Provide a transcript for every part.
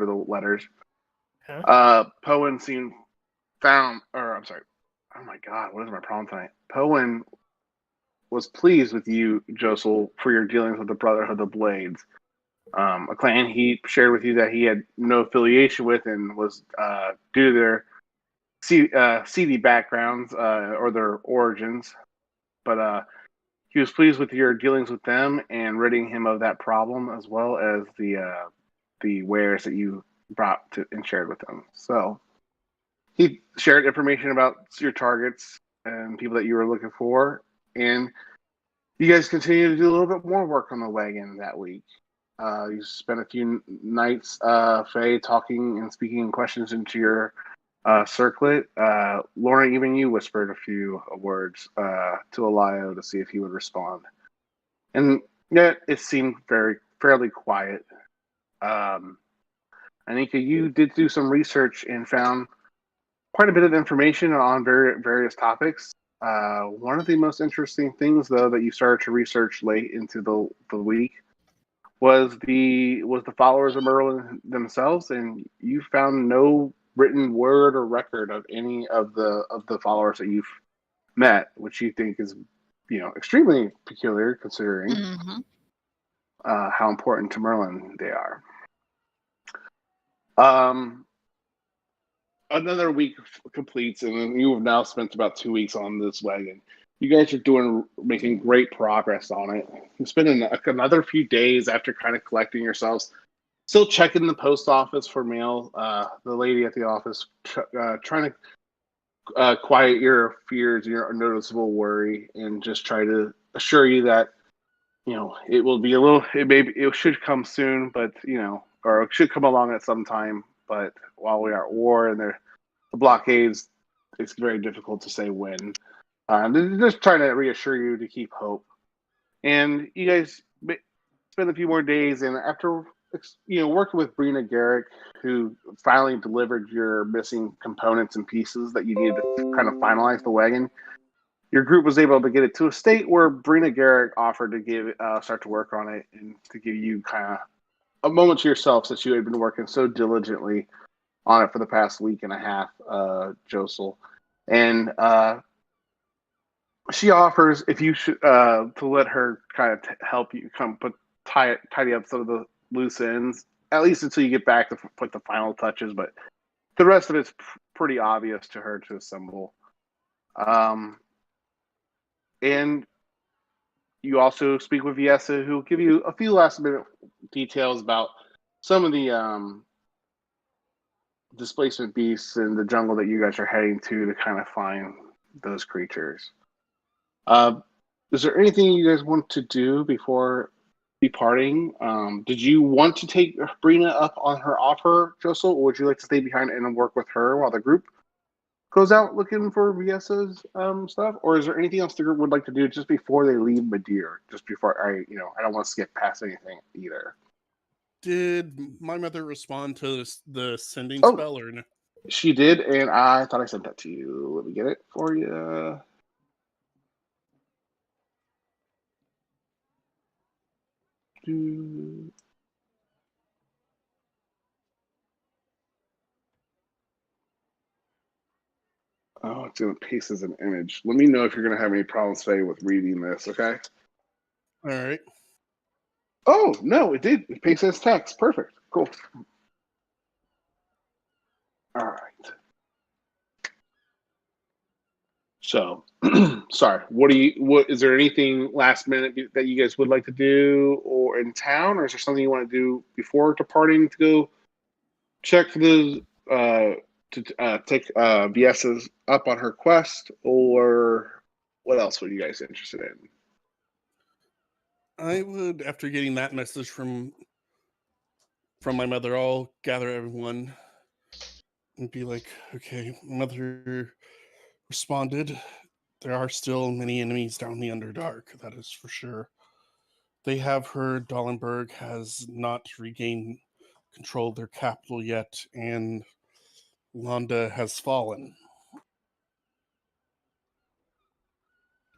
for the letters. Huh? Poen seemed found, or I'm sorry. Oh my God, what is my problem tonight? Poen was pleased with you, Josel, for your dealings with the Brotherhood of Blades, a clan he shared with you that he had no affiliation with and was due to their seedy backgrounds or their origins. But he was pleased with your dealings with them and ridding him of that problem, as well as the wares that you brought to and shared with him. So he shared information about your targets and people that you were looking for, and you guys continue to do a little bit more work on the wagon that week. You spent a few nights, Faye, talking and speaking questions into your circlet. Lauren, even you whispered a few words to Elio to see if he would respond. And yet it seemed fairly quiet. Um, Anika, you did do some research and found quite a bit of information on various topics. One of the most interesting things, though, that you started to research late into the week was the followers of Merlin themselves, and you found no written word or record of any of the followers that you've met, which you think is extremely peculiar considering Mm-hmm. how important to Merlin they are. Um, Another week completes, and you have now spent about 2 weeks on this wagon. You guys are making great progress on it. You spend another few days after kind of collecting yourselves, still checking the post office for mail. The lady at the office trying to quiet your fears, your noticeable worry, and just try to assure you that it will be a little. It should come soon, but or it should come along at some time. But while we are at war and the blockades, it's very difficult to say when. They're just trying to reassure you to keep hope. And you guys spend a few more days, and after working with Brina Garrick, who finally delivered your missing components and pieces that you needed to kind of finalize the wagon, your group was able to get it to a state where Brina Garrick offered to start to work on it and to give you kind of a moment to yourself, since you had been working so diligently on it for the past week and a half, Josel. And she offers if you should to let her kind of help you tidy up some of the loose ends, at least until you get back to put the final touches. But the rest of it's pretty obvious to her to assemble. And you also speak with Yessa, who will give you a few last minute details about some of the displacement beasts in the jungle that you guys are heading to kind of find those creatures. Is there anything you guys want to do before departing? Did you want to take Brina up on her offer, Josel, or would you like to stay behind and work with her while the group goes out looking for Viesa's stuff? Or is there anything else the group would like to do just before they leave Madeir? Just before I don't want to skip past anything either. Did my mother respond to the sending Oh, spell or no? she did, and I thought I sent that to you. Let me get it for you. Oh, it's going to paste as an image. Let me know if you're going to have any problems, Faye, with reading this, okay? All right. Oh, no, it did. It pasted as text. Perfect. Cool. All right. So, sorry. What is there anything last minute that you guys would like to do or in town, or is there something you want to do before departing to go check the take Viesa's up on her quest, or what else were you guys interested in? I would, after getting that message from my mother, I'll gather everyone and be like, okay, mother responded. There are still many enemies down the Underdark, that is for sure. They have heard Dallenberg has not regained control of their capital yet, and Londa has fallen.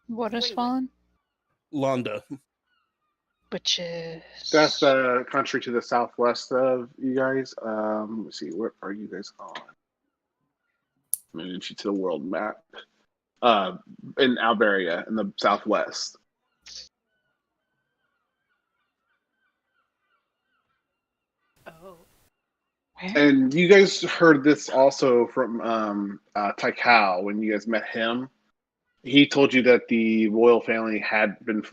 What has fallen? Londa. Which is... That's the country to the southwest of you guys. Let's see, where are you guys on? Moving you to the world map. In Alberia, in the southwest. Oh. Where? And you guys heard this also from Taikao when you guys met him. He told you that the royal family had been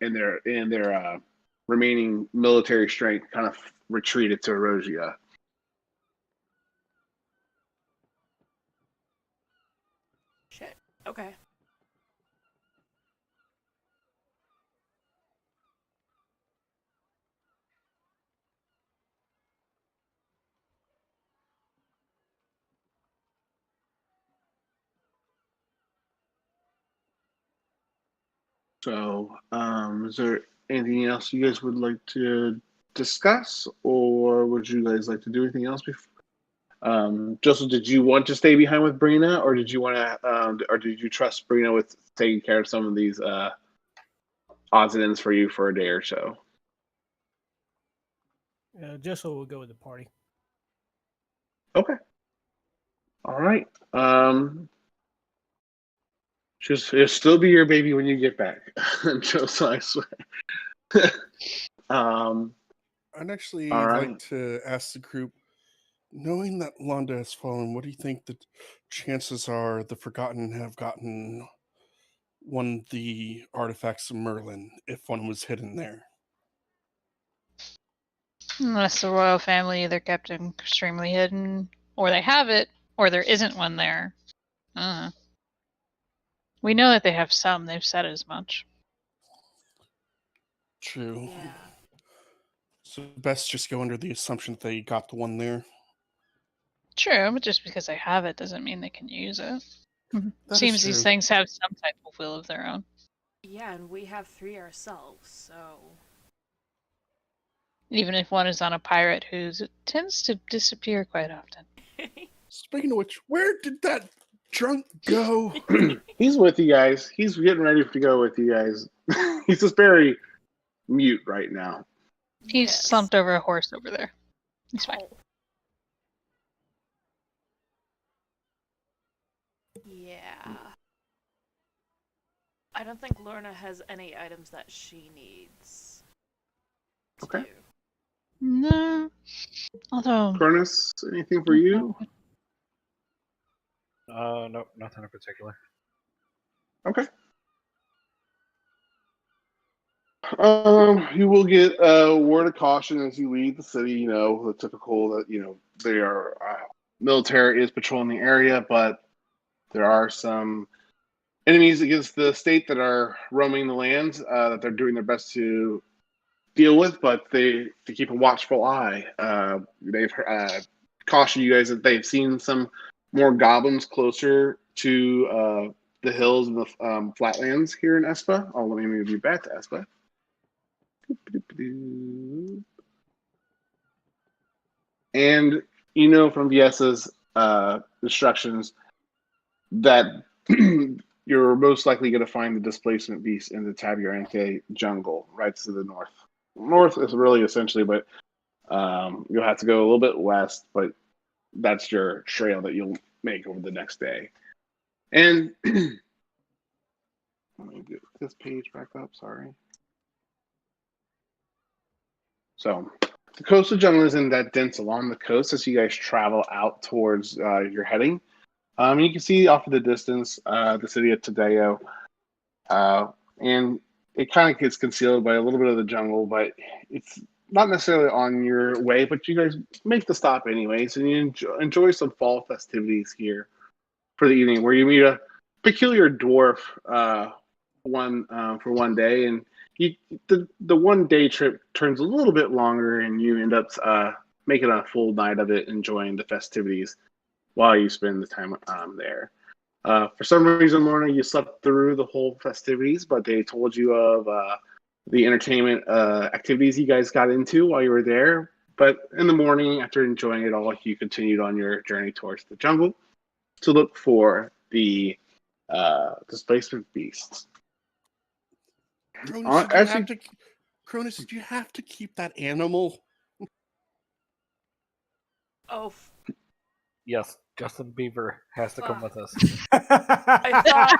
in their remaining military strength kind of retreated to Erosia. Shit. Okay. So, is there anything else you guys would like to discuss, or would you guys like to do anything else before? Joseph, did you want to stay behind with Brina, or did you want to, or did you trust Brina with taking care of some of these odds and ends for you for a day or so? Jessel will go with the party. Okay. All right. She'll still be your baby when you get back, Joseph. I swear. I'd actually All right. like to ask the group, knowing that Londa has fallen, what do you think the chances are the Forgotten have gotten one of the artifacts of Merlin, if one was hidden there? Unless the royal family either kept it extremely hidden, or they have it, or there isn't one there. We know that they have some. They've said as much. True. Yeah. So best just go under the assumption that they got the one there. True, but just because they have it doesn't mean they can use it. That Seems is these true. things have some type of will of their own. Yeah, and we have 3 ourselves, so... Even if one is on a pirate who tends to disappear quite often. Speaking of which, where did that drunk go? He's with you guys. He's getting ready to go with you guys. He's just very mute right now. He's Yes. slumped over a horse over there. He's fine. Oh. Yeah. I don't think Lorna has any items that she needs. to Okay. do. No. Although... Cronus, anything for you? Nope, nothing in particular. Okay. You will get a word of caution as you leave the city. You know, the typical that, you know, they are military is patrolling the area, but there are some enemies against the state that are roaming the lands that they're doing their best to deal with, but they keep a watchful eye. They've cautioned you guys that they've seen some more goblins closer to the hills and the flatlands here in Espa. Oh, let me move you back to Espa. And you know from Viesa's instructions that you're most likely going to find the displacement beast in the Taburanque jungle right to the north. North is really essentially, but you'll have to go a little bit west, but that's your trail that you'll make over the next day. And let me get this page back up, sorry. So the coastal jungle isn't that dense along the coast as you guys travel out towards your heading. You can see off in the distance the city of Tadeo, and it kind of gets concealed by a little bit of the jungle, but it's not necessarily on your way, but you guys make the stop anyways, and you enjoy some fall festivities here for the evening, where you meet a peculiar dwarf for one day, and the 1 day trip turns a little bit longer, and you end up making a full night of it, enjoying the festivities while you spend the time there. For some reason, Lorna, you slept through the whole festivities, but they told you of the entertainment activities you guys got into while you were there. But in the morning, after enjoying it all, you continued on your journey towards the jungle to look for the displacement beasts. Cronus, Cronus, did you have to keep that animal? Oh, Yes, Justin Bieber has to come with us. I thought.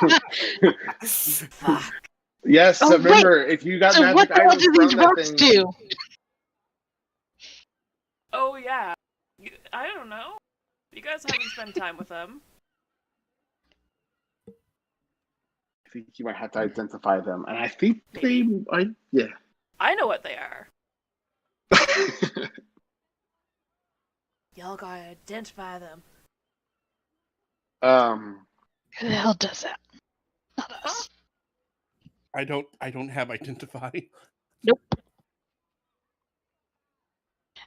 Fuck. Yes, Oh, remember, if you got So magic what the hell items do these from that rocks thing, do? Oh yeah. I don't know. You guys haven't spent time with them. I think you might have to identify them. And I think Maybe. yeah. I know what they are. Y'all gotta identify them. Who the hell does that? Not us. I don't have identify. Nope.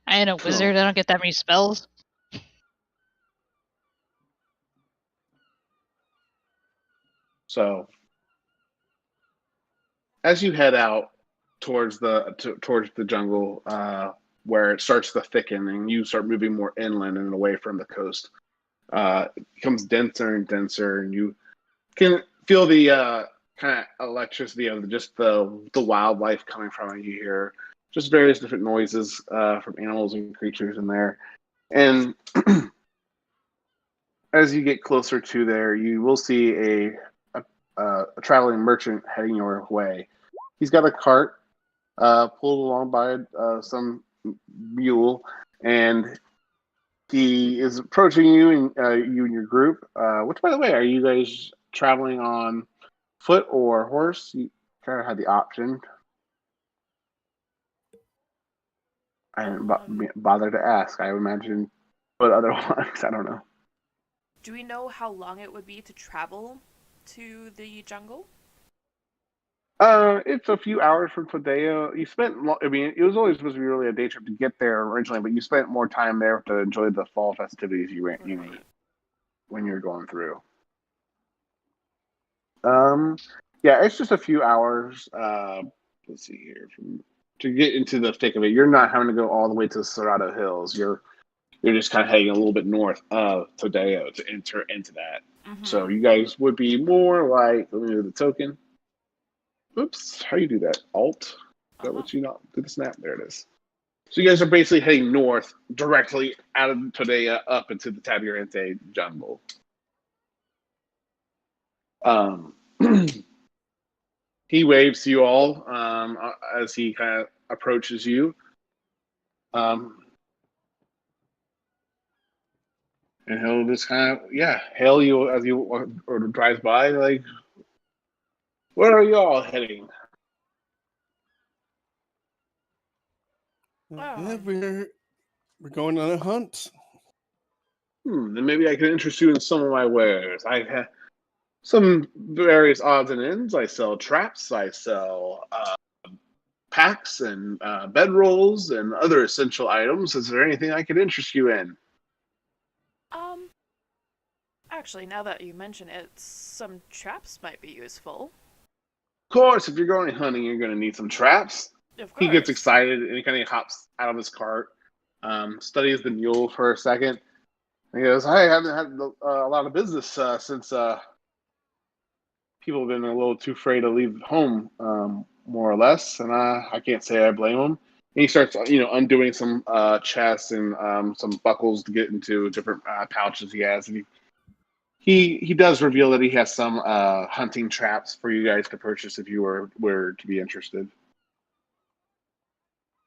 I ain't a wizard. I don't get that many spells. So, as you head out towards towards the jungle, where it starts to thicken, and you start moving more inland and away from the coast, it becomes denser and denser, and you can feel the kind of electricity of just the wildlife coming from it. You hear just various different noises from animals and creatures in there, and as you get closer to there, you will see a traveling merchant heading your way. He's got a cart pulled along by some mule, and he is approaching you and you and your group. Which, by the way, are you guys traveling on foot or horse? You kind of had the option. I didn't bother to ask. I imagine, but otherwise, I don't know. Do we know how long it would be to travel to the jungle? It's a few hours from Tadeo. You spent, I mean, it was always supposed to be really a day trip to get there originally, but you spent more time there to enjoy the fall festivities Right. when you're going through. Yeah, it's just a few hours. Let's see here, to get into the thick of it. You're not having to go all the way to the Cerrado Hills. You're just kind of heading a little bit north of Tadeo to enter into that. Mm-hmm. So you guys would be more like, let me do the token. Oops, how do you do that? Alt? Is that what you not do the snap? There it is. So you guys are basically heading north directly out of Todea up into the Tabiarente jungle. He waves to you all as he kind of approaches you. And he'll just kind of, hail you as you or drives by, like, where are you all heading? Yeah, we're going on a hunt. Then maybe I can interest you in some of my wares. I have some various odds and ends. I sell traps. I sell packs and bedrolls and other essential items. Is there anything I could interest you in? Actually, now that you mention it, some traps might be useful. Of course, if you're going hunting, you're going to need some traps. Of course. He gets excited and he kind of hops out of his cart, studies the mule for a second. And he goes, I haven't had a lot of business since people have been a little too afraid to leave home, more or less. And I can't say I blame him. And he starts, undoing some chests and some buckles to get into different pouches he has. And he does reveal that he has some hunting traps for you guys to purchase if you were to be interested.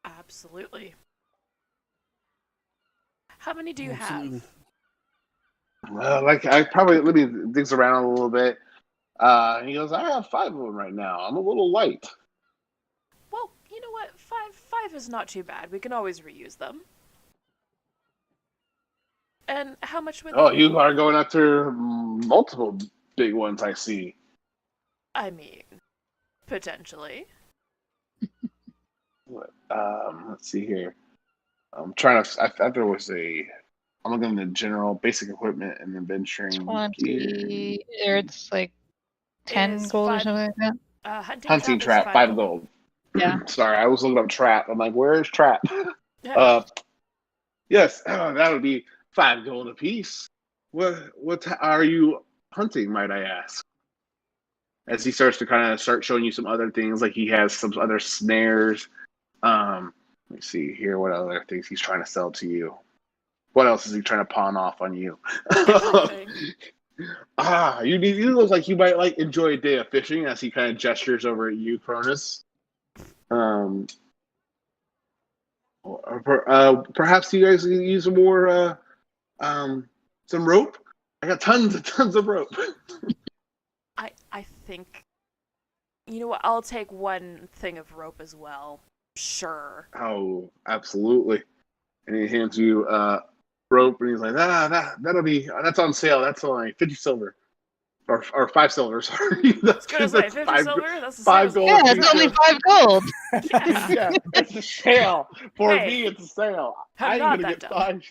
Absolutely. How many do you Absolutely. have? Let me dig around a little bit. And he goes, I have 5 of them right now. I'm a little light. Well, you know what? Five is not too bad. We can always reuse them. And how much would Oh, they you be? are going after multiple big ones, I see. I mean, potentially. Let's see here. I'm trying to. I thought there was I'm looking at the general basic equipment and then venturing 20, or it's like 10 Is gold or 5 something like that. hunting trap is trap, 5 gold. Yeah. Sorry, I was looking up trap. I'm like, where is trap? Yeah. Yes, that would be 5 gold apiece. What are you hunting, might I ask? as he starts to start showing you some other things, like he has some other snares. Let me see here, what other things he's trying to sell to you. What else is he trying to pawn off on you? Everything. You look like you might enjoy a day of fishing, as he kind of gestures over at you, Cronus. Perhaps you guys use some rope. I got tons of rope. I think, you know what? I'll take one thing of rope as well. Sure. Oh, absolutely. And he hands you rope, and he's like, that's on sale. That's only 50 silver. Or 5 silver, sorry. I was gonna say 50 silver. That's the 5 sales. gold. Yeah, it's only 5 gold. Yeah. Yeah, it's a sale. For Hey, me, it's a sale. I'm I'm not gonna that get dumb.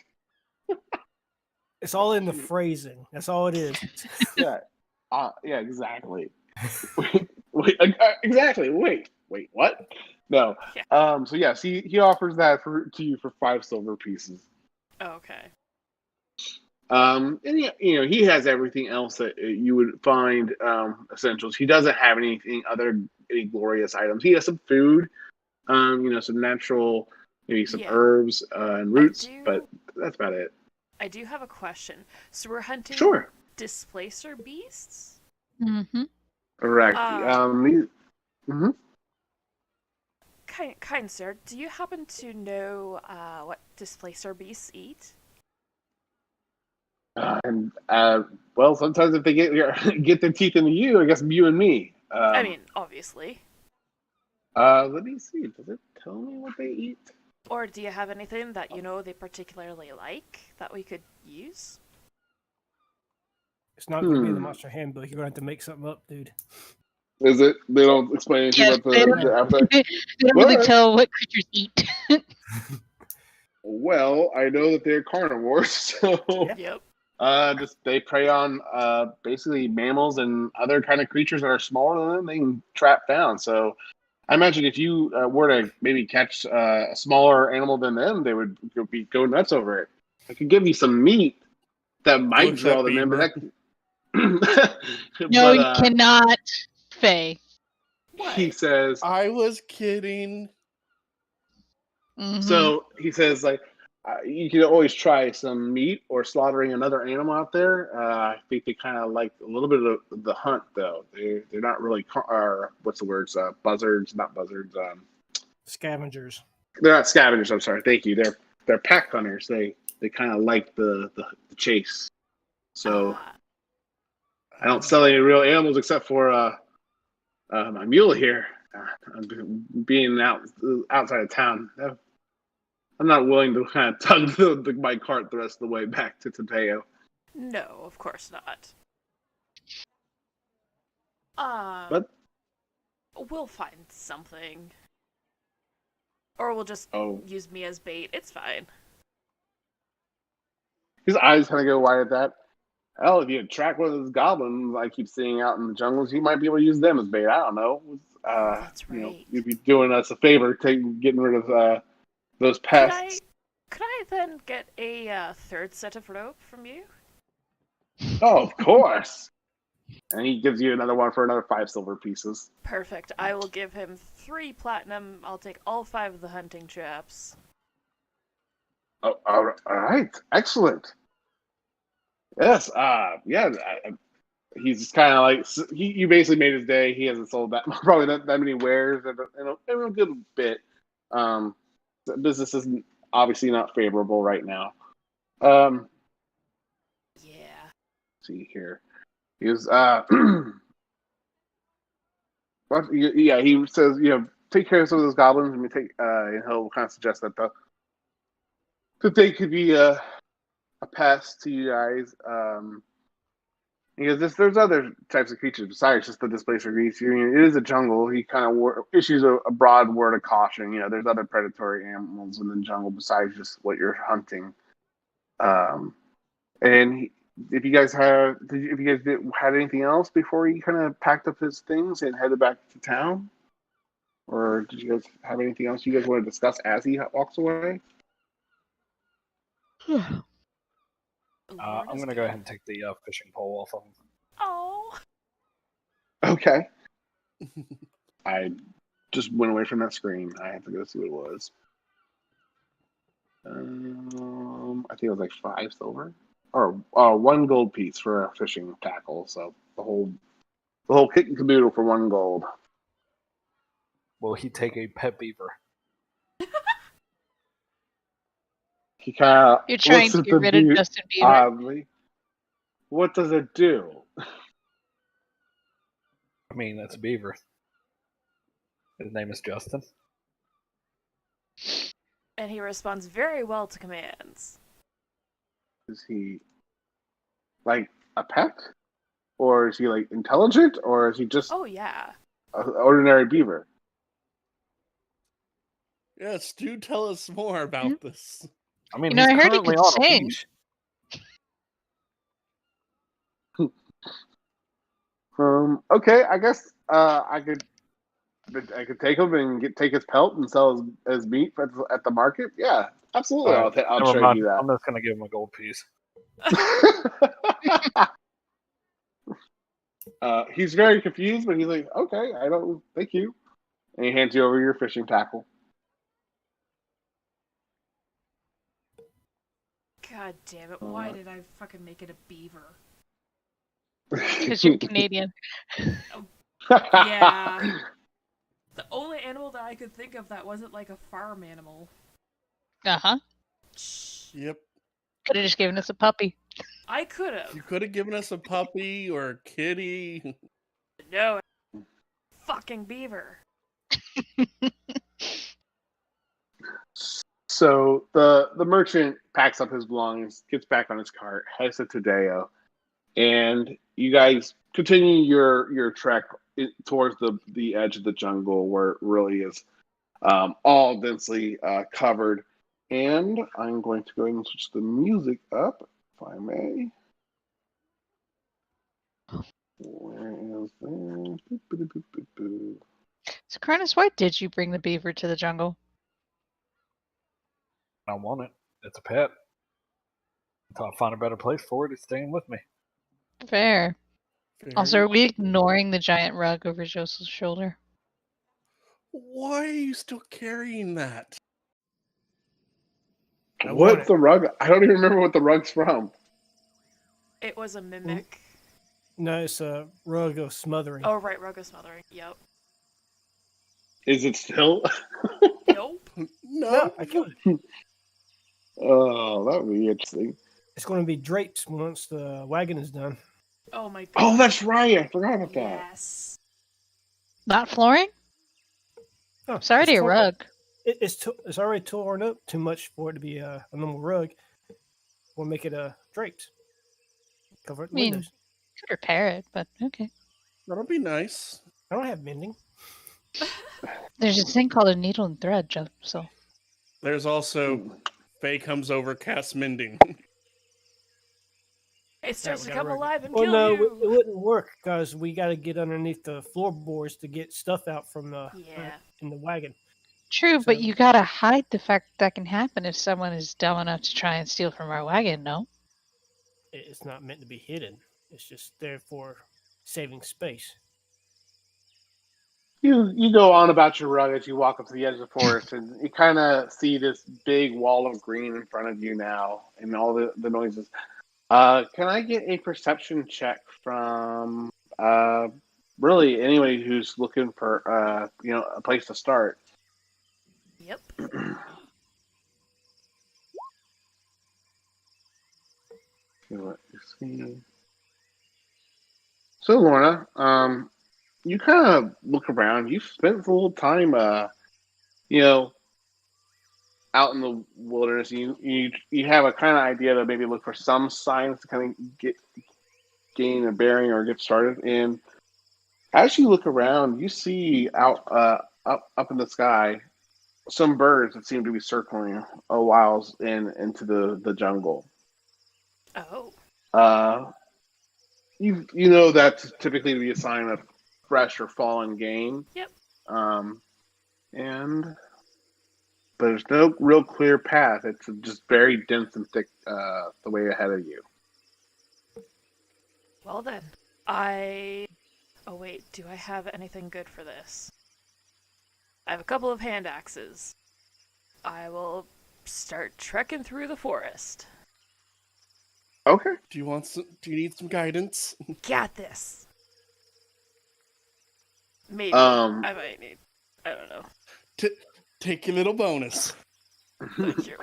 5. It's all in the phrasing. That's all it is. Yeah. Yeah, exactly. Wait, exactly. Wait, what? No. Yeah. So yes, he offers that to you for 5 silver pieces. Okay. And he has everything else that you would find essentials. He doesn't have any glorious items. He has some food, some natural, maybe some herbs and roots, but that's about it. I do have a question. So we're hunting Sure. displacer beasts? Mm-hmm. Correct. Kind sir, do you happen to know what displacer beasts eat? Well, sometimes if they get their teeth into you, I guess you and me. I mean, obviously. Let me see. Does it tell me what they eat? Or do you have anything that you know they particularly like that we could use? It's not going to be in the Monster Handbook. You're going to have to make something up, dude. Is it? They don't explain anything Yes, about they the appetite? don't really tell what creatures eat. Well, I know that they're carnivores, so Yep. they prey on basically mammals and other kind of creatures that are smaller than them. They can trap down. So I imagine if you were to maybe catch a smaller animal than them, they would go nuts over it. I could give you some meat that might Looks draw at them in, but Beaver. No, you but, cannot, Faye. he says. I was kidding. Mhm. So he says, you can always try some meat or slaughtering another animal out there. I think they kind of like a little bit of the hunt, though. They're not really, what's the words? Buzzards, not buzzards. Scavengers. They're not scavengers. I'm sorry. Thank you. They're pack hunters. They kind of like the chase. So I don't sell any real animals except for my mule here. Being outside of town. I'm not willing to kind of tug my cart the rest of the way back to Tadeo. No, of course not. But we'll find something. Or we'll just use me as bait. It's fine. his eyes kind of go wide at that. Hell, if you track one of those goblins I keep seeing out in the jungles, you might be able to use them as bait. I don't know. That's right. You'd be doing us a favor, getting rid of those pests. Could I then get a third set of rope from you? Oh, of course. And he gives you another one for another 5 silver pieces. Perfect. I will give him 3 platinum. I'll take all 5 of the hunting traps. Oh, all right. Excellent. Yes. He's just kind of like you basically made his day. He hasn't sold probably not that many wares in a good bit. The business is obviously not favorable right now. Yeah. Let's see here. He was he says, take care of some of those goblins, and he'll kind of suggest that they could be a pest to you guys. Because there's other types of creatures besides just the displacer beasts. It is a jungle. He kind of issues a broad word of caution. There's other predatory animals in the jungle besides just what you're hunting. And if you guys had anything else before he kind of packed up his things and headed back to town, or did you guys have anything else you guys want to discuss as he walks away? I'm going to go ahead and take the fishing pole off of him. Oh. Okay. I just went away from that screen. I have to go see what it was. I think it was like 5 silver or 1 gold piece for a fishing tackle. So the whole kit and caboodle for 1 gold. Will he take a pet beaver? He kind of You're trying looks to at get the rid of beaver Justin Bieber. oddly. What does it do? I mean, it's a beaver. His name is Justin. And he responds very well to commands. Is he like a pet? Or is he like intelligent? Or is he just Oh, yeah. an ordinary beaver? Yes, do tell us more about this. I mean, You know, he's I heard he currently could on a sing. leash. Okay, I guess I could take him and take his pelt and sell his meat at the market. Yeah, absolutely. All right, I'll never trade mind. you I'm just gonna give him a gold piece. that. He's very confused, but he's like, okay, I don't, thank you. And he hands you over your fishing tackle. God damn it. Why did I fucking make it a beaver? Because you're Canadian. Yeah. The only animal that I could think of that wasn't like a farm animal. Uh-huh. Yep. Could have just given us a puppy. I could You have. could have given us a puppy or a kitty. No. Fucking beaver. So the merchant packs up his belongings, gets back on his cart, heads to Tadeo, and you guys continue your trek towards the edge of the jungle where it really is all densely covered. And I'm going to go ahead and switch the music up, if I may. Where is that? So, Cronus, why did you bring the beaver to the jungle? I want it. It's a pet. Until I find a better place for it, it's staying with me. Fair. Also, Very are we good. ignoring the giant rug over Joseph's shoulder? Why are you still carrying that? I want What's it. the rug? I don't even remember what the rug's from. It was a mimic. No, it's a rug of smothering. Oh, right. Ruggo smothering. Yep. Is it still? Nope. No, I killed it. Oh, that would be interesting. It's going to be draped once the wagon is done. Oh my god. Oh, that's right. I forgot about that. Yes. Not flooring? Oh, It's already a torn- rug. It's already torn up too much for it to be a normal rug. We'll make it draped. Cover it I mean, windows. could repair it, but okay. That'll be nice. I don't have mending. There's this thing called a needle and thread, Joe. So There's also Faye comes over, casts mending. It starts we to gotta come rug it. alive and Well, kill no, you. it wouldn't work because we got to get underneath the floorboards to get stuff out from the Yeah. in the wagon. true, but So- you gotta hide the fact that can happen if someone is dumb enough to try and steal from our wagon. No. It's not meant to be hidden. It's just there for saving space. You go on about your rug as you walk up to the edge of the forest, and you kind of see this big wall of green in front of you now, and all the noises. Can I get a perception check from really anybody who's looking for a place to start? Yep. See what you see. So Lorna, you kind of look around. You've spent a little time, out in the wilderness. You have a kind of idea to maybe look for some signs to kind of gain a bearing or get started. And as you look around, you see out up in the sky some birds that seem to be circling a whiles into the jungle. Oh. You know that's typically to be a sign of fresh or fallen game. Yep. But there's no real clear path. It's just very dense and thick the way ahead of you. Well then, Oh wait, do I have anything good for this? I have a couple of hand axes. I will start trekking through the forest. Okay. Do you need some guidance? Got this. Maybe. Um, I might need. I don't know. Take a little bonus. Thank you.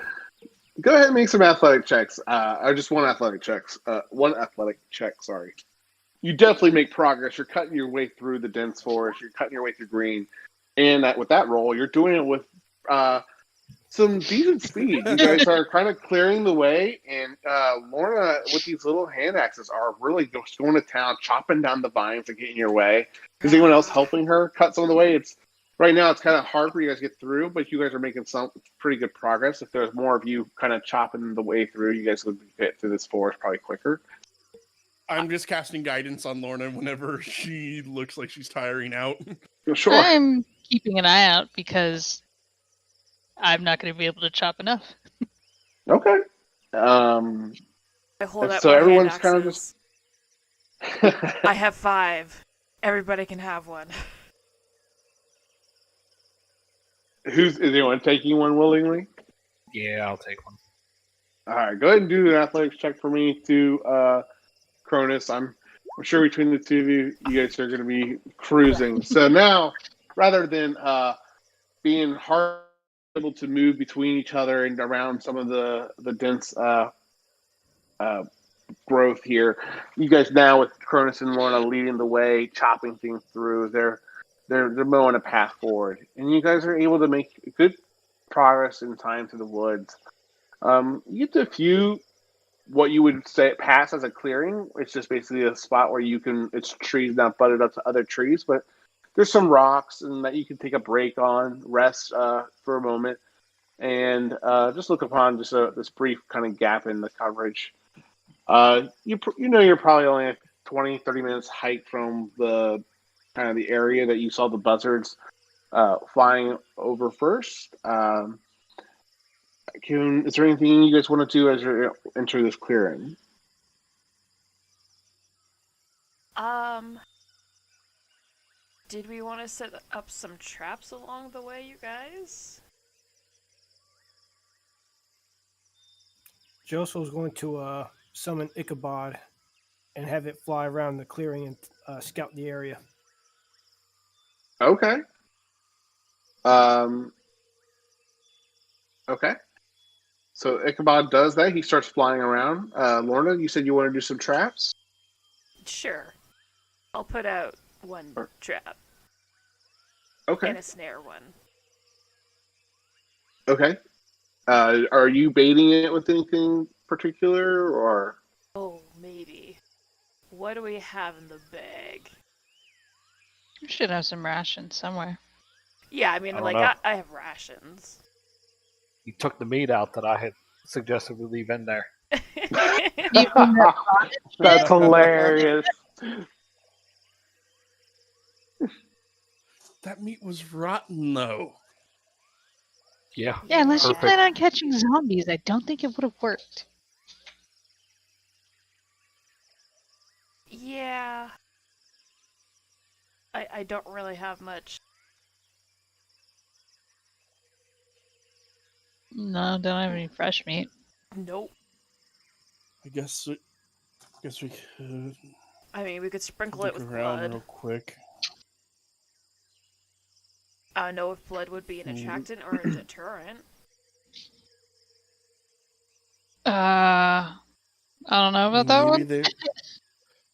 Go ahead and make some athletic checks. Or just one athletic checks. One athletic check. Sorry. You definitely make progress. You're cutting your way through the dense forest. You're cutting your way through green, and with that roll, you're doing it with some decent speed. You guys are kind of clearing the way, and Lorna, with these little hand axes, are really just going to town, chopping down the vines and getting your way. Is anyone else helping her cut some of the way? Right now, it's kind of hard for you guys to get through, but you guys are making some pretty good progress. If there's more of you kind of chopping the way through, you guys would get through this forest probably quicker. I'm just casting guidance on Lorna whenever she looks like she's tiring out. Sure. I'm keeping an eye out because I'm not going to be able to chop enough. Okay. I hold up So my everyone's hand kind of axes. just. I have 5. Everybody can have one. Is anyone taking one willingly? Yeah, I'll take one. All right, go ahead and do an athletics check for me to Cronus. I'm sure between the two of you, you guys are going to be cruising. So now, rather than being hard able to move between each other and around some of the dense growth here, you guys now with Cronus and Lorna leading the way, chopping things through, they're mowing a path forward, and you guys are able to make good progress in time through the woods. You get to a few what you would say pass as a clearing. It's just basically a spot where it's trees not butted up to other trees, but there's some rocks and that you can take a break on, rest for a moment, and just look upon just this brief kind of gap in the coverage. You're probably only a 20-30 minutes hike from the kind of the area that you saw the buzzards flying over first. Is there anything you guys want to do as you enter this clearing? Did we want to set up some traps along the way, you guys? Joseph's going to summon Ichabod and have it fly around the clearing and scout the area. Okay. Okay. So Ichabod does that. He starts flying around. Lorna, you said you want to do some traps? Sure. I'll put out one trap. Okay. And a snare one. Okay. Are you baiting it with anything particular, or? Oh, maybe. What do we have in the bag? We should have some rations somewhere. Yeah, I mean, I don't like, know. I have rations. You took the meat out that I had suggested we leave in there. That's hilarious. That meat was rotten, though. Yeah. Yeah, unless you Perfect. plan on catching zombies, I don't think it would have worked. Yeah. I don't really have much. No, don't have any fresh meat. Nope. I guess we could I mean, we could sprinkle it look with around blood. real quick. I don't know if blood would be an attractant or a deterrent. I don't know about that one.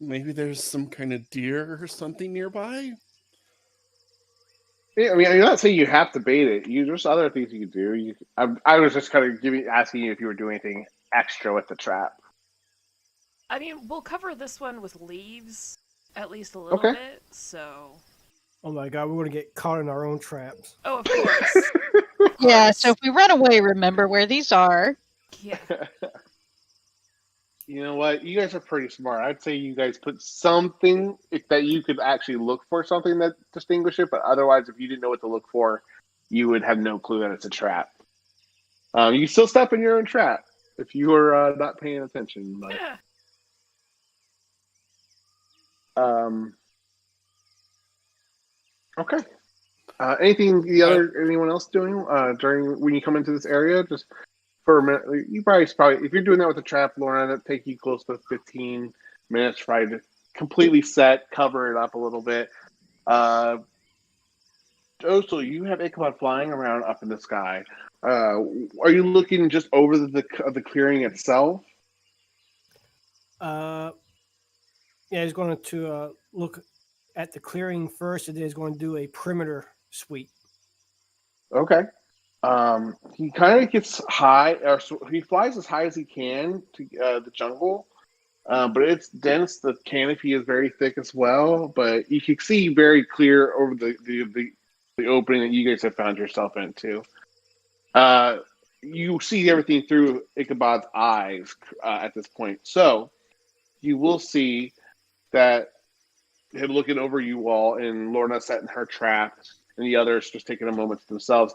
Maybe there's some kind of deer or something nearby. Yeah, I mean, I'm not saying you have to bait it. There's other things you can do. I was just kind of asking you if you were doing anything extra with the trap. I mean, we'll cover this one with leaves, at least a little Okay. bit, so... Oh my god, we're going to get caught in our own traps. Oh, of course. Yeah, so if we run away, remember where these are. Yeah. You know what? You guys are pretty smart. I'd say you guys put something that you could actually look for, something that distinguish it. But otherwise, if you didn't know what to look for, you would have no clue that it's a trap. You can still step in your own trap if you are not paying attention. But, Yeah. Okay. Anyone else doing during when you come into this area? Just for a minute, you probably if you're doing that with the trap, Lauren, it'd take you close to 15 minutes to try to completely cover it up a little bit. So you have Ichabod flying around up in the sky. Are you looking just over the clearing itself? Yeah, he's going to look at the clearing first, and then he's going to do a perimeter sweep. Okay. He kind of gets high, or he flies as high as he can to the jungle, but it's dense. The canopy is very thick as well, but you can see very clear over the opening that you guys have found yourself into. You see everything through Ichabod's eyes at this point, so you will see that him looking over you all, and Lorna setting her trap, and the others just taking a moment to themselves.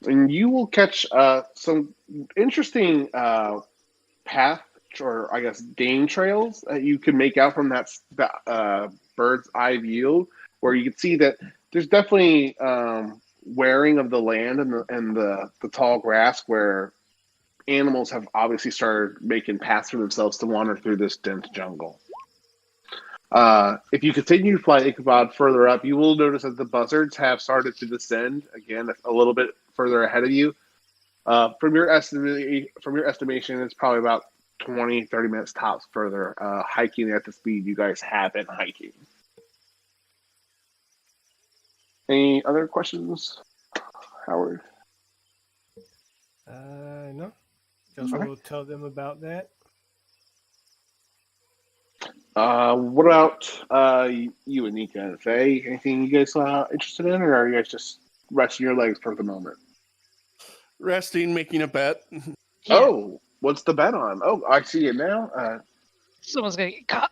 And you will catch some interesting path, or I guess game trails that you can make out from that bird's eye view, where you can see that there's definitely wearing of the land and the tall grass, where animals have obviously started making paths for themselves to wander through this dense jungle. If you continue to fly Ichabod further up, you will notice that the buzzards have started to descend again a little bit further ahead of you. From your estimation, it's probably about 20, 30 minutes tops further, hiking at the speed you guys have been hiking. Any other questions, Howard? No. Just will tell them about that. What about you and Nika and Faye? Anything you guys interested in, or are you guys just resting your legs for the moment? Resting, making a bet. Yeah. Oh, what's the bet on? Oh, I see it now. Someone's gonna get caught.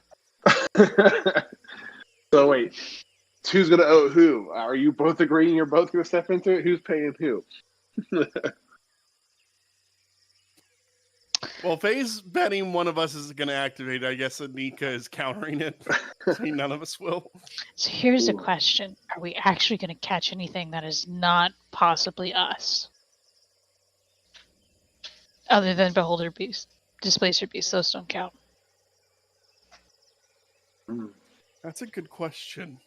So wait, who's gonna owe who? Are you both agreeing you're both gonna step into it? Who's paying who? Well, Faye's betting one of us is going to activate. I guess Anika is countering it. Saying none of us will. So here's a Ooh. question. Are we actually going to catch anything that is not possibly us? Other than Beholder Beast. Displacer Beast, those don't count. That's a good question.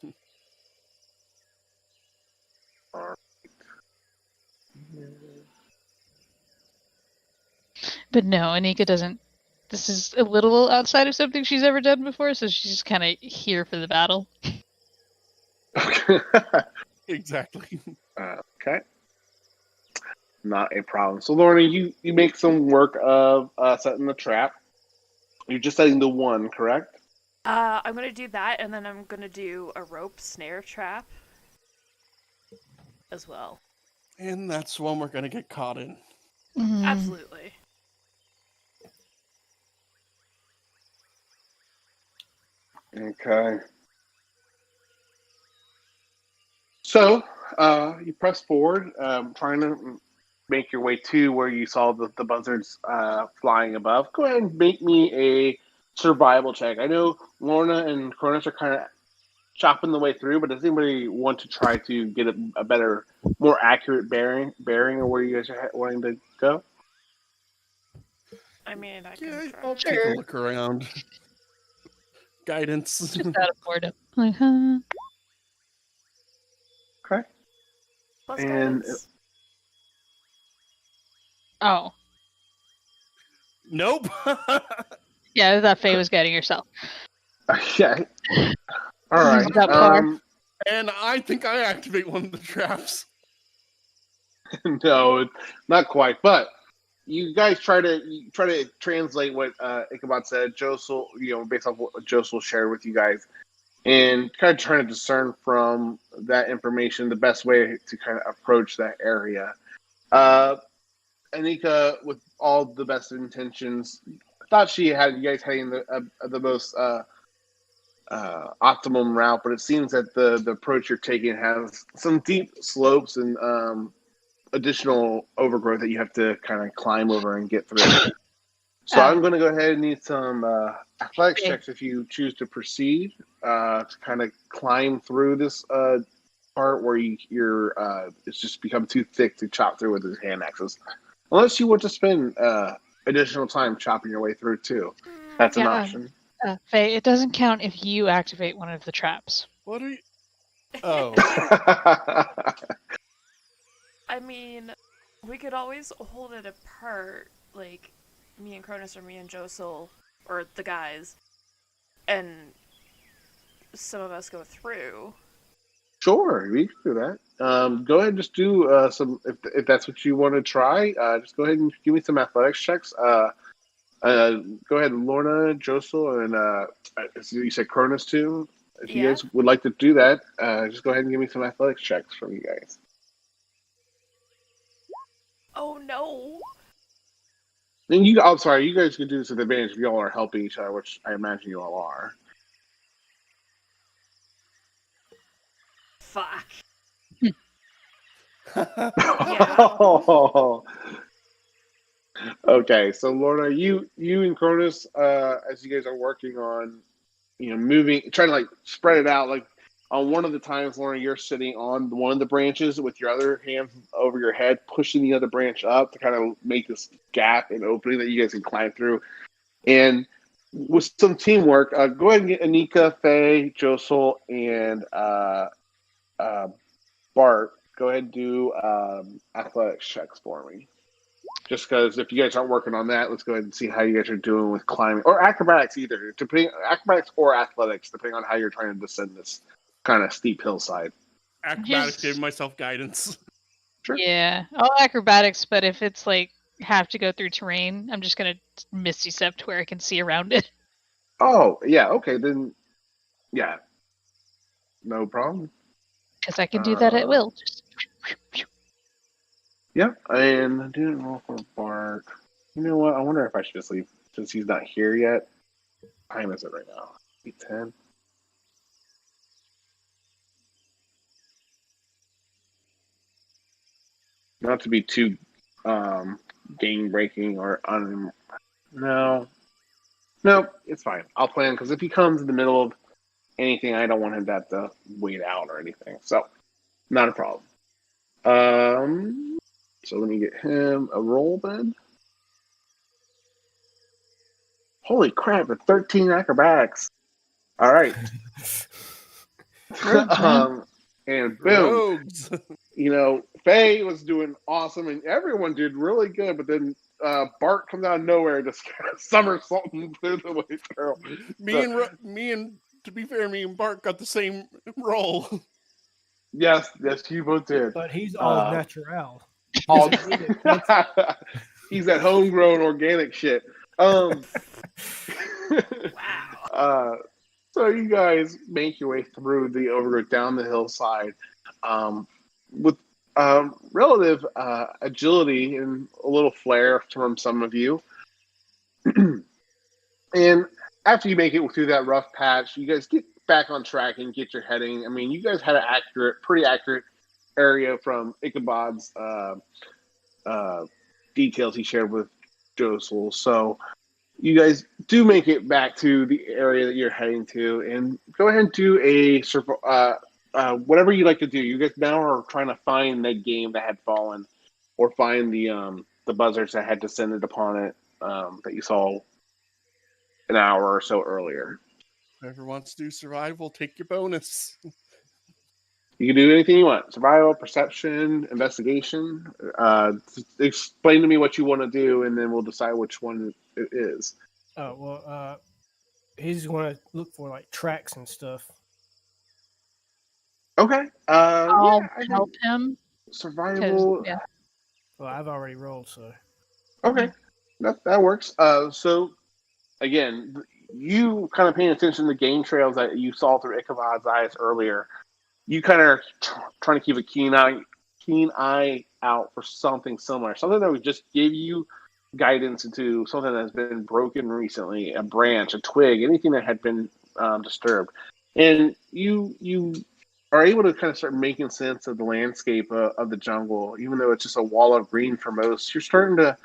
But no, Anika doesn't. This is a little outside of something she's ever done before, so she's just kind of here for the battle. Exactly. Okay. Not a problem. So, Lorna, you make some work of setting the trap. You're just setting the one, correct? I'm gonna do that, and then I'm gonna do a rope snare trap as well. And that's one we're going to get caught in. Mm. Absolutely. Okay. So, you press forward, trying to make your way to where you saw the buzzards flying above. Go ahead and make me a survival check. I know Lorna and Cronus are kind of chopping the way through, but does anybody want to try to get a better, more accurate bearing of where you guys are wanting to go? I mean, I Yeah, can try. I'll take a look around. Guidance. Just out of boredom. Like, huh? Okay. Plus And- guidance. Oh. Nope. Yeah, I thought Faye was getting herself. Okay. All right. That far. And I think I activate one of the traps. No, not quite. But you guys try to translate what Ichabod said. Josel, based off what Josel shared with you guys, and kind of trying to discern from that information the best way to kind of approach that area. Anika, with all the best intentions, thought she had you guys heading the most optimum route, but it seems that the approach you're taking has some deep slopes and additional overgrowth that you have to kind of climb over and get through. So I'm going to go ahead and need some athletics checks if you choose to proceed to kind of climb through this part where it's just become too thick to chop through with his hand axes. Unless you want to spend additional time chopping your way through too. That's an Yeah. option. Faye, it doesn't count if you activate one of the traps. What are you? Oh, I mean, we could always hold it apart, like me and Cronus or me and Josel, or the guys, and some of us go through. Sure, we can do that. Go ahead and just do some, if that's what you want to try, just go ahead and give me some athletics checks. Go ahead, Lorna, Josel, and you said Cronus too. If you Yeah. guys would like to do that, just go ahead and give me some athletics checks from you guys. Oh no! And I'm sorry, you guys can do this with advantage if y'all are helping each other, which I imagine you all are. Fuck. yeah. Oh. Okay, so Lorna, you and Cronus, as you guys are working on, moving, trying to like spread it out. Like on one of the times, Lorna, you're sitting on one of the branches with your other hand over your head, pushing the other branch up to kind of make this gap and opening that you guys can climb through. And with some teamwork, go ahead and get Anika, Faye, Josel, and Bart. Go ahead and do athletics checks for me. Just because if you guys aren't working on that, let's go ahead and see how you guys are doing with climbing or acrobatics, either acrobatics or athletics, depending on how you're trying to descend this kind of steep hillside. Acrobatics gave myself guidance. Sure. Yeah, I'll acrobatics, but if it's like have to go through terrain, I'm just gonna misty step to where I can see around it. Oh yeah, okay then. Yeah, no problem. Because I can do that at will. Yep, and I didn't roll for Bart. You know what? I wonder if I should just leave since he's not here yet. What time is it right now? 8:10. Not to be too game breaking or no, it's fine. I'll plan because if he comes in the middle of anything, I don't want him to have to wait out or anything. So, not a problem. So let me get him a roll then. Holy crap! With 13 acrobatics. All right. And boom. Rogues. Faye was doing awesome, and everyone did really good. But then Bart comes out of nowhere, just somersaulting through the way through. Me and to be fair, me and Bart got the same roll. Yes, you both did. But he's all natural. All, he's that homegrown organic shit. Wow. So you guys make your way through the overgrowth down the hillside with relative agility and a little flair from some of you. And after you make it through that rough patch, you guys get back on track and get your heading. I mean, you guys had an pretty accurate area from Ichabod's details he shared with Josel. So you guys do make it back to the area that you're heading to, and go ahead and do whatever you like to do. You guys now are trying to find that game that had fallen, or find the buzzards that had descended upon it that you saw an hour or so earlier. Whoever wants to do survival, take your bonus. You can do anything you want: survival, perception, investigation. Explain to me what you want to do, and then we'll decide which one it is. Oh well, he's going to look for like tracks and stuff. Okay. I'll help him. Survival. Yeah. Well, I've already rolled, so. Okay, that works. So again, you kind of paying attention to the game trails that you saw through Ichabod's eyes earlier. You kind of trying to keep a keen eye out for something similar, something that would just give you guidance into something that's been broken recently, a branch, a twig, anything that had been disturbed. And you are able to kind of start making sense of the landscape of the jungle, even though it's just a wall of green for most. You're starting to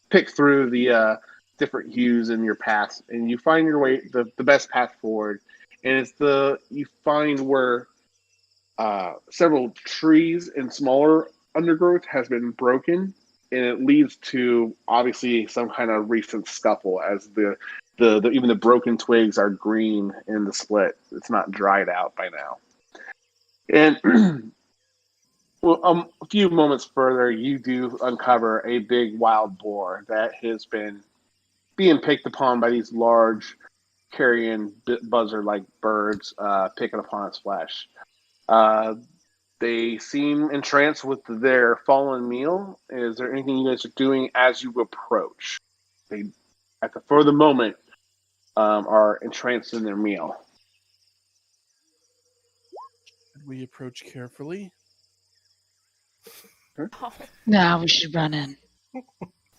pick through the different hues in your path, and you find your way the best path forward. And it's you find where several trees and smaller undergrowth has been broken, and it leads to obviously some kind of recent scuffle as the even the broken twigs are green in the split. It's not dried out by now. And well, a few moments further, you do uncover a big wild boar that has been being picked upon by these large carrion buzzard-like birds, picking upon its flesh. They seem entranced with their fallen meal. Is there anything you guys are doing as you approach? They, for the moment, are entranced in their meal. We approach carefully. Oh, No, we should run in.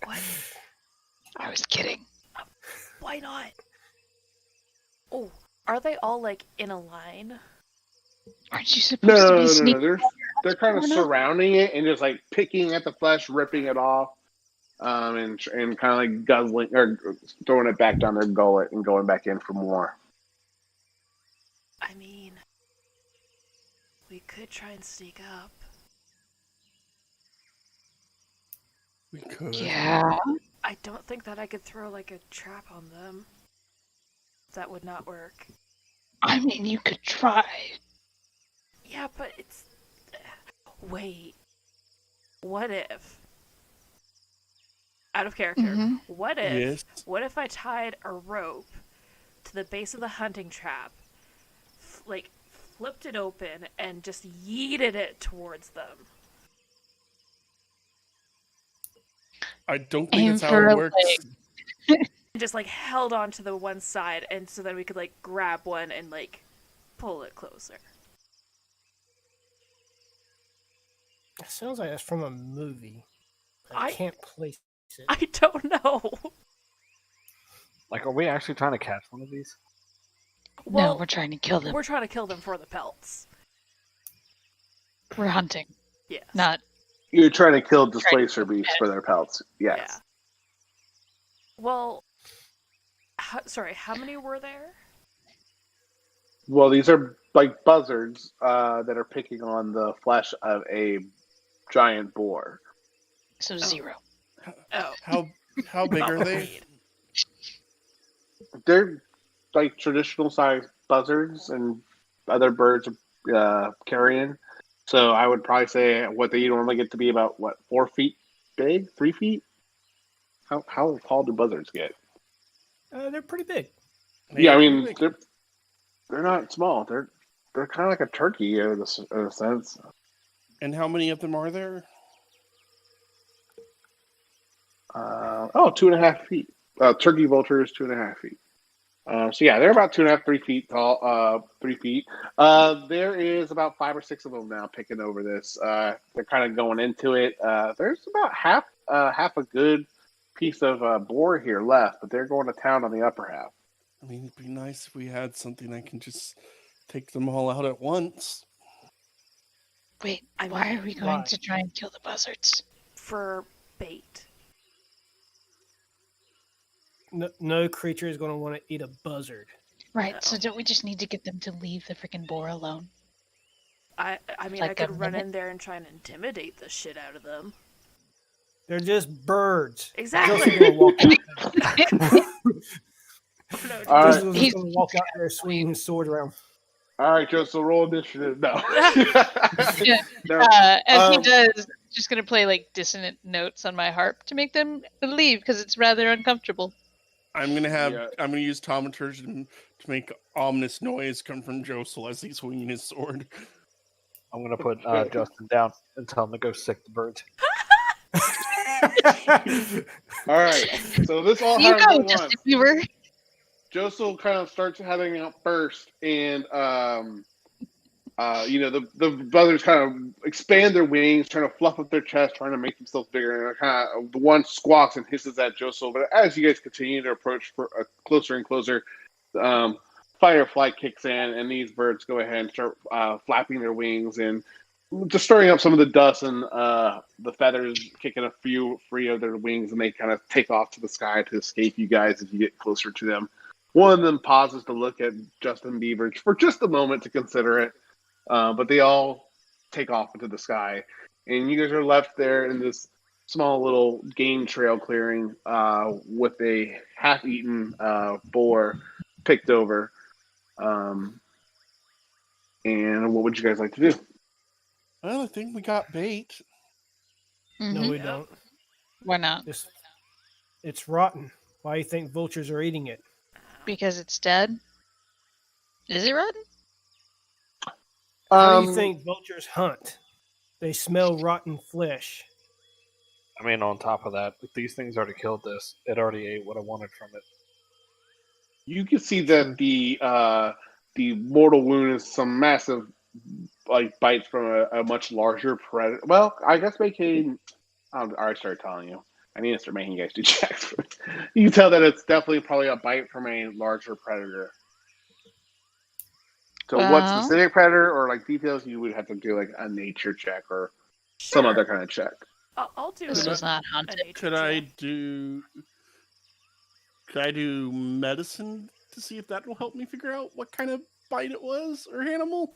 what? I was kidding. Why not? Oh, are they all like in a line? Aren't you supposed to be No. sneaking? They're kind of Or no? surrounding it and just like picking at the flesh, ripping it off, and kind of like guzzling or throwing it back down their gullet and going back in for more. I mean, we could try and sneak up. We could. Yeah. I don't think that I could throw like a trap on them. That would not work. I mean, you could try. Yeah, but it's... Wait. What if... Out of character. Mhm. What if... Yes. What if I tied a rope to the base of the hunting trap, flipped it open, and just yeeted it towards them? I don't think Aim that's how for it a works. leg. And just held on to the one side, and so then we could grab one and pull it closer. It sounds like that's from a movie. I- I can't place it. I don't know. Like, are we actually trying to catch one of these? No, we're trying to kill them. We're trying to kill them for the pelts. We're hunting, Yes. not. You're trying to kill displacer beasts for their pelts. Yes. Yeah. Well, how many were there? Well, these are like buzzards that are picking on the flesh of a giant boar. So 0. Oh. How big are they? They're like traditional sized buzzards and other birds of carrion. So I would probably say what they normally get to be about 4 feet big, 3 feet. How tall do buzzards get? They're pretty big. Yeah, I mean they're not small. They're kind of like a turkey in a sense. And how many of them are there? 2.5 feet. Turkey vulture is 2.5 feet. So yeah, they're about 2.5, 3 feet tall. 3 feet. There is about 5 or 6 of them now picking over this. They're kind of going into it. There's about half a good piece of boar here left, but they're going to town on the upper half. I mean, it'd be nice if we had something that can just take them all out at once. Wait, I why mean, are we going why? to try and kill the buzzards? For bait. No creature is going to want to eat a buzzard. Right, so No. don't we just need to get them to leave the freaking boar alone? I mean, I Like a could run minute? in there and try and intimidate the shit out of them. They're just birds. Exactly. Joseph's going to walk out there. No, All right. Joseph's just going to walk out there swinging his sword around. All right, Joe. So roll initiative. No. Yeah. No. As he does, just gonna play dissonant notes on my harp to make them leave because it's rather uncomfortable. I'm gonna Yeah. use taumaturgy to make ominous noise come from Josel as he's swinging his sword. I'm gonna put Justin down and tell him to go sick the birds. All right. So this all You happens go, at once. Justin Bieber. Josel kind of starts having an outburst, and the brothers kind of expand their wings, trying to fluff up their chest, trying to make themselves bigger. And kind of the one squawks and hisses at Josel. But as you guys continue to approach closer and closer, fight or flight kicks in, and these birds go ahead and start flapping their wings and just stirring up some of the dust and the feathers, kicking a few free of their wings, and they kind of take off to the sky to escape you guys as you get closer to them. One of them pauses to look at Justin Bieber for just a moment to consider it, but they all take off into the sky, and you guys are left there in this small little game trail clearing with a half-eaten boar picked over. And what would you guys like to do? Well, I think we got bait. No, Mhm. we don't. Why not? It's rotten. Why do you think vultures are eating it? Because it's dead? Is it rotten? How do you think vultures hunt? They smell rotten flesh. I mean, on top of that, if these things already killed this, it already ate what I wanted from it. You can see that the mortal wound is some massive bites from a much larger predator. Well, I guess making. I already started telling you. I need to start making you guys do checks. You can tell that it's definitely probably a bite from a larger predator. So what Well- specific predator or details you would have to do a nature check or some other kind of check. I'll do This a, was not a hunted. nature Could I check. do medicine to see if that will help me figure out what kind of bite it was or animal?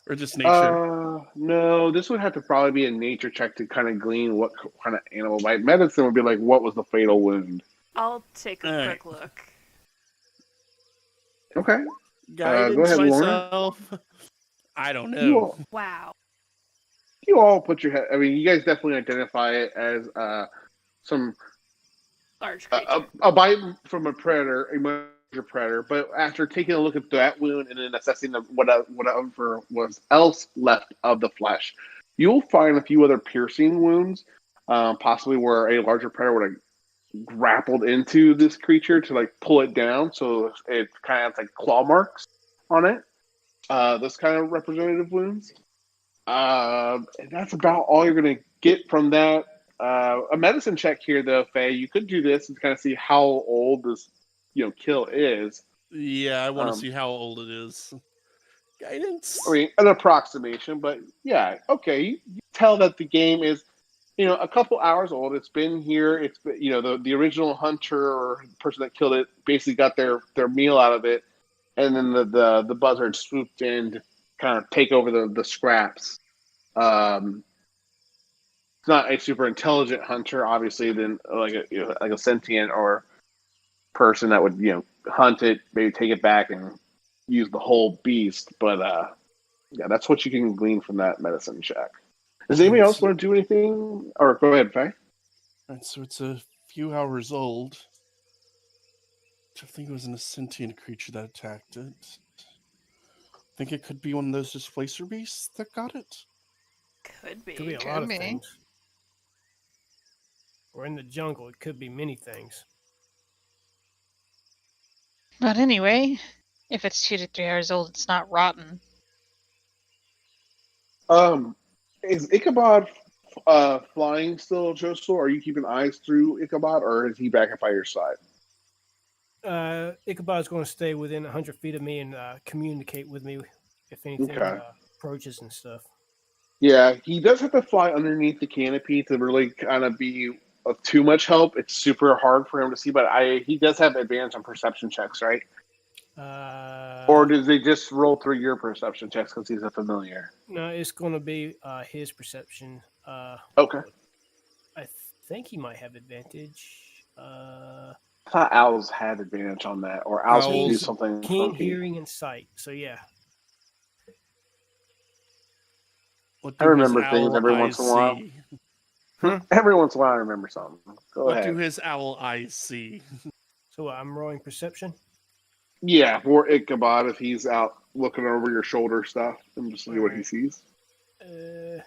Or just nature? No, this would have to probably be a nature check to kind of glean what kind of animal bite. Medicine would be what was the fatal wound? I'll take a Alright. quick look. Okay. Guidance go ahead, Lauren. myself. I don't know. Wow. You all put your head. I mean, you guys definitely identify it as some Large creature. a bite from a predator, a major predator. But after taking a look at that wound and then assessing whatever was else left of the flesh, you'll find a few other piercing wounds, possibly where a larger predator would have grappled into this creature to pull it down. So it kind of has claw marks on it. Those kind of representative wounds. And that's about all you're going to get from that. A medicine check here, though, Faye. You could do this and kind of see how old this, kill is. Yeah, I want to see how old it is. Guidance. I mean, an approximation, but yeah, okay. You tell that the game is, a couple hours old. It's been here. It's been, the original hunter or person that killed it basically got their meal out of it, and then the buzzard swooped in to kind of take over the scraps. It's not a super intelligent hunter, obviously, than like a sentient or person that would hunt it, maybe take it back and use the whole beast. But yeah, that's what you can glean from that medicine check. Does anybody else want to do anything? Or go ahead, Faye. And so it's a few hours old. I think it was a sentient creature that attacked it. Think it could be one of those displacer beasts that got it? Could be. Could be a lot of things. We're in the jungle. It could be many things. But anyway, if it's 2 to 3 hours old, it's not rotten. Is Ichabod flying still, Joseph? Are you keeping eyes through Ichabod, or is he back up by your side? Ichabod's going to stay within 100 feet of me and communicate with me if anything approaches and stuff. Yeah, he does have to fly underneath the canopy to really kind of be of too much help. It's super hard for him to see, but he does have advantage on perception checks, right? Or does they just roll through your perception checks because he's a familiar? No, it's going to be his perception. Okay. I think he might have advantage. I thought owls had advantage on that, or owls can do something keen funky. hearing and sight. So yeah. I remember things every once in a while. Every once in a while, I remember something. Go ahead. What do his owl eyes see? So I'm rolling perception. Yeah, for Ichabod, if he's out looking over your shoulder stuff and just see what he sees. And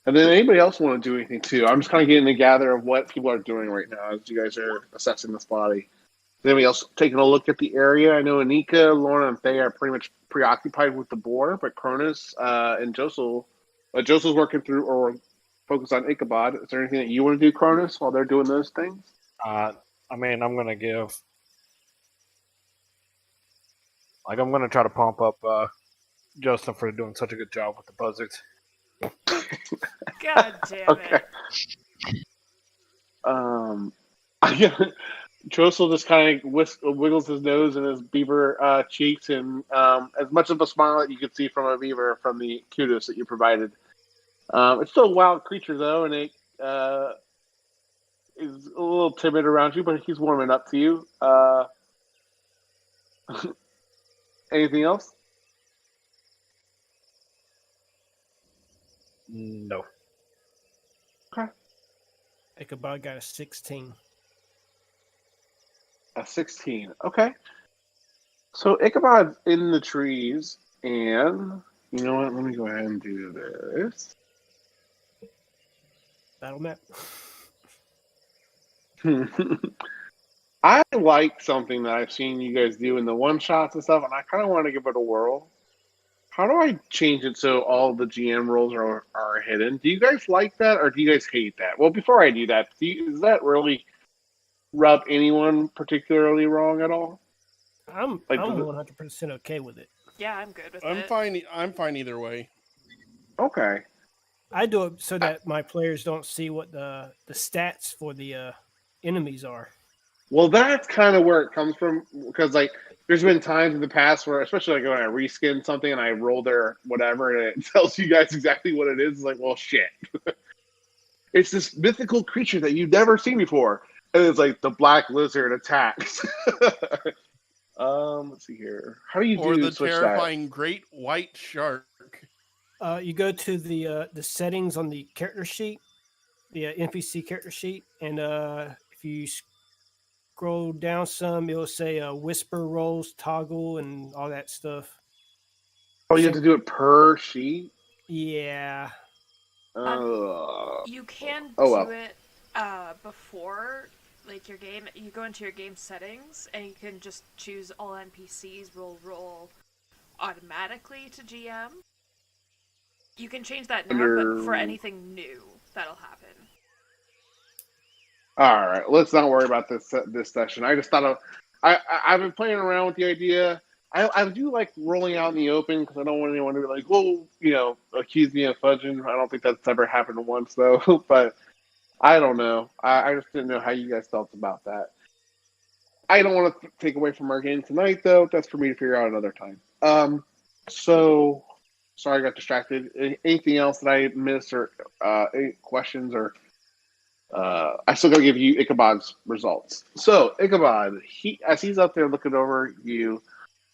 then anybody else want to do anything too? I'm just kind of getting a gather of what people are doing right now as you guys are assessing this body. Is anybody else taking a look at the area? I know Anika, Lorna, and Faye are pretty much preoccupied with the boar, but Cronus and Josel, Josel's working through or focused on Ichabod. Is there anything that you want to do, Cronus, while they're doing those things? I mean, I'm gonna give. I'm gonna try to pump up Justin for doing such a good job with the buzzards. God damn it. Josel just kind of wiggles his nose and his beaver cheeks, and as much of a smile that you could see from a beaver from the kudos that you provided. It's still a wild creature, though, and it is a little timid around you, but he's warming up to you. Anything else? No. Okay. Ichabod got a 16. A 16. Okay. So Ichabod's in the trees, and you know what? Let me go ahead and do this. Battle map. I like something that I've seen you guys do in the one shots and stuff, and I kind of want to give it a whirl. How do I change it so all the GM roles are hidden? Do you guys like that, or do you guys hate that? Well, before I do that, does that really rub anyone particularly wrong at all? I'm Like, 100% okay with it. Yeah, I'm good with I'm it. fine. I'm fine either way. Okay. I do it so that my players don't see what the stats for the enemies are. Well, that's kind of where it comes from, because like there's been times in the past where, especially like when I reskin something and I roll their whatever and it tells you guys exactly what it is. It's like, well, shit. It's this mythical creature that you've never seen before, and it's like the black lizard attacks. Let's see here. How do you Or do the switch terrifying great white shark. You go to the settings on the character sheet, the NPC character sheet, and if you scroll down some, it'll say whisper rolls, toggle, and all that stuff. that? Oh, you have to do it per sheet. Yeah. You can Oh, do well. it before like your game. You go into your game settings and you can just choose all NPCs roll automatically to GM. You can change that now, but for anything new, that'll happen. All right, let's not worry about this session. I just thought I've been playing around with the idea. I do like rolling out in the open because I don't want anyone to be like, well, accuse me of fudging. I don't think that's ever happened once though, but I don't know. I just didn't know how you guys felt about that. I don't want to take away from our game tonight though. That's for me to figure out another time. So sorry I got distracted. Anything else that I missed, or any questions, or I still gotta give you Ichabod's results. So Ichabod, as he's up there looking over you,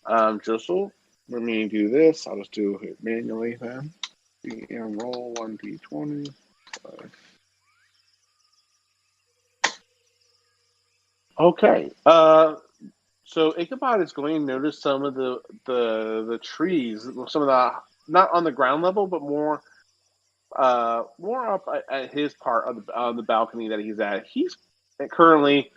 Josel, let me do this. I'll just do it manually then. And roll 1d20. Okay. So Ichabod is going to notice some of the trees, some of the, not on the ground level, but more up at his part of the balcony that he's at. He's currently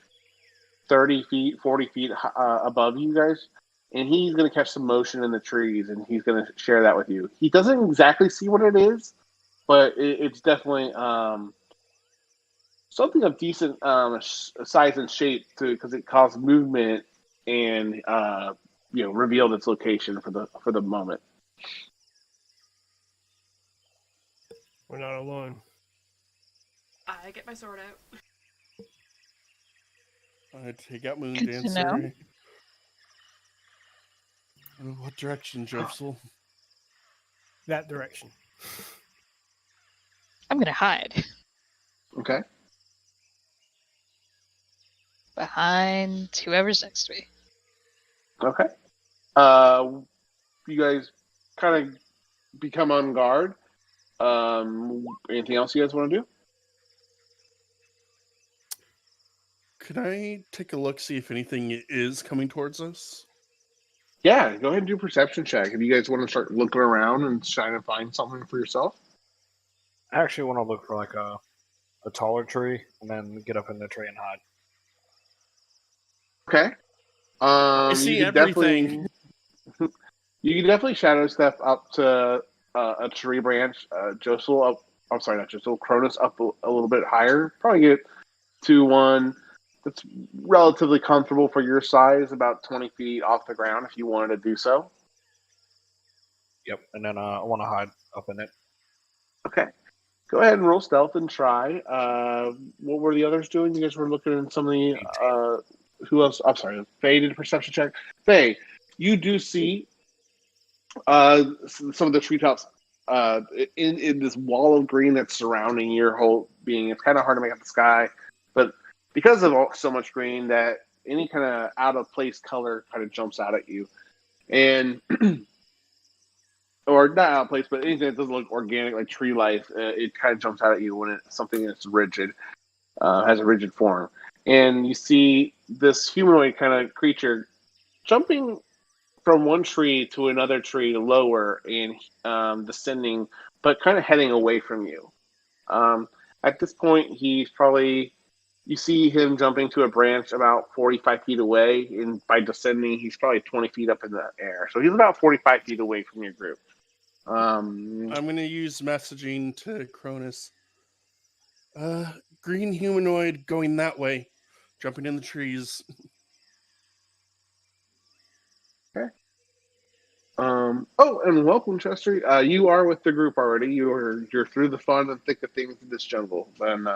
30 feet, 40 feet above you guys, and he's going to catch some motion in the trees, and he's going to share that with you. He doesn't exactly see what it is, but it's definitely something of decent size and shape, because it caused movement and revealed its location for the moment. We're not alone. I get my sword out. I take out Moon Good to know. Dancer. What direction, Josel? That direction. I'm gonna hide Okay. behind whoever's next to me. Okay. You guys kind of become on guard. Anything else you guys want to do? Could I take a look, see if anything is coming towards us? Yeah, go ahead and do a perception check. If you guys want to start looking around and trying to find something for yourself. I actually want to look for like a taller tree and then get up in the tree and hide. Okay. I see you can everything. You can definitely shadow step up to a tree branch. Josel up. I'm sorry, not Josel. Cronus up a little bit higher. Probably get to one that's relatively comfortable for your size, about 20 feet off the ground, if you wanted to do so. Yep, and then I want to hide up in it. Okay. Go ahead and roll stealth and try. What were the others doing? You guys were looking at some of the who else? I'm sorry, Faye did a perception check. Faye, you do see some of the treetops in this wall of green that's surrounding your whole being. It's kind of hard to make out the sky, but because of so much green, that any kind of out of place color kind of jumps out at you, and or not out of place, but anything that doesn't look organic, like tree life, it kind of jumps out at you when it's something that's rigid, has a rigid form, and you see this humanoid kind of creature jumping from one tree to another tree lower and descending, but kind of heading away from you. At this point, he's probably, you see him jumping to a branch about 45 feet away, and by descending, he's probably 20 feet up in the air. So he's about 45 feet away from your group. I'm going to use messaging to Cronus. Green humanoid going that way, jumping in the trees. Okay. And welcome, Chester. You are with the group already. You're through the fun and thick of things in this jungle, and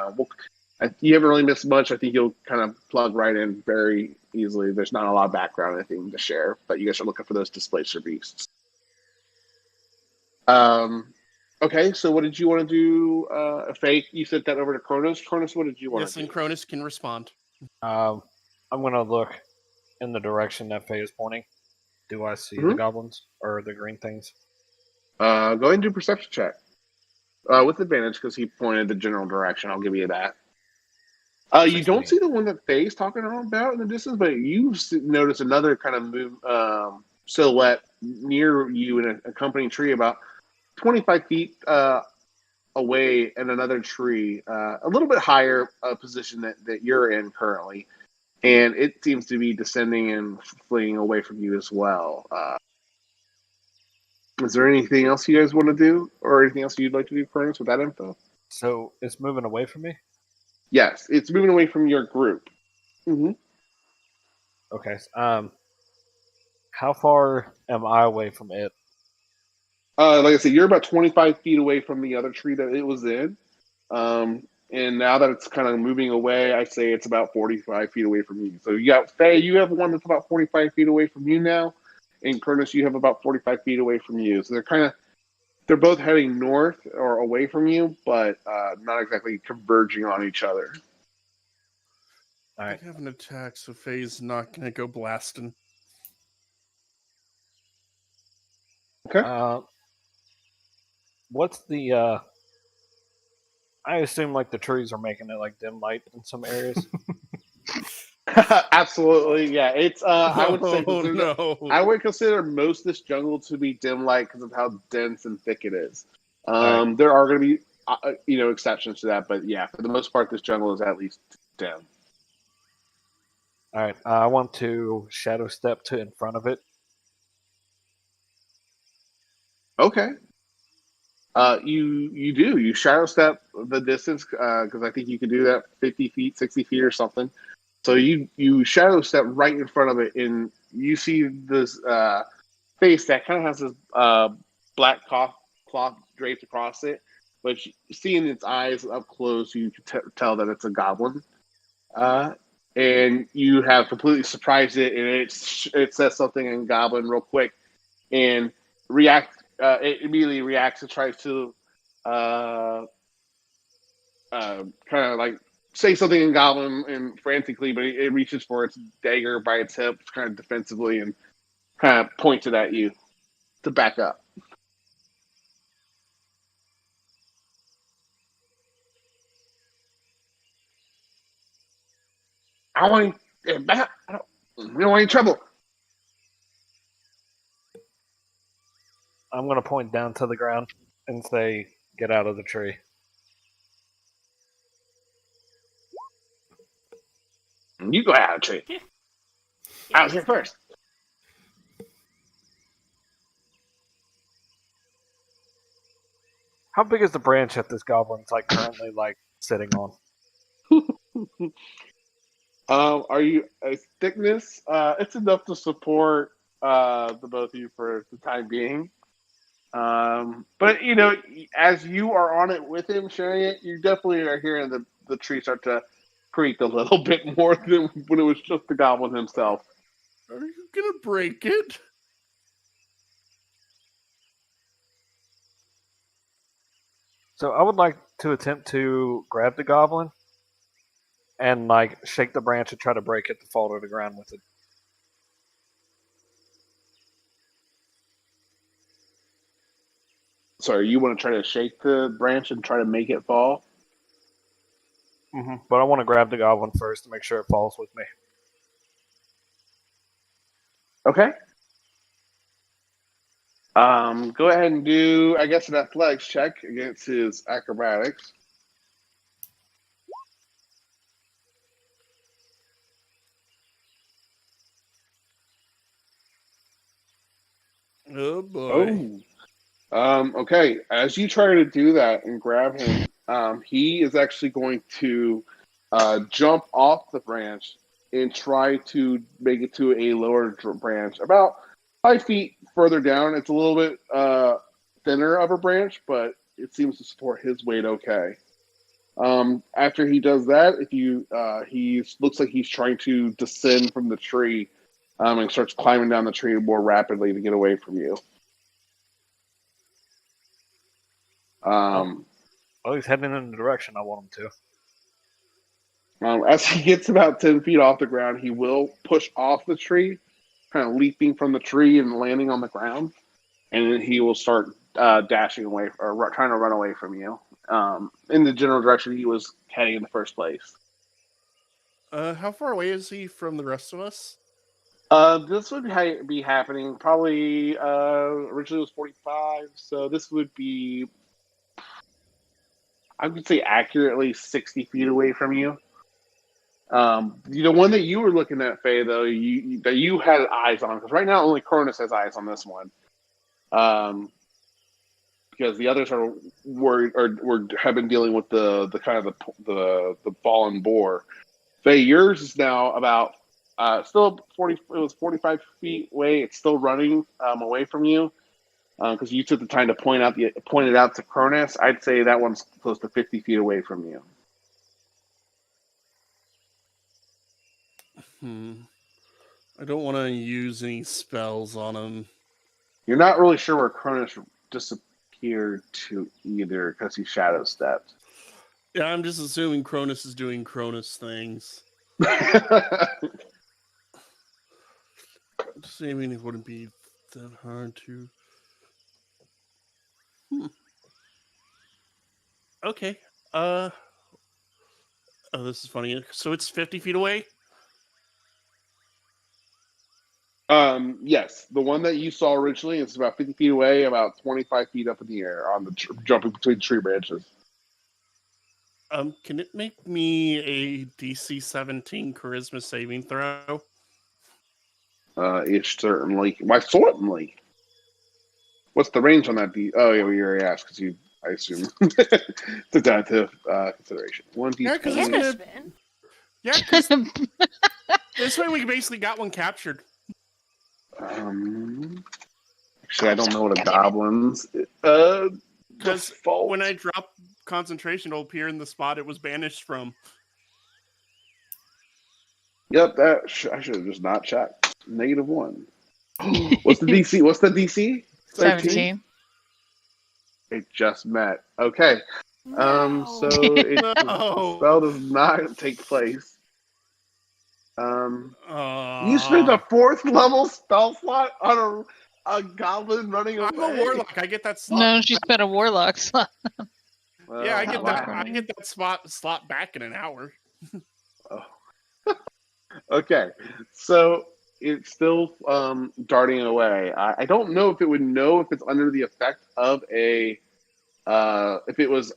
you haven't really missed much. I think you'll kind of plug right in very easily. There's not a lot of background or anything to share, but you guys are looking for those displacer beasts. Okay, so what did you want to do? Faye, you sent that over to Cronus. Cronus, what did you want Yes, to do? and Cronus can respond. I'm going to look in the direction that Faye is pointing. Do I see the goblins or the green things? Go ahead and do a perception check. With advantage because he pointed the general direction. I'll give you that. You don't see the one that Faye's talking about in the distance, but you notice another kind of move, silhouette near you in an accompanying tree about 25 feet away in another tree, a little bit higher position that you're in currently. And it seems to be descending and fleeing away from you as well. Is there anything else you guys want to do, or anything else you'd like to do, Cronus, with that info? So it's moving away from me? Yes, it's moving away from your group. Mm-hmm. Okay. How far am I away from it? Like I said, you're about 25 feet away from the other tree that it was in. And now that it's kind of moving away, I say it's about 45 feet away from you. So you got Faye, you have one that's about 45 feet away from you now. And Cronus, you have about 45 feet away from you. So they're both heading north or away from you, but not exactly converging on each other. All right. I have an attack, so Faye's not going to go blasting. Okay. What's the I assume like the trees are making it like dim light in some areas. Absolutely, yeah. It's I would say no. I would consider most of this jungle to be dim light because of how dense and thick it is. Right. There are going to be exceptions to that, but yeah, for the most part, this jungle is at least dim. All right. I want to shadow step to in front of it. Okay. You shadow step the distance because I think you can do that 50 feet, 60 feet or something. So you shadow step right in front of it, and you see this face that kind of has this black cloth draped across it. But seeing its eyes up close, you can tell that it's a goblin. And you have completely surprised it, and it says something in goblin real quick, and it immediately reacts and tries to kind of like say something in goblin and frantically, but it reaches for its dagger by its hip, kind of defensively, and kind of points it at you to back up. I don't want any back up. We don't want any trouble. I'm going to point down to the ground and say, "Get out of the tree." You go out of the tree. I was here first. How big is the branch that this goblin's like currently like sitting on? Are you a thickness? It's enough to support the both of you for the time being. But as you are on it with him, sharing it, you definitely are hearing the tree start to creaked a little bit more than when it was just the goblin himself. Are you gonna break it? So I would like to attempt to grab the goblin and like shake the branch and try to break it to fall to the ground with it. Sorry, you want to try to shake the branch and try to make it fall? But I want to grab the goblin first to make sure it falls with me. Okay. Go ahead and do, I guess, an athletics check against his acrobatics. Oh boy. Okay. As you try to do that and grab him, he is actually going to jump off the branch and try to make it to a lower branch, about 5 feet further down. It's a little bit thinner of a branch, but it seems to support his weight okay. After he does that, if you he looks like he's trying to descend from the tree, and starts climbing down the tree more rapidly to get away from you. Well, he's heading in the direction I want him to. As he gets about 10 feet off the ground, he will push off the tree, kind of leaping from the tree and landing on the ground, and then he will start dashing away or trying to run away from you in the general direction he was heading in the first place. How far away is he from the rest of us? This would be happening probably originally it was 45, so this would be, I would say, accurately 60 feet away from you. The one that you were looking at, Faye, though, that you had eyes on, because right now only Cronus has eyes on this one. Because the others are worried or have been dealing with the kind of the fallen boar. Faye, yours is now about still 40. It was 45 feet away. It's still running away from you because you took the time to point it out to Cronus. I'd say that one's close to 50 feet away from you. I don't want to use any spells on him. You're not really sure where Cronus disappeared to either because he shadow stepped. Yeah, I'm just assuming Cronus is doing Cronus things. Assuming it wouldn't be that hard to. Okay. Oh, this is funny. So it's 50 feet away? Yes, the one that you saw originally is about 50 feet away, about 25 feet up in the air on the jumping between tree branches. Can it make me a DC 17 charisma saving throw? It certainly. Why, certainly. What's the range on that? Oh, yeah, we already asked because I assume, took that into consideration. 1d20. Yeah, because Hey, it's gonna. Fishman. Yeah, because this way we basically got one captured. Actually, I don't know what a goblin's. Because when I dropped concentration, it'll appear in the spot it was banished from. Yep, I should have just not checked. -1. What's the DC? What's the DC? 17. It just met. Okay. No. So the spell does not take place. You spent a 4th level spell slot on a goblin running away. I'm a warlock. I get that slot. No, she spent a warlock slot. Yeah, I get that. wow. I get that slot back in an hour. Oh. Okay, so it's still darting away. I don't know if it would know if it's under the effect of if it was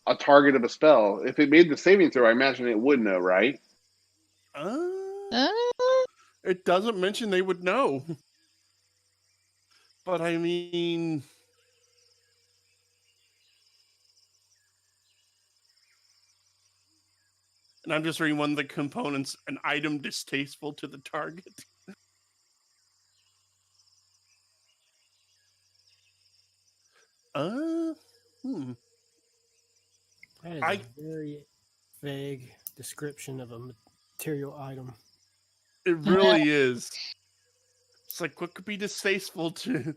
a target of a spell. If it made the saving throw, I imagine it would know, right? It doesn't mention they would know. But I mean, and I'm just reading one of the components, an item distasteful to the target. That is very vague. description of a material item. It really is. It's like what could be distasteful to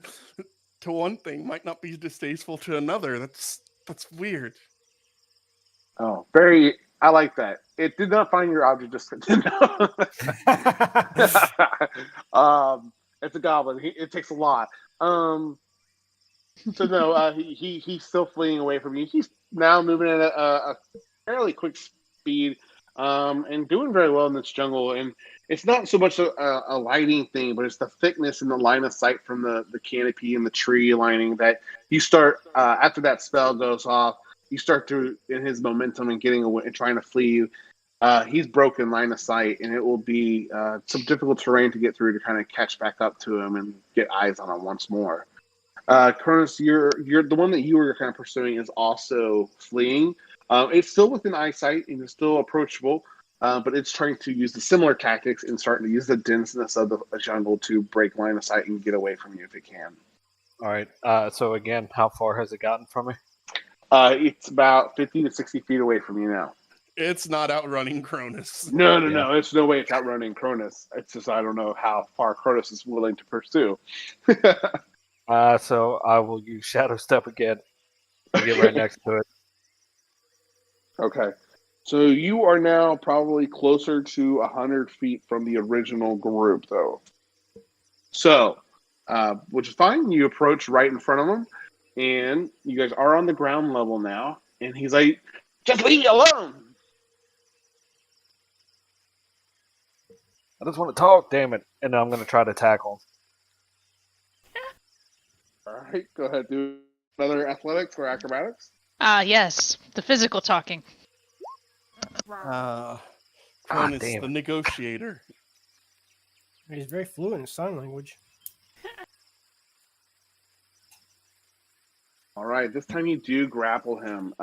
one thing might not be distasteful to another. That's weird. Oh, very. I like that. It did not find your object. Just it's a goblin. It takes a lot. So no, he's still fleeing away from you. He's now moving at a fairly quick speed, and doing very well in this jungle. And it's not so much a lighting thing, but it's the thickness and the line of sight from the canopy and the tree lining that you start after that spell goes off. You start to, in his momentum and getting away and trying to flee. He's broken line of sight, and it will be some difficult terrain to get through to kind of catch back up to him and get eyes on him once more. Cronus, you're the one that you were kind of pursuing is also fleeing. It's still within eyesight and it's still approachable, but it's trying to use the similar tactics and starting to use the denseness of the jungle to break line of sight and get away from you if it can. All right. So again, how far has it gotten from me? It's about 50 to 60 feet away from you now. It's not outrunning Cronus. No. There's no way it's outrunning Cronus. It's just I don't know how far Cronus is willing to pursue. So I will use Shadow Step again and get right next to it. Okay. So you are now probably closer to 100 feet from the original group, though. So, which is fine. You approach right in front of him, and you guys are on the ground level now. And he's like, "Just leave me alone." I just want to talk, damn it. And I'm going to try to tackle him. All right, go ahead. Do another athletics or acrobatics. Yes, the physical talking. Cronus, damn. the negotiator. He's very fluent in sign language. All right, this time you do grapple him.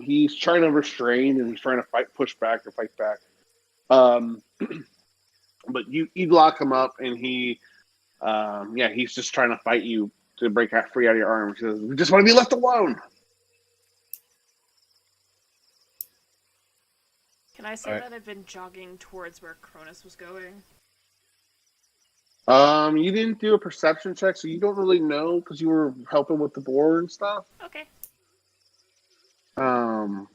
He's trying to restrain and he's trying to push back or fight back. But you lock him up and he's just trying to fight you to break free out of your arms. He says, "We just want to be left alone." Can I say Alright. that I've been jogging towards where Cronus was going? You didn't do a perception check, so you don't really know because you were helping with the boar and stuff. Okay. I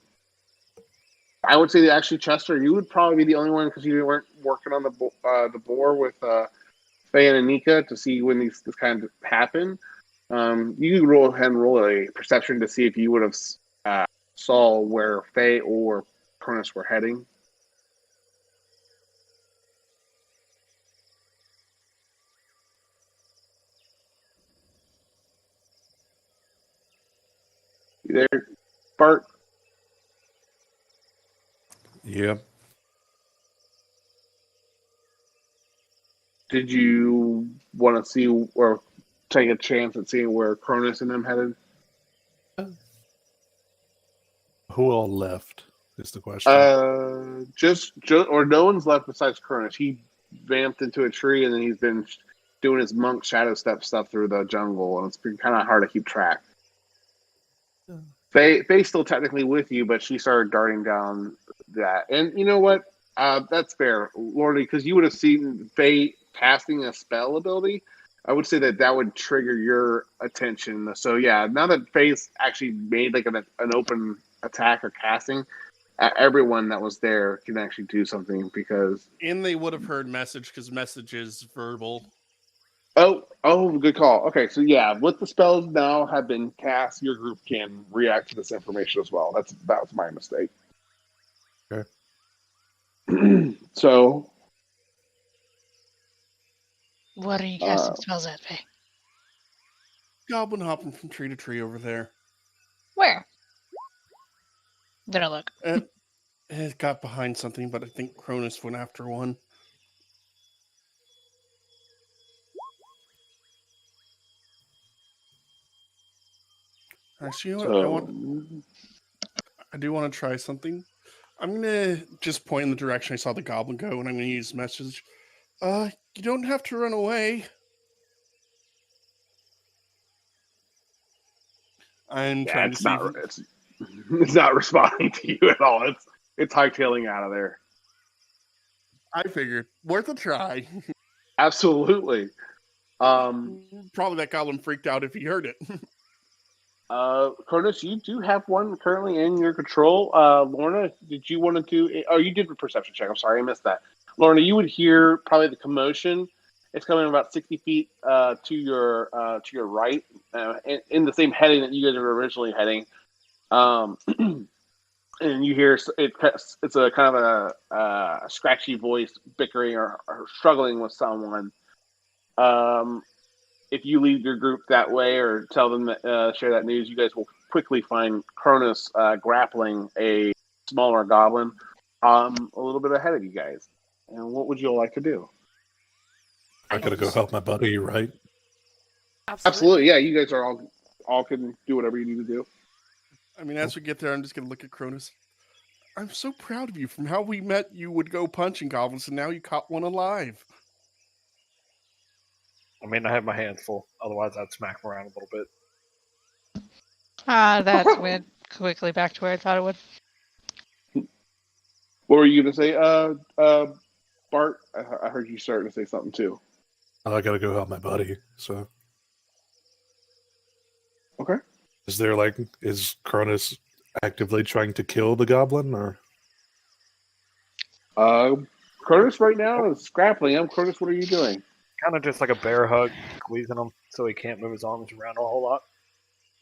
would say that actually, Chester, you would probably be the only one because you weren't working on the boar with Faye and Anika to see when this kind of happen. You could go ahead and roll a perception to see if you would have saw where Faye or Cronus were heading. You there, Bart? Yeah. Did you want to see or take a chance at seeing where Cronus and them headed? Who all left is the question. Just or no one's left besides Cronus. He vamped into a tree and then he's been doing his monk shadow step stuff through the jungle, and it's been kind of hard to keep track. Faye's still technically with you, but she started darting down that. And you know what? That's fair, Lordy, because you would have seen Faye casting a spell ability. I would say that would trigger your attention. So yeah, now that Faye's actually made like an open attack or casting, everyone that was there can actually do something because. And they would have heard message because message is verbal. Oh, good call. Okay, so yeah, with the spells now have been cast, your group can react to this information as well. That was my mistake. Okay. So. What are you casting spells at, Faye? Goblin hopping from tree to tree over there. Where? Did I look? It got behind something, but I think Cronus went after one. Actually, you know what? I do want to try something. I'm going to just point in the direction I saw the goblin go, and I'm going to use message. You don't have to run away. I'm trying to see. It's not responding to you at all. it's hightailing out of there. I figured worth a try. Absolutely. Probably that goblin freaked out if he heard it. Cronus, you do have one currently in your control. Lorna, did you want to do? Oh, you did a perception check. I'm sorry, I missed that. Lorna, you would hear probably the commotion. It's coming about 60 feet to your right, in the same heading that you guys were originally heading. And you hear it's a kind of a scratchy voice bickering or struggling with someone. If you lead your group that way or tell them that, share that news, you guys will quickly find Cronus grappling a smaller goblin a little bit ahead of you guys. And what would you all like to do? I gotta go help my buddy, right? Absolutely, yeah. You guys are all can do whatever you need to do. I mean, as we get there, I'm just going to look at Cronus. I'm so proud of you. From how we met, you would go punching goblins, and now you caught one alive. I mean, I have my hands full. Otherwise, I'd smack him around a little bit. That went quickly back to where I thought it would. What were you going to say, Bart? I heard you starting to say something too. I gotta go help my buddy. So, Okay. Is Cronus actively trying to kill the goblin, or? Cronus right now is grappling him. Cronus, what are you doing? Kind of just like a bear hug, squeezing him so he can't move his arms around a whole lot.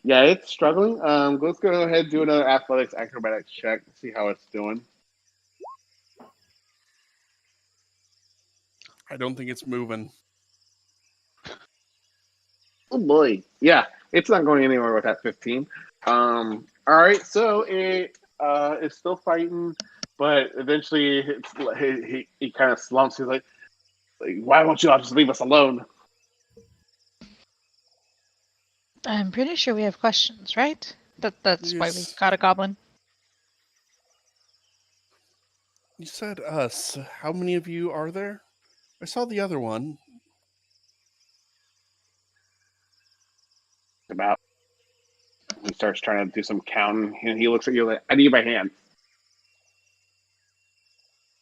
Yeah, it's struggling. Let's go ahead and do another athletics acrobatics check and see how it's doing. I don't think it's moving. Oh boy, yeah, it's not going anywhere with that 15. All right, so it is still fighting, but eventually he kind of slumps. He's like, why won't you all just leave us alone? I'm pretty sure we have questions, right? That's why we Yes. got a goblin. You said us. How many of you are there? I saw the other one. About. He starts trying to do some counting, and he looks at you like, I need my hand.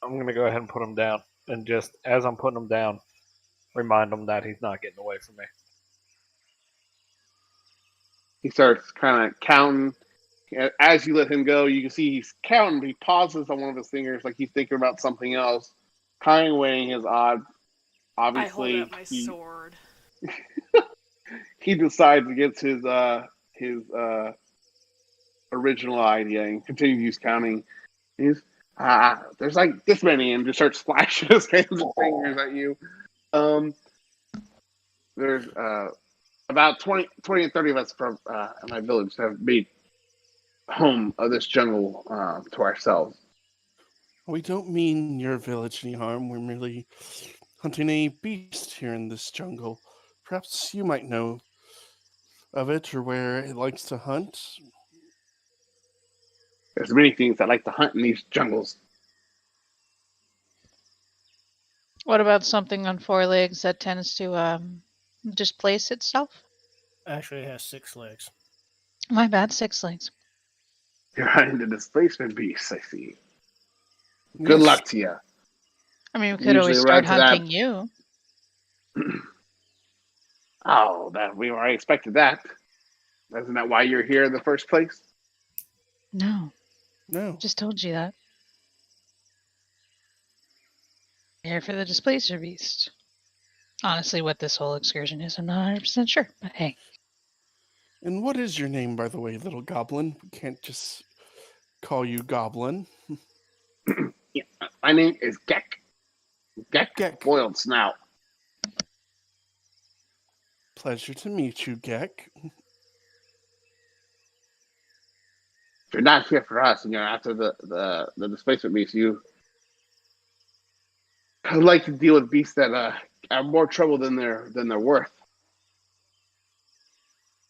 I'm going to go ahead and put him down. And just as I'm putting him down, remind him that he's not getting away from me. He starts kind of counting. As you let him go, you can see he's counting. He pauses on one of his fingers, like he's thinking about something else, kind of weighing his odds. Obviously, I hold up my sword. He decides against his original idea and continues counting. He's there's like this many, and just starts flashing his hands and fingers at you. There's about 20 and 30 of us from my village have made home of this jungle to ourselves. We don't mean your village any harm. We're merely hunting a beast here in this jungle. Perhaps you might know of it or where it likes to hunt. There's many things that like to hunt in these jungles. What about something on 4 legs that tends to displace itself? Actually, it has 6 legs. My bad, 6 legs. You're hunting the displacement beasts, I see. Good Yes. luck to you. I mean, we could always Usually start right to that. hunting you. Oh, that we already expected that. Isn't that why you're here in the first place? No, No. just told you that. Here for the displacer beast. Honestly, what this whole excursion is, I'm not 100% sure. But hey, And what is your name, by the way, little goblin? We can't just call you goblin. Yeah, my name is Gek. Gek Gek. Boiled Snout. Pleasure to meet you, Gek. If you're not here for us and you're after the displacement beast, you like to deal with beasts that are more trouble than they're worth.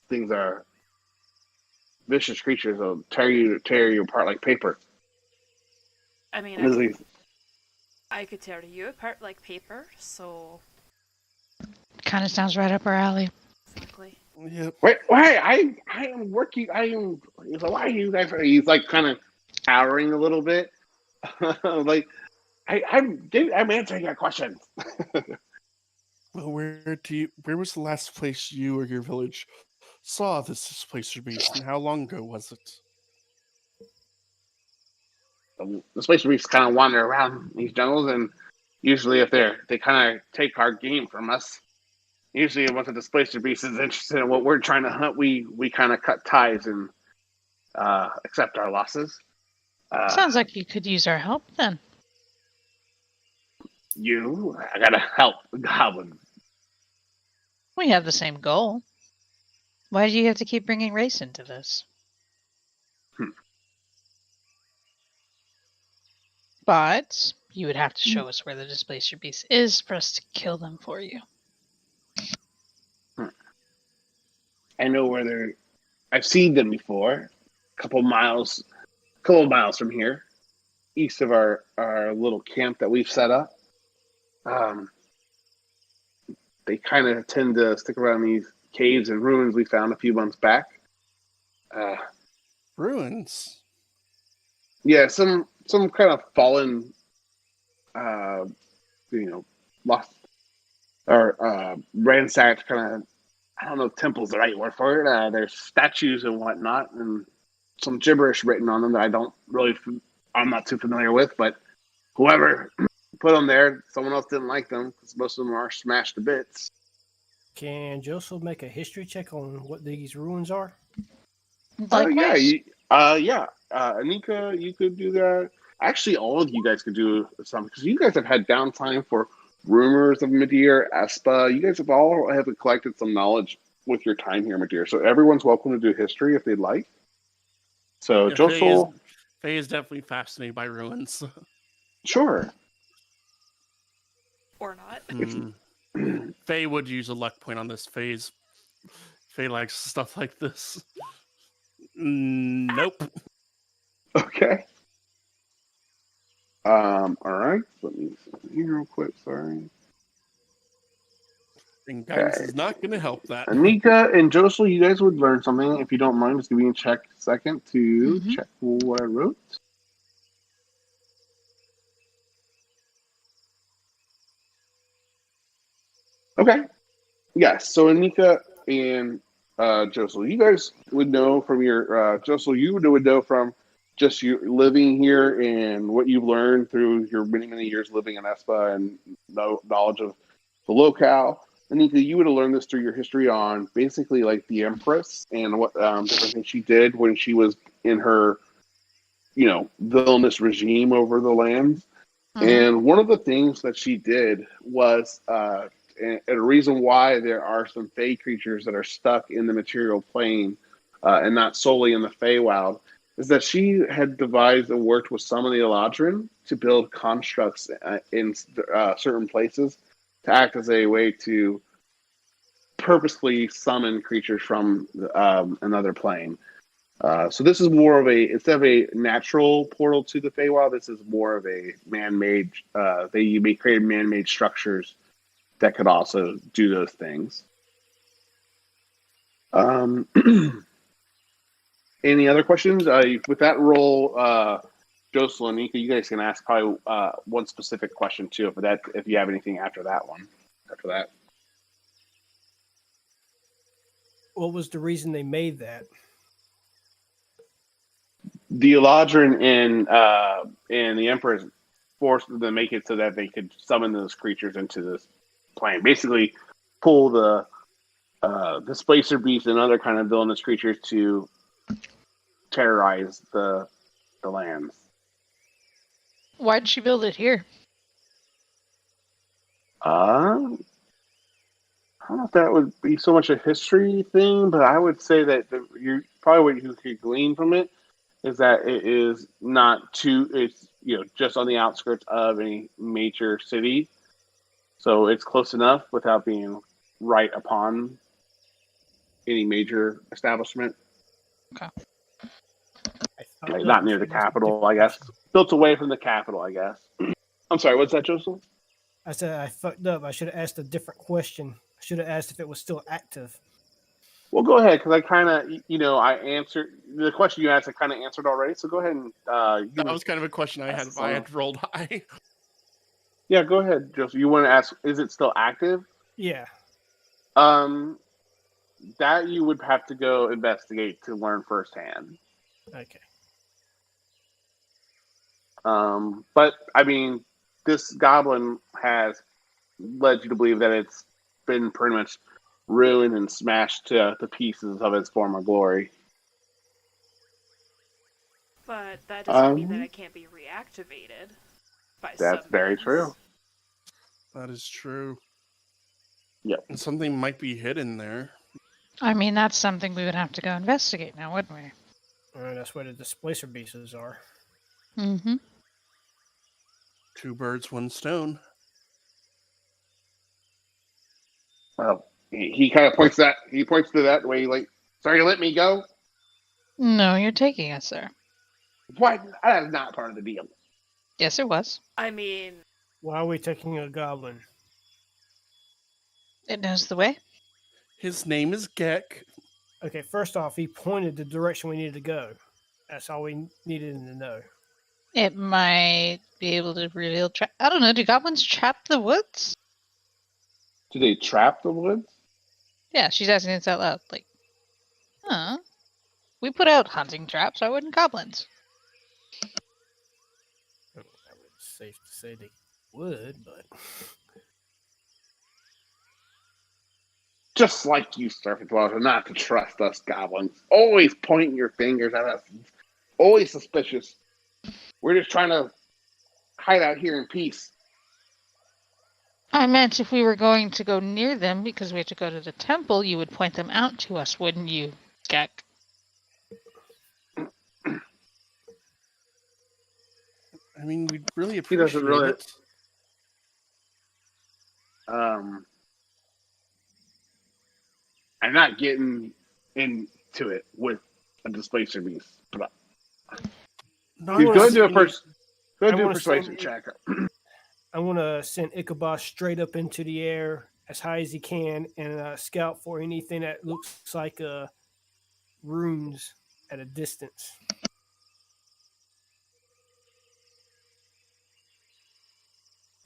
Things are vicious creatures that'll tear you apart like paper. I mean, I could tear you apart like paper, so kind of sounds right up our alley. exactly. Yep. Wait, I am working. I am. He's like, why are you guys? He's like kind of cowering a little bit. Like, I'm answering your questions. Well, where was the last place you or your village saw this displacer beast, and how long ago was it? The Spacer Beasts kind of wander around these jungles, and usually if they kind of take our game from us. Usually, once a Displacer Beast is interested in what we're trying to hunt, we kind of cut ties and accept our losses. Sounds like you could use our help then. I gotta help the goblin. We have the same goal. Why do you have to keep bringing race into this? But you would have to show us where the Displacer Beast is for us to kill them for you. I know where they're. I've seen them before. A couple of miles from here, east of our little camp that we've set up. They kind of tend to stick around these caves and ruins we found a few months back. Ruins? Yeah, some kind of fallen, lost or ransacked kind of. I don't know if temple's the right word for it. There's statues and whatnot, and some gibberish written on them that I'm not too familiar with. But whoever put them there, someone else didn't like them because most of them are smashed to bits. Can Joseph make a history check on what these ruins are? Likewise. Anika, you could do that. Actually, all of you guys could do something because you guys have had downtime for rumors of Madeir, Espa. You guys have collected some knowledge with your time here, Madeir. So everyone's welcome to do history if they'd like. So, Yeah, Josel, Faye is definitely fascinated by ruins. sure. Or not. Faye would use a luck point on this phase. Faye likes stuff like this. Nope. Okay. All right. Let me see here real quick. Sorry. And guidance is not going to help that. Anika and Josel, you guys would learn something. If you don't mind, just give me a second to check what I wrote. Okay. Yes. So Anika and Josel, you guys would know from your Josel, you would know from just you living here and what you've learned through your many years living in Espa and knowledge of the locale. Anika, you would have learned this through your history on basically like the Empress and what different things she did when she was in her, villainous regime over the lands. And one of the things that she did was, and a reason why there are some Fey creatures that are stuck in the material plane and not solely in the Feywild, is that she had devised and worked with some of the Eladrin to build constructs in certain places to act as a way to purposely summon creatures from another plane. So this is more of instead of a natural portal to the Feywild, this is more of a man-made, you may create man-made structures that could also do those things. Any other questions? With that roll, Josel and Nika, you guys can ask probably one specific question too, if you have anything after that one. After that. What was the reason they made that? The Eladrin and the Emperor forced them to make it so that they could summon those creatures into this plane. Basically, pull the Displacer Beast and other kind of villainous creatures to terrorize the lands. Why did she build it here? I don't know if that would be so much a history thing, but I would say that what you could glean from it is that it is it's just on the outskirts of a major city. So it's close enough without being right upon any major establishment. Okay. Like not near the capital, I guess. Built away from the capital, I guess. I'm sorry, what's that, Joseph? I said I fucked up. I should have asked a different question. I should have asked if it was still active. Well, go ahead, because I kind of, I answered the question you asked. I kind of answered already. So go ahead and That was kind of a question I had. I had rolled high. Yeah, go ahead, Joseph. You want to ask? Is it still active? Yeah. That you would have to go investigate to learn firsthand. Okay. But I mean, this goblin has led you to believe that it's been pretty much ruined and smashed to pieces of its former glory. But that doesn't mean that it can't be reactivated by That's some very means. true. That is true. Yep. And something might be hidden there. I mean, that's something we would have to go investigate now, wouldn't we? That's where the displacer beasts are. Mm-hmm. 2 birds, 1 stone. Well, he kind of points to that way, like, sorry to let me go. No, you're taking us there. Why? That is not part of the deal. Yes, it was. I mean, Why are we taking a goblin? It knows the way. His name is Gek. Okay, first off, he pointed the direction we needed to go. That's all we needed him to know. It might be able to reveal trap. I don't know. Do goblins trap the woods? Do they trap the woods? Yeah, she's asking this out loud. Like, huh? We put out hunting traps. Why wouldn't goblins? It's safe to say they would, but Just like you, surface dwellers, are not to trust us goblins. Always pointing your fingers at us. Always suspicious. We're just trying to hide out here in peace. I meant if we were going to go near them because we had to go to the temple, you would point them out to us, wouldn't you, Gek? I mean, we'd really He appreciate doesn't really. it. I'm not getting into it with a displacer beast, but Not he's wanna going to do a see- persuasion send- check. I want to send Ichabod straight up into the air as high as he can and scout for anything that looks like runes at a distance.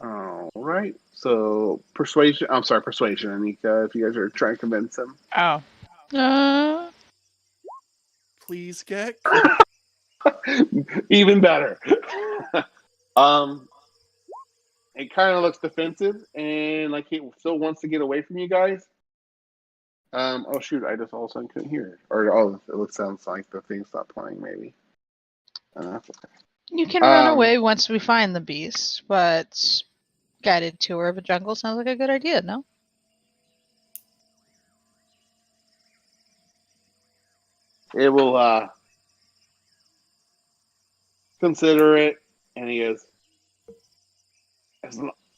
All right. So persuasion. I'm sorry, persuasion, Anika. If you guys are trying to convince him. Oh. Please, Gek. Even better. It kind of looks defensive and like he still wants to get away from you guys. Oh shoot! I just all of a sudden couldn't hear it. Or sounds like the thing stopped playing. Maybe. That's okay. You can run away once we find the beast, but guided tour of a jungle sounds like a good idea, no? It will consider it, and he goes,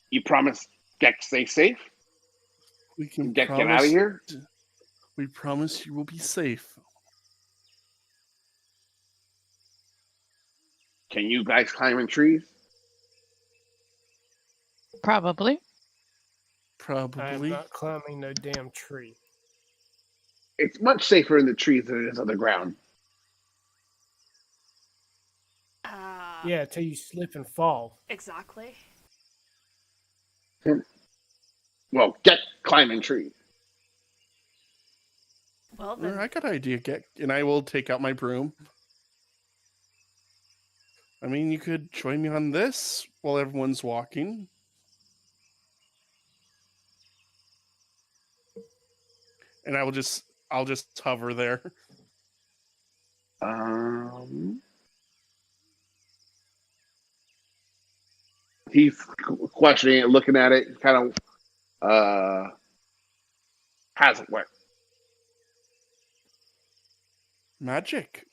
"You promise Gek stay safe? We can Get promise, out of here." We promise you will be safe. Can you guys climb in trees? Probably. I am Probably. not climbing no damn tree. It's much safer in the trees than it is on the ground. Yeah, till you slip and fall. Exactly. Well, get climbing trees. Well, then. I got an idea, Gek. And I will take out my broom. I mean, you could join me on this while everyone's walking. And I'll just hover there. He's questioning it, looking at it, kind of has it worked? Magic.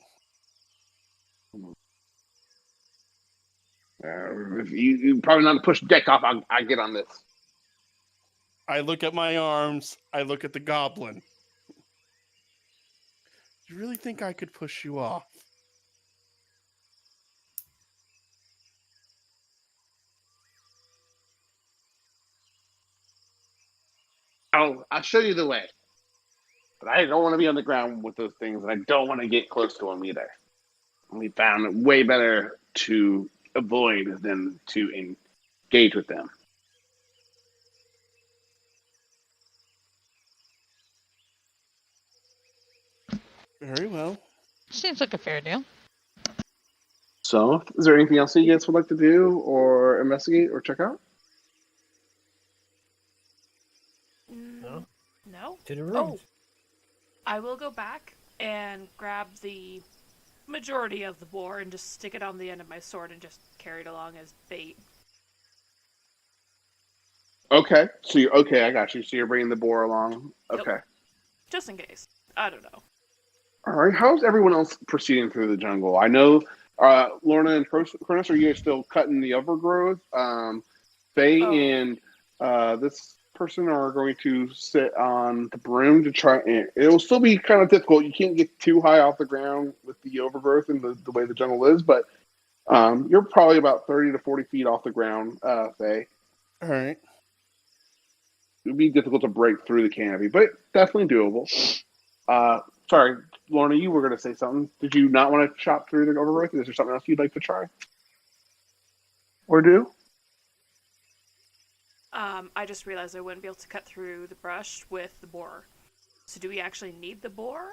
If you probably not to push deck off. I get on this. I look at my arms. I look at the goblin. You really think I could push you off? I'll show you the way. But I don't want to be on the ground with those things, and I don't want to get close to them either. We found it way better to avoid than to engage with them. Very well. Seems like a fair deal. So, is there anything else that you guys would like to do, or investigate, or check out? No. No? To the room. Oh, I will go back and grab the majority of the boar and just stick it on the end of my sword and just carry it along as bait. Okay, so you're okay. I got you. So you're bringing the boar along. Yep. Okay. Just in case. I don't know. All right. How's everyone else proceeding through the jungle? I know, Lorna and Cronus, are you guys still cutting the overgrowth? Faye and this person are going to sit on the broom to try. And it'll still be kind of difficult. You can't get too high off the ground with the overgrowth and the way the jungle is, but you're probably about 30 to 40 feet off the ground, Faye. All right. It would be difficult to break through the canopy, but definitely doable. Sorry, Lorna, you were going to say something. Did you not want to chop through the overgrowth? Is there something else you'd like to try? Or do? I just realized I wouldn't be able to cut through the brush with the boar. So do we actually need the boar?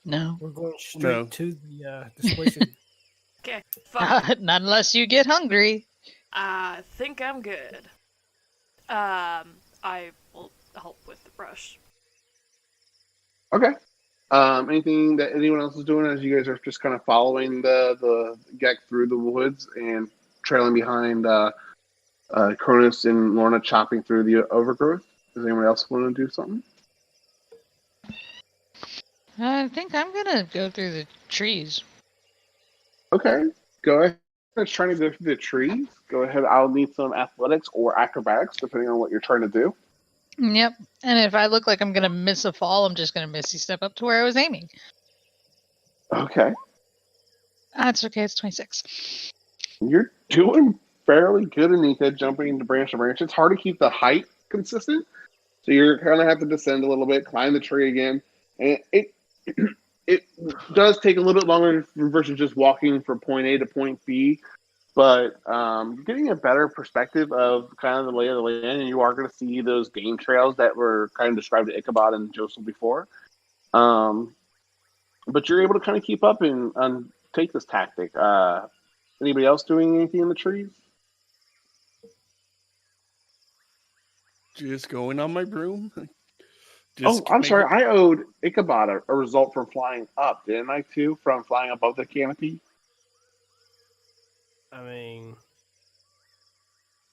No. We're going straight No. to the displacement. Okay, fine. Not unless you get hungry. I think I'm good. I will help with the brush. Okay. Anything that anyone else is doing as you guys are just kind of following the Gek through the woods and trailing behind Cronus and Lorna chopping through the overgrowth? Does anyone else want to do something? I think I'm gonna go through the trees. Okay. Go ahead. Trying to go through the trees. Go ahead. I'll need some athletics or acrobatics, depending on what you're trying to do. Yep. And if I look like I'm gonna miss a fall, I'm just gonna misty step up to where I was aiming. Okay. That's okay. It's 26. You're doing fairly good, Anika, jumping to branch to branch. It's hard to keep the height consistent, so you're kind of have to descend a little bit, climb the tree again, and it does take a little bit longer versus just walking from point A to point B. But getting a better perspective of kind of the lay of the land, and you are going to see those game trails that were kind of described to Ichabod and Joseph before. But you're able to kind of keep up and take this tactic. Anybody else doing anything in the trees? Just going on my broom. I'm sorry. I owed Ichabod a result from flying up, didn't I, too? From flying above the canopy? I mean,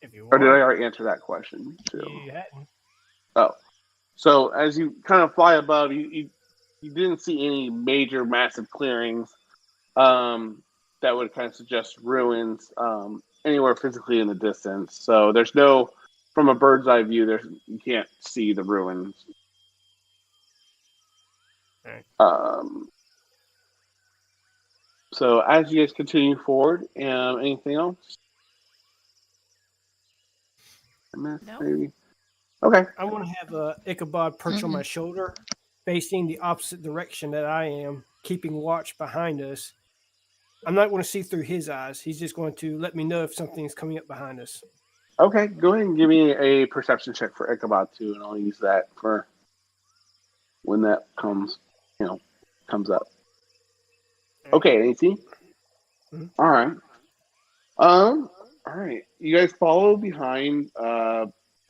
if you want. Or did I already answer that question, too? You hadn't. Oh. So as you kind of fly above, you didn't see any major, massive clearings that would kind of suggest ruins anywhere physically in the distance. So there's no, from a bird's eye view, you can't see the ruins. Right. So as you guys continue forward, anything else? No. Maybe. Okay. I want to have Ichabod perch on my shoulder, facing the opposite direction that I am, keeping watch behind us. I'm not going to see through his eyes. He's just going to let me know if something's coming up behind us. Okay, go ahead and give me a perception check for Ichabod too, and I'll use that for when that comes up. Okay, 18. Mhm. All right. All right. You guys follow behind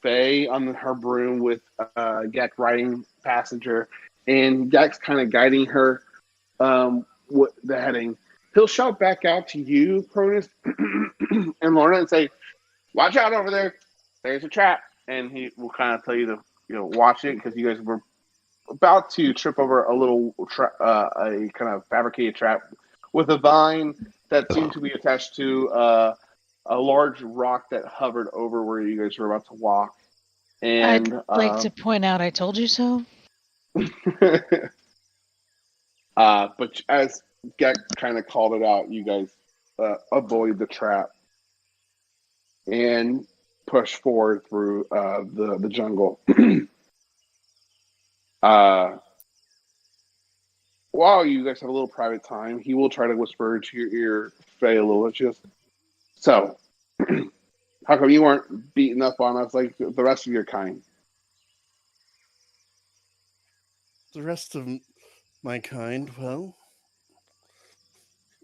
Faye on her broom with Gek riding passenger, and Gek's kind of guiding her with the heading. He'll shout back out to you, Cronus and Lorna, and say, "Watch out over there! There's a trap." And he will kind of tell you to watch it, because you guys were about to trip over a kind of fabricated trap with a vine that seemed to be attached to a large rock that hovered over where you guys were about to walk. And I'd like to point out I told you so. but as Gek kind of called it out, you guys avoid the trap and push forward through the jungle. While you guys have a little private time, he will try to whisper into your ear, Faye, a little. Just so, how come you weren't beaten up on us like the rest of your kind? The rest of my kind, well,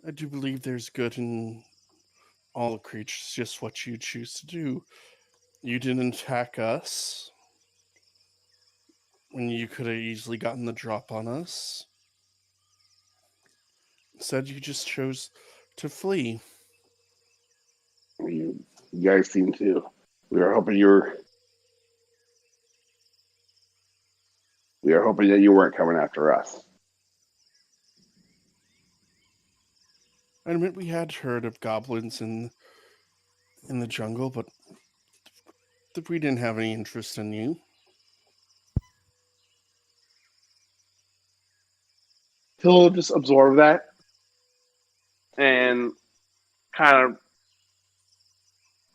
I do believe there's good in all creatures, just what you choose to do. You didn't attack us when you could have easily gotten the drop on us. Instead, you just chose to flee. You guys seem to. We are hoping that you weren't coming after us. I admit we had heard of goblins in the jungle, but we didn't have any interest in you. He'll just absorb that and kind of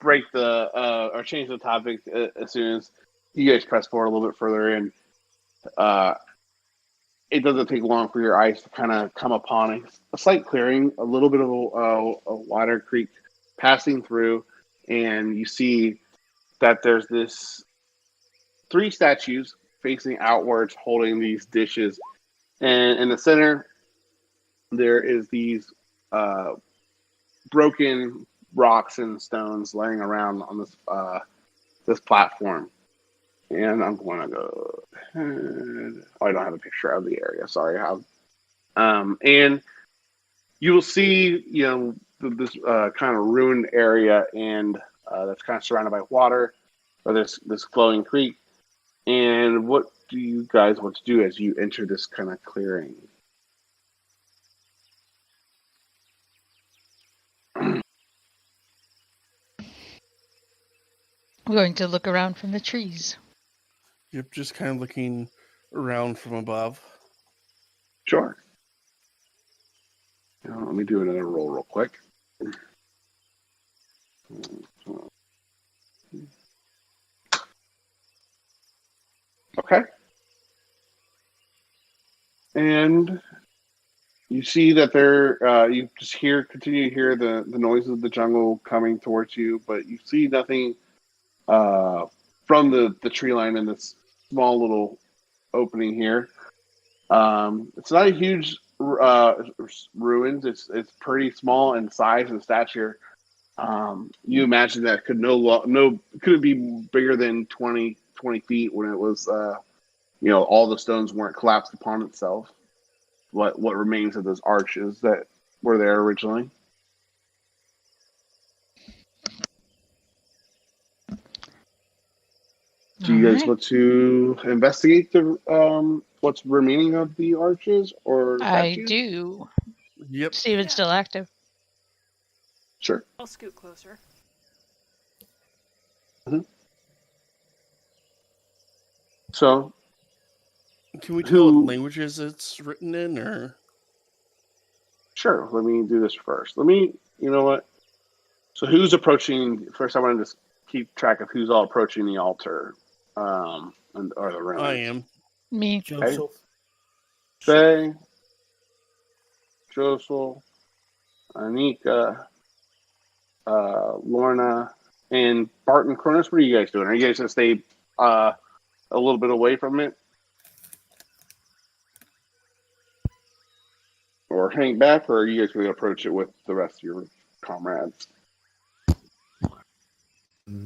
break or change the topic as soon as you guys press forward a little bit further in. It doesn't take long for your eyes to kind of come upon a slight clearing, a little bit of a wider creek passing through, and you see that there's this 3 statues facing outwards holding these dishes, and in the center there is these broken rocks and stones laying around on this platform. And I'm going to go ahead. Oh, I don't have a picture of the area. Sorry. And you will see, this kind of ruined area, and that's kind of surrounded by water, or this flowing creek. And what do you guys want to do as you enter this kind of clearing? We're going to look around from the trees. You're just kind of looking around from above. Sure. Let me do another roll real quick. Okay. And you see that you just continue to hear the noises of the jungle coming towards you, but you see nothing from the tree line in this small little opening here. It's not a huge ruins. It's pretty small in size and stature. You imagine that could it be bigger than 20 feet when it was all the stones weren't collapsed upon itself. What remains of those arches that were there originally. Do you guys want to investigate the what's remaining of the arches or I statues? do. Yep. See if it's still active. Sure. I'll scoot closer. Mm-hmm. So, can we tell what languages it's written in, or? Sure. Let me do this first. You know what? So, who's approaching? First, I want to just keep track of who's all approaching the altar, or the ruins. I am. Me. Joseph. Faye, Josel, Anika, Lorna, and Bart and Cronus. What are you guys doing? Are you guys going to stay a little bit away from it? Or hang back? Or are you guys going to approach it with the rest of your comrades?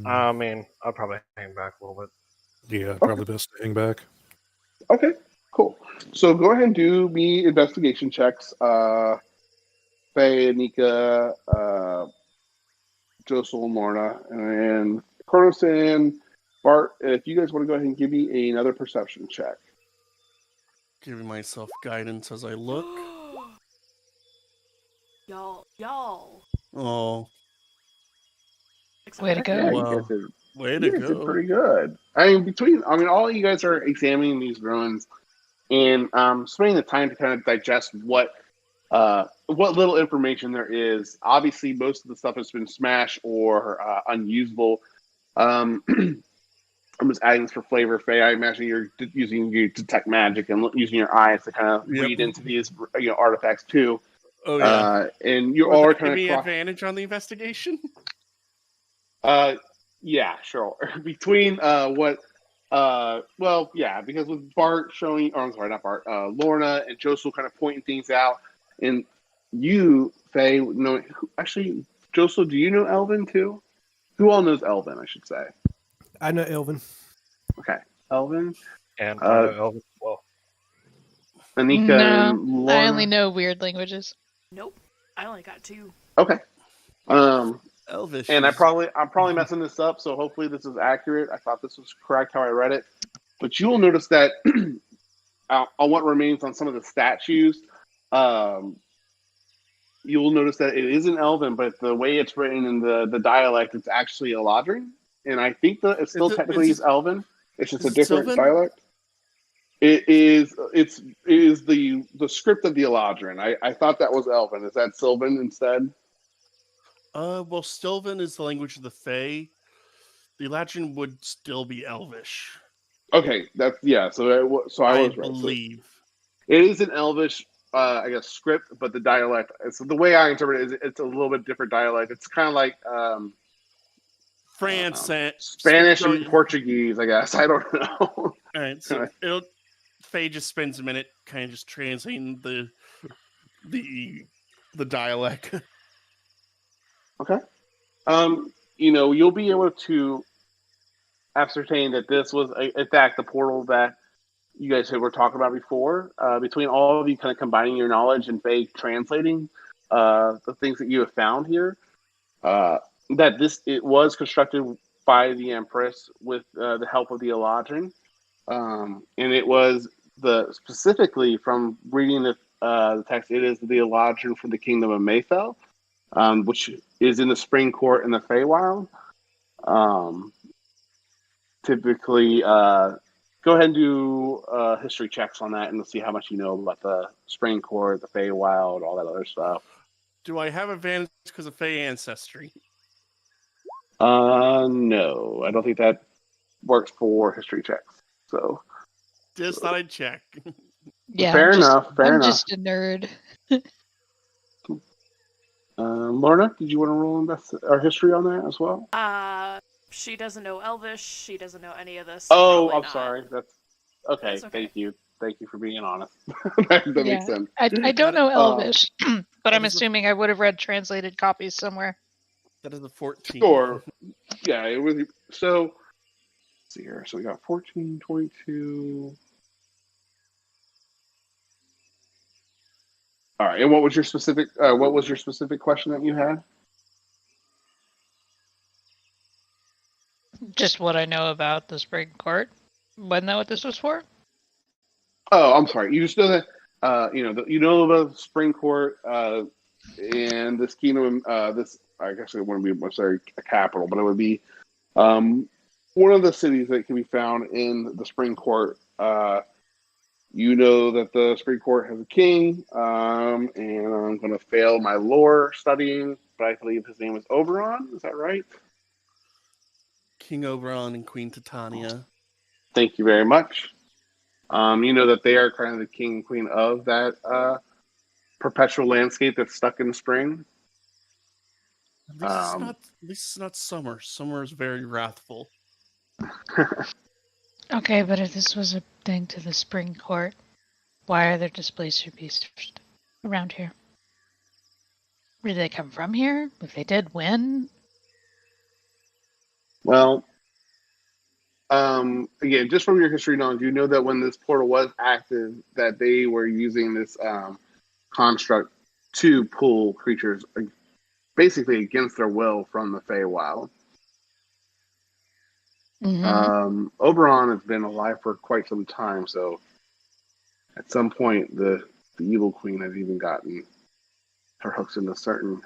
I mean, I'll probably hang back a little bit. Yeah, probably best to hang back. Okay, cool. So go ahead and do me investigation checks. Faye, Anika, Josel, and Lorna, and Kronos and Bart, if you guys want to go ahead and give me another perception check. Giving myself guidance as I look. Y'all. Oh. Way to go. Yeah, Wow. Way to did go. pretty good. I mean, all of you guys are examining these ruins and spending the time to kind of digest what little information there is. Obviously, most of the stuff has been smashed or unusable. I'm just adding this for flavor, Faye. I imagine you're using you detect magic and using your eyes to kind of read into these artifacts too. Oh yeah. And you Would all are that kind give me of advantage on the investigation? Yeah, sure. Between well, yeah, because with Bart showing, oh, I'm sorry, not Bart, Lorna and Joseph kind of pointing things out, and you, Faye, know, actually, Joseph, do you know Elvin too? Who all knows Elvin, I should say? I know Elvin. Okay, Elvin, And I know Elvis as well. Anika, No, and Lorna. I only know weird languages. Nope. I only got 2. Okay. Elvish. And I'm probably messing this up, so hopefully this is accurate. I thought this was correct how I read it, but you will notice that on what remains on some of the statues, you will notice that it isn't Elven, but the way it's written in the dialect, it's actually Eladrin. And I think that it still technically is Elven. It's just a different dialect. It is the script of the Eladrin. I thought that was Elven. Is that Sylvan instead? Well, Sylvan is the language of the Fae. The Eladrin would still be Elvish. Okay, that's So I was right. Believe So it is an Elvish, I guess, script, but the dialect. So the way I interpret it is, it's a little bit different dialect. It's kind of like Spanish and Portuguese, I guess. I don't know. All right, so Faye just spends a minute kind of just translating the dialect. Okay. You'll be able to ascertain that this was, in fact, the portal that you guys were talking about before. Between all of you kind of combining your knowledge and Faye translating the things that you have found here, that it was constructed by the Empress with the help of the Eladrin. And it was specifically from reading the text, it is the Eladrin from the Kingdom of Mayfell, which is in the Spring Court in the Feywild. Typically, go ahead and do history checks on that, and we'll see how much you know about the Spring Court, the Feywild, all that other stuff. Do I have advantage because of Fey ancestry? No, I don't think that works for history checks. So just thought I'd check. Yeah, fair enough. I'm just a nerd. Lorna, did you want to roll our history on that as well? She doesn't know Elvish. She doesn't know any of this. Oh, I'm sorry. That's okay. Thank you for being honest. that makes sense. I don't know Elvish, but I'm assuming I would have read translated copies somewhere. That is a 14. Sure. Yeah, it was. So, let's see here. So we got 14, 22. All right. And what was your specific question that you had? Just what I know about the Spring Court. Wasn't that what this was for? Oh, I'm sorry. You just know that you know about the Spring Court and this kingdom. This, I guess it wouldn't be necessarily a capital, but it would be one of the cities that can be found in the Spring Court. You know that the Spring Court has a king, and I'm going to fail my lore studying, but I believe his name is Oberon. Is that right? King Oberon and Queen Titania. Thank you very much. You know that they are kind of the king and queen of that perpetual landscape that's stuck in the spring. At least it's not summer. Summer is very wrathful. Okay, but if this was a thing to the Spring Court, why are there displacer beasts around here? Where did they come from here? If they did, when? Well, again, just from your history knowledge, you know that when this portal was active, that they were using this construct to pull creatures basically against their will from the Feywild. Mm-hmm. Oberon has been alive for quite some time, so at some point the evil queen has even gotten her hooks into certain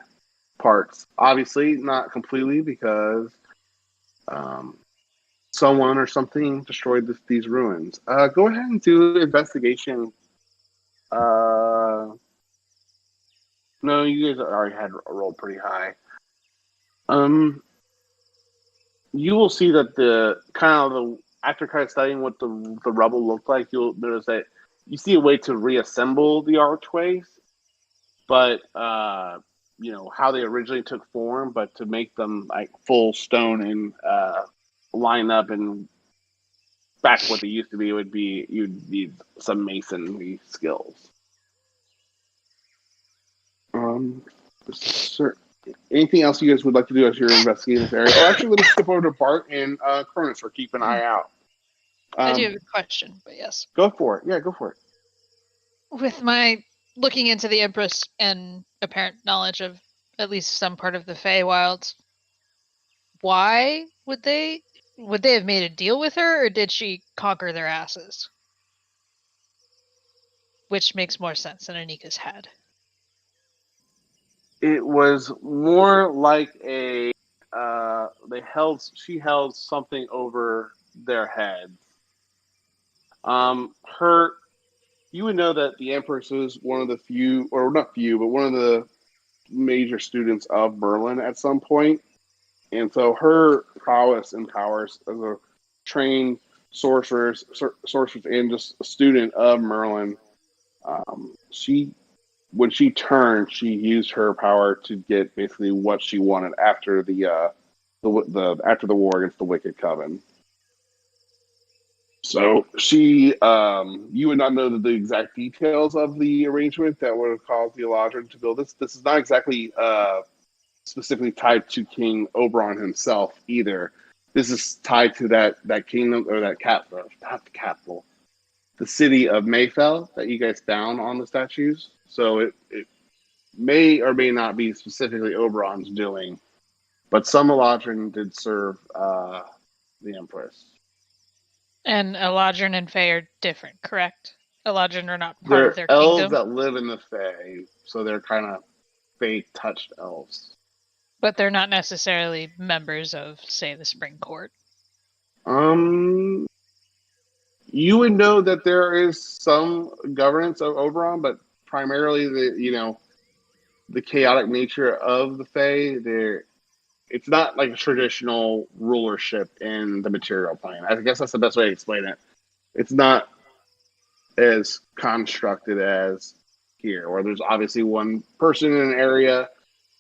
parts. Obviously, not completely, because someone or something destroyed these ruins. Go ahead and do investigation. No, you guys already had rolled pretty high. You will see that the kind of after kind of studying what the rubble looked like, you'll notice that you see a way to reassemble the archways, but you know how they originally took form, but to make them like full stone and line up and back to what they used to be, you'd need some masonry skills. Sir, anything else you guys would like to do as you're investigating this area? Oh, actually, let me skip over to Bart and Cronus for keep an eye out. I do have a question, but yes. Go for it. Yeah, go for it. With my looking into the Empress and apparent knowledge of at least some part of the Feywilds, why would they have made a deal with her, or did she conquer their asses? Which makes more sense than Anika's head. It was more like a she held something over their heads. You would know that the Empress was one of the few, or not few, but one of the major students of Merlin at some point. And so her prowess and powers as a trained sorceress and just a student of Merlin, when she turned, she used her power to get basically what she wanted after the war against the Wicked Coven. So she, you would not know the exact details of the arrangement that would have caused the Eladrin to build this. This is not exactly specifically tied to King Oberon himself either. This is tied to that kingdom or that capital, not the capital, the city of Mayfell that you guys found on the statues. So it may or may not be specifically Oberon's doing, but some Eladrin did serve the Empress. And Eladrin and Fae are different, correct? Eladrin are not part of They're their elves kingdom. that live in the Fae, so they're kind of Fae-touched elves. But they're not necessarily members of, say, the Spring Court. You would know that there is some governance of Oberon, but primarily the chaotic nature of the Fae. It's not like a traditional rulership in the material plane. I guess that's the best way to explain it. It's not as constructed as here, where there's obviously one person in an area,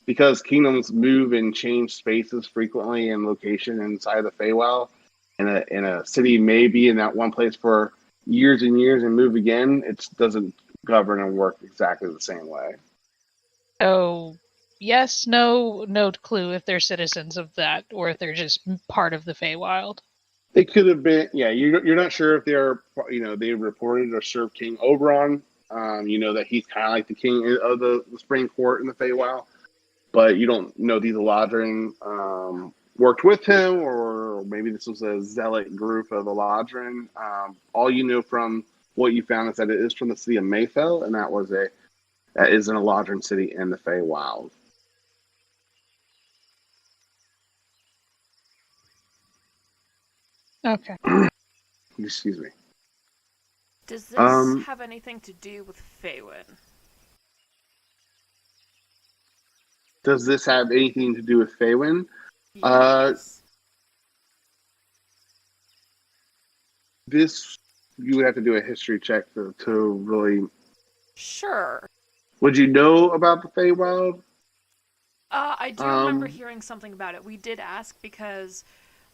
because kingdoms move and change spaces frequently in location inside the Feywild. In a city may be in that one place for years and years and move again. It doesn't govern and work exactly the same way. Oh, yes, no clue if they're citizens of that or if they're just part of the Feywild. They could have been, yeah. You're not sure if they reported or served King Oberon. You know that he's kind of like the king of the Spring Court in the Feywild, but you don't know these Eladrin worked with him, or maybe this was a zealot group of Eladrin. All you know from what you found is that it is from the city of Mayfell, and that is an Eladrin city in the Feywild. Okay. Excuse me. Does this have anything to do with Faywin? Does this have anything to do with Faywin? Yes. This, you would have to do a history check to really. Sure. Would you know about the Feywild? I do remember hearing something about it. We did ask because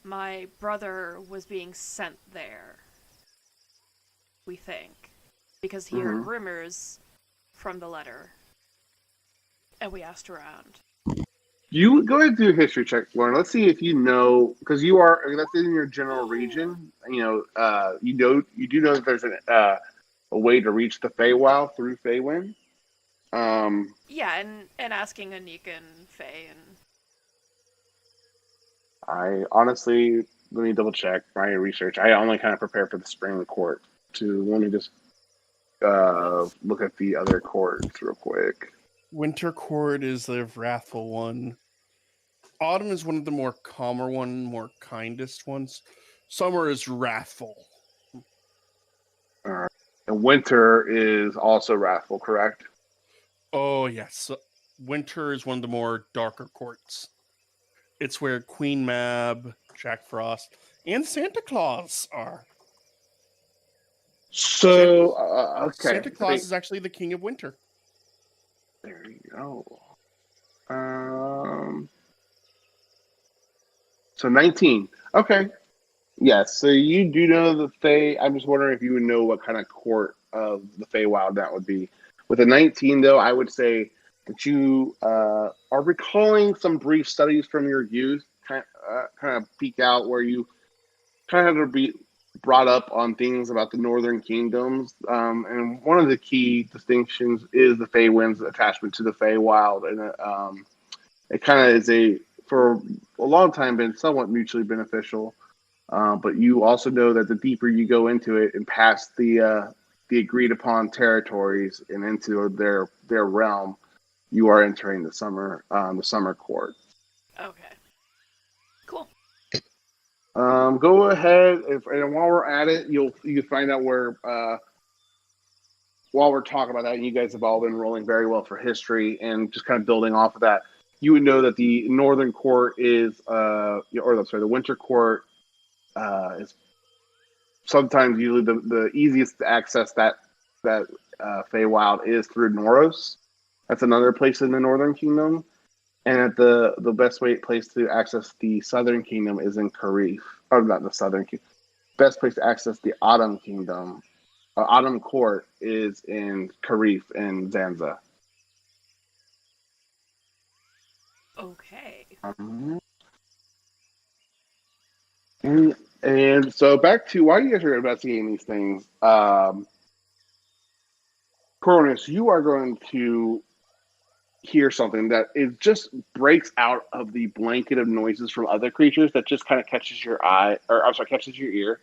my brother was being sent there. We think. Because he heard rumors from the letter. And we asked around. You go ahead and do a history check, Lauren. Let's see if you know, because that's in your general region. You do know that there's a way to reach the Feywild through Faywin. Yeah, and asking Anika and Faye and. I honestly, let me double check my research. I only kind of prepare for the Spring Court. Let me just look at the other courts real quick. Winter Court is the wrathful one. Autumn is one of the more calmer one, more kindest ones. Summer is wrathful. And Winter is also wrathful, correct? Oh, yes. Winter is one of the more darker courts. It's where Queen Mab, Jack Frost, And Santa Claus are. So, okay. Santa Claus is actually the king of winter. There you go. So 19. Okay. Yes. So you do know the Fey. I'm just wondering if you would know what kind of court of the Feywild that would be. With a 19, though, I would say that you are recalling some brief studies from your youth, kind of peek out where you kind of have to be brought up on things about the Northern Kingdoms. And one of the key distinctions is the Feywind's attachment to the Feywild. And it kind of is for a long time, been somewhat mutually beneficial. But you also know that the deeper you go into it and past the agreed upon territories and into their realm, you are entering the summer court. Okay. Cool. Go ahead, and while we're at it, you find out where. While we're talking about that, and you guys have all been rolling very well for history, and just kind of building off of that, you would know that the Northern Court is, the Winter Court is sometimes usually the easiest to access that Feywild is through Noros. That's another place in the Northern Kingdom. And the best place to access the Southern Kingdom is in Karif. Or not the Southern Kingdom. Best place to access the Autumn Kingdom, Autumn Court, is in Karif and Zanza. Okay. And so back to why you guys are investigating these things. Cronus, you are going to hear something that it just breaks out of the blanket of noises from other creatures that just kind of catches your eye, or I'm sorry, catches your ear.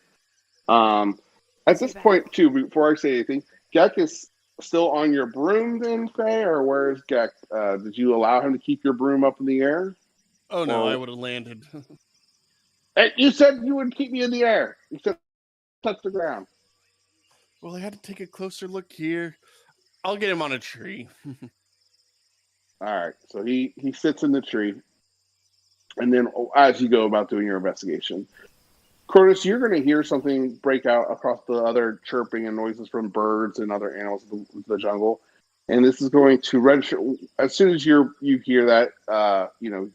At this point, too, before I say anything, Gek is still on your broom then, Faye, or where's Gek? Did you allow him to keep your broom up in the air? Oh no, I would have landed. Hey, you said you would keep me in the air. You said touch the ground. Well, I had to take a closer look here. I'll get him on a tree. All right, so he sits in the tree, and then as you go about doing your investigation, Curtis, you're going to hear something break out across the other chirping and noises from birds and other animals of the jungle, and this is going to register as soon as you hear that.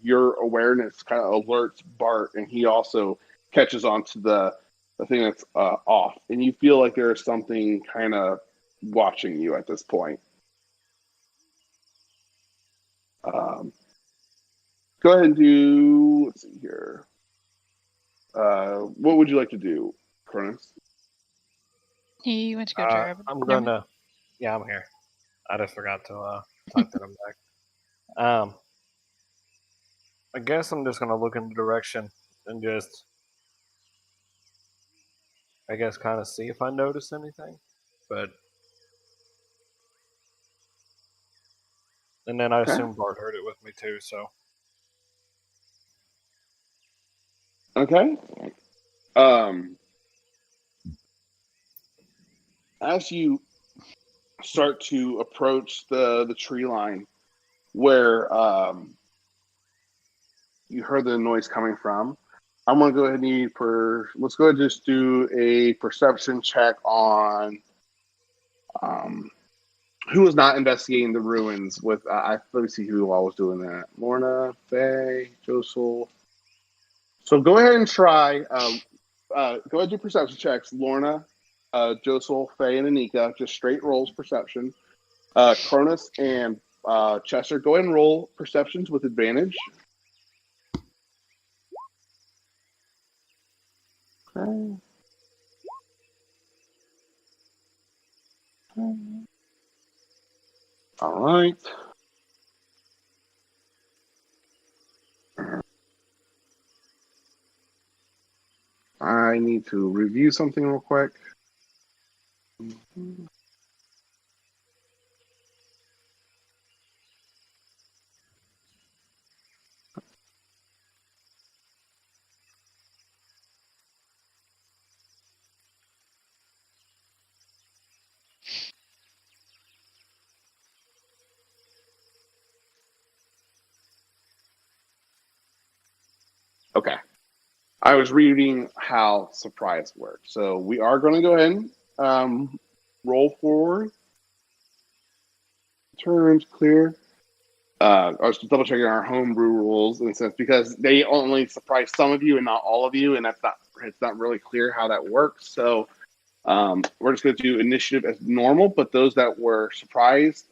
Your awareness kind of alerts Bart, and he also catches on to the thing that's off, and you feel like there's something kind of watching you at this point. Go ahead and do. Let's see here. What would you like to do, Cronus? He went to go grab. I'm gonna. Yeah, I'm here. I just forgot to type that I'm back. I guess I'm just gonna look in the direction and just, I guess, kind of see if I notice anything. And then I assume Bart heard it with me too. So. Okay. As you start to approach the tree line where you heard the noise coming from, I'm going to go ahead and let's go ahead and just do a perception check on who was not investigating the ruins with, let me see who all was doing that. Lorna, Faye, Josel. So go ahead and try, go ahead and do perception checks. Lorna, Josel, Faye, and Anika, just straight rolls perception. Cronus and Chester, go ahead and roll perceptions with advantage. Okay. All right. I need to review something real quick. Okay. I was reading how surprise works. So we are going to go ahead and roll forward. Turns clear. I was just double checking our homebrew rules in a sense because they only surprise some of you and not all of you, and it's not really clear how that works. So we're just going to do initiative as normal, but those that were surprised,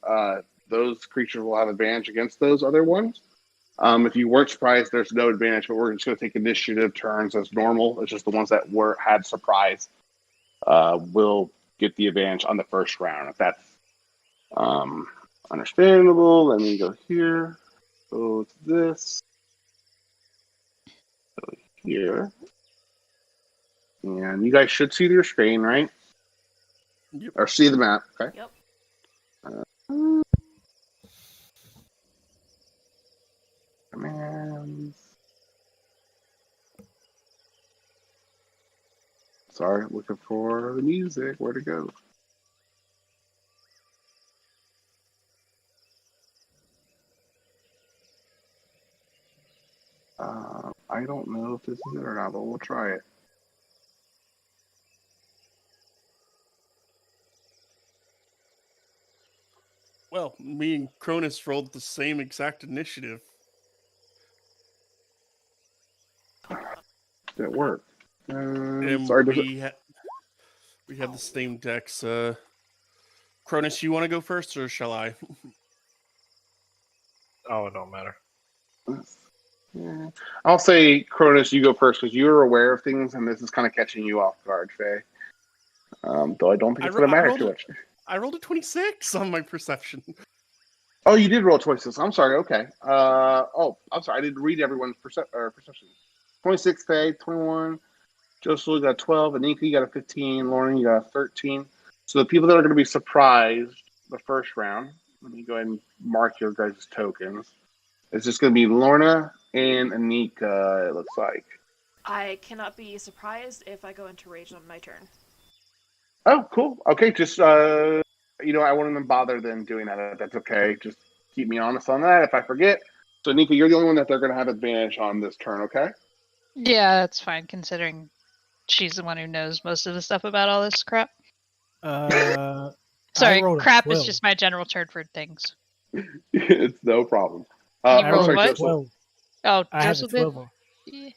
those creatures will have advantage against those other ones. If you weren't surprised, there's no advantage, but we're just going to take initiative turns as normal. It's just the ones that had surprise will get the advantage on the first round. If that's understandable, let me go here. Go to this. Go here. And you guys should see your screen, right? Yep. Or see the map, okay? Yep. Commands. Sorry, looking for the music. Where'd it go? I don't know if this is it or not, but we'll try it. Well, me and Cronus rolled the same exact initiative. That worked. And Sorry, we had the same decks. Cronus, you want to go first, or shall I? Oh, it don't matter. Yeah. I'll say, Cronus, you go first because you're aware of things, and this is kind of catching you off guard, Faye. Though I don't think it's going to matter too much. I rolled a 26 on my perception. Oh, you did roll 26. I'm sorry. Okay. I'm sorry. I didn't read everyone's perception. 26, Faye, 21. Joseph, you got a 12. Anika, you got a 15. Lauren, you got a 13. So the people that are going to be surprised the first round, let me go ahead and mark your guys' tokens. It's just going to be Lorna and Anika, it looks like. I cannot be surprised if I go into rage on my turn. Oh, cool. Okay, just, I wouldn't even bother them doing that. That's okay. Just keep me honest on that if I forget. So, Anika, you're the only one that they're going to have advantage on this turn, okay? Yeah, that's fine, considering she's the one who knows most of the stuff about all this crap. Sorry, rolled a crap is 12. just my general term for things. It's no problem. You I'm rolled sorry, what? Joseph. 12. Oh, I had the Joseph did? 12 on. Yeah.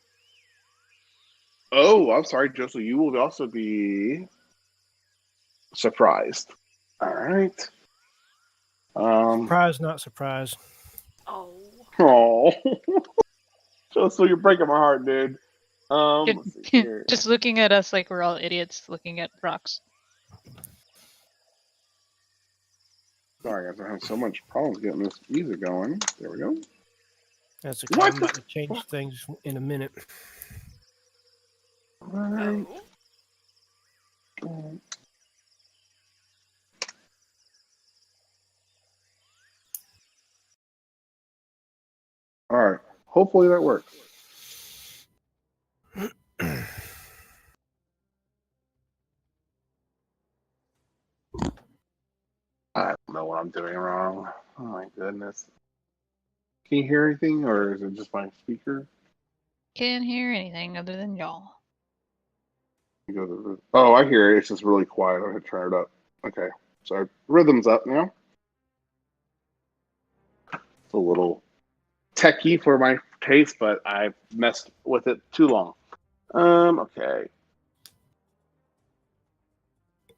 Oh, I'm sorry, Joseph. You will also be surprised. All right. Surprise, not surprise. Oh. Oh, Joseph, you're breaking my heart, dude. Let's see here. Just looking at us like we're all idiots looking at rocks. Sorry, guys, I have so much problems getting this music going. There we go. That's okay. What I'm about to change things in a minute. All right. Oh. All right. Hopefully that works. I don't know what I'm doing wrong. Oh my goodness. Can you hear anything, or is it just my speaker? Can't hear anything other than y'all. Oh, I hear it. It's just really quiet. I'm gonna turn it up. Okay. So rhythm's up now. It's a little techie for my taste, but I've messed with it too long. Okay.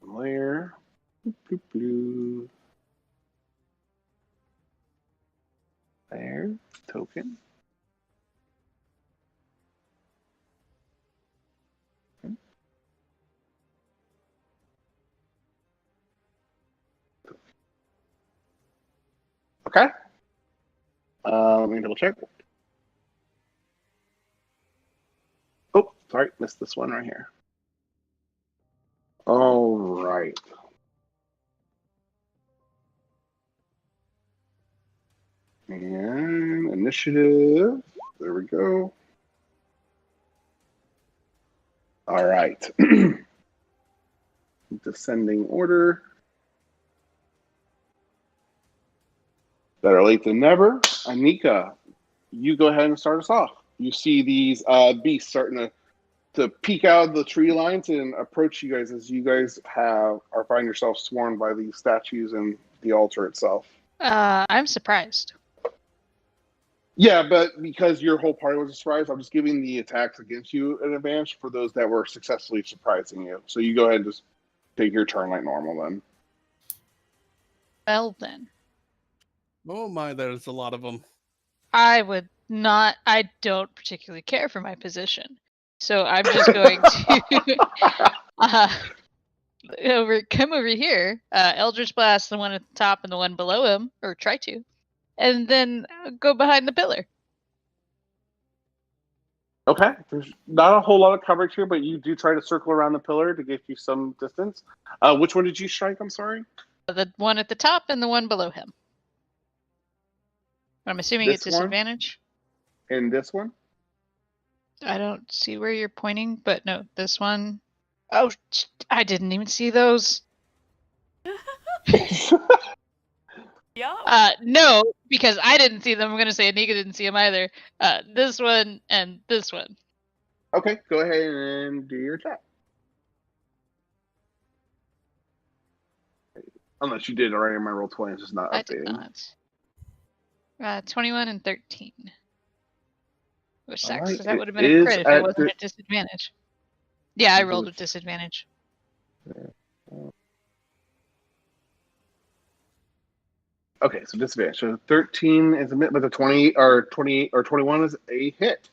Layer. Boop, boop. There. Token. Okay. Let me double check. Oh, sorry, missed this one right here. All right. And initiative. There we go. All right. Descending order. Better late than never. Anika, you go ahead and start us off. You see these beasts starting to to peek out of the tree lines and approach you guys as you guys find yourself swarmed by these statues and the altar itself. I'm surprised. Yeah, but because your whole party was a surprise, I'm just giving the attacks against you an advantage for those that were successfully surprising you. So you go ahead and just take your turn like normal then. Well then, Oh my, there's a lot of them. I don't particularly care for my position. So I'm just going to come over here, Eldritch Blast the one at the top and the one below him, or try to, and then go behind the pillar. Okay, there's not a whole lot of coverage here, but you do try to circle around the pillar to give you some distance. Which one did you strike? I'm sorry. The one at the top and the one below him. I'm assuming it's disadvantage. And this one? I don't see where you're pointing, but no, this one. Oh, I didn't even see those. Yeah. No, because I didn't see them. I'm going to say Anika didn't see them either. This one and this one. Okay, go ahead and do your attack. Unless you did already in my roll 20, it's just not I updating. did not. 21 and 13. Which sucks, Alright, because that would have it been a crit is if it at wasn't at disadvantage. Yeah, I rolled with disadvantage. Okay, so disadvantage. So 13 is a hit, but the 20 or 28 or 21 is a hit.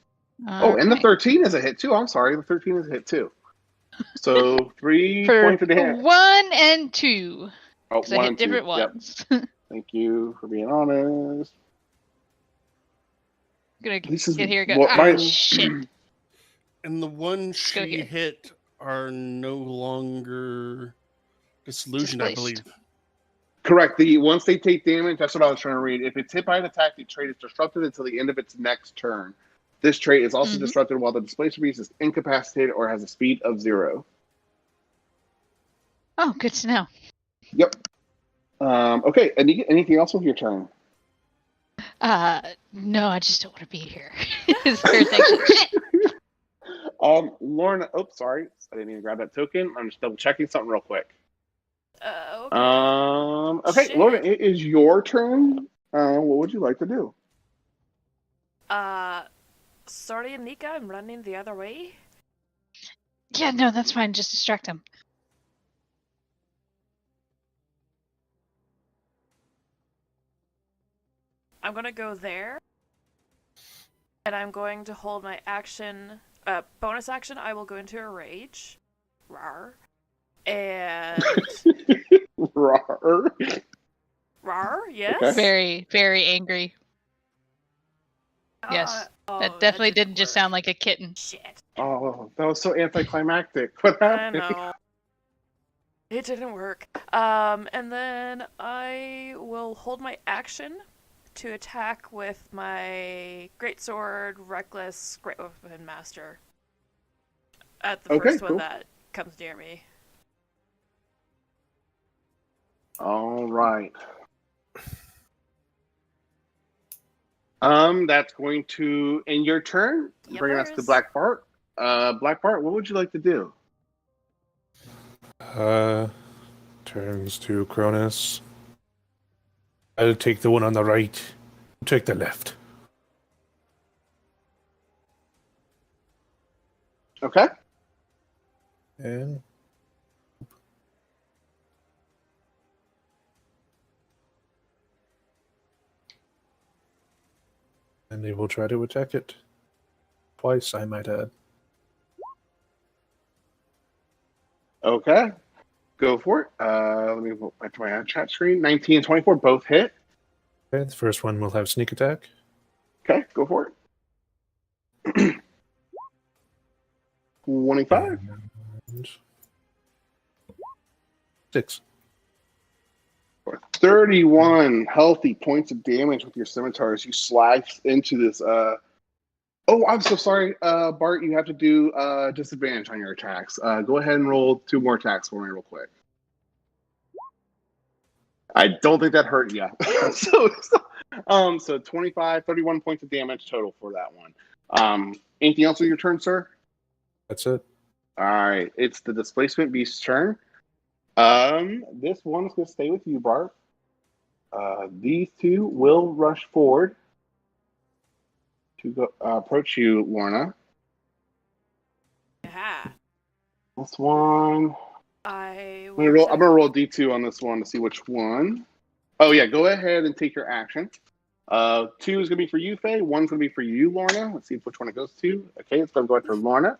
And the 13 is a hit too. I'm sorry, the 13 is a hit too. So 3 points of damage. 1 and 2. Oh, Because I hit different ones. Yep. Thank you for being honest. I'm gonna This is get here and go, what my- shit. And the ones go she here. hit are no longer disillusioned, I believe. Displaced. Correct. Once they take damage, that's what I was trying to read. If it's hit by an attack, the trait is disrupted until the end of its next turn. This trait is also disrupted while the displaced beast is incapacitated or has a speed of 0. Oh, good to know. Yep. Okay. Anything else with your turn? No, I just don't want to be here. It's first action. Shit. Lauren. Oh, sorry. I didn't even grab that token. I'm just double checking something real quick. Okay. Okay, Shit. Lauren, it is your turn. What would you like to do? Sorry, Anika, I'm running the other way. Yeah, no, that's fine. Just distract him. I'm gonna go there. And I'm going to hold my action. Bonus action, I will go into a rage. Rawr. And. Rawr. Rawr, yes? Okay. Very, very angry. Yes. That definitely didn't just sound like a kitten. Shit. Oh, that was so anticlimactic. What I happened? know. It didn't work. And then I will hold my action to attack with my greatsword, reckless, great weapon master. At the first one that comes near me. All right. That's going to end your turn, bringing us to Black Bart. Black Bart, what would you like to do? Turns to Cronus. I'll take the one on the right. Take the left. Okay. And they will try to attack it. Twice, I might add. Okay. Go for it. Let me go back to my chat screen. 19 and 24 both hit. Okay, the first one will have sneak attack. Okay, go for it. 25. And 6. 31 healthy points of damage with your scimitar as you slash into this. Oh, I'm so sorry, Bart. You have to do disadvantage on your attacks. Go ahead and roll 2 more attacks for me real quick. I don't think that hurt you. So 25, 31 points of damage total for that one. Anything else with your turn, sir? That's it. All right, it's the displacement beast's turn. This one's gonna stay with you, Bart. These two will rush forward to go approach you, Lorna. Yeah. This one, I'm I'm gonna roll D2 on this one to see which one. Oh yeah, go ahead and take your action. 2 is gonna be for you, Faye. 1's gonna be for you, Lorna. Let's see which one it goes to. Okay, it's gonna go after Lorna.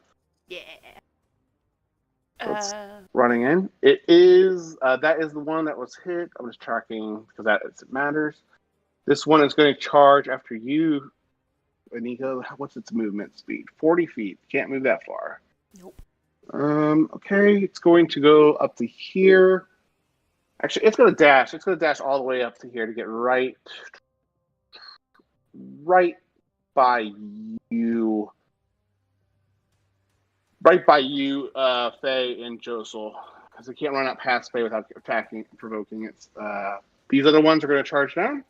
Yeah. It's running in. It is that is the one that was hit. I'm just tracking because it matters. This one is going to charge after you, Anika. What's its movement speed? 40 feet. Can't move that far. Nope. Okay, it's going to go up to here. Actually, it's going to dash. It's going to dash all the way up to here to get right by you. Right by you, Faye and Josel, because it can't run up past Faye without attacking, provoking it. These other ones are going to charge down.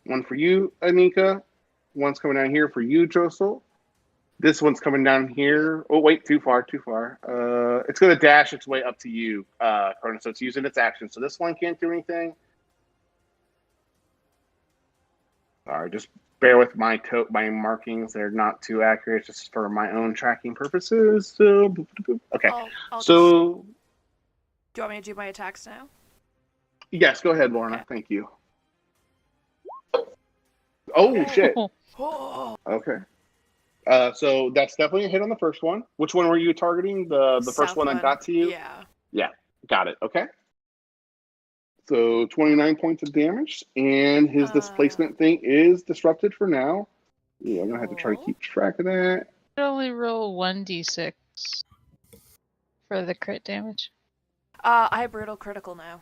One for you, Anika. One's coming down here for you, Josel. This one's coming down here. Oh, wait, too far. It's going to dash its way up to you, Cronus, so it's using its action. So this one can't do anything. Sorry, just bear with my markings. They're not too accurate, just for my own tracking purposes. So, okay. Do you want me to do my attacks now? Yes, go ahead, Lorna. Okay. Thank you. Oh, shit. Oh. Okay. So that's definitely a hit on the first one. Which one were you targeting? The first one that got to you? Yeah. Yeah, got it. Okay. So 29 points of damage, and his displacement thing is disrupted for now. Yeah, I'm going to have to try to keep track of that. I only roll 1d6 for the crit damage. I have brutal critical now.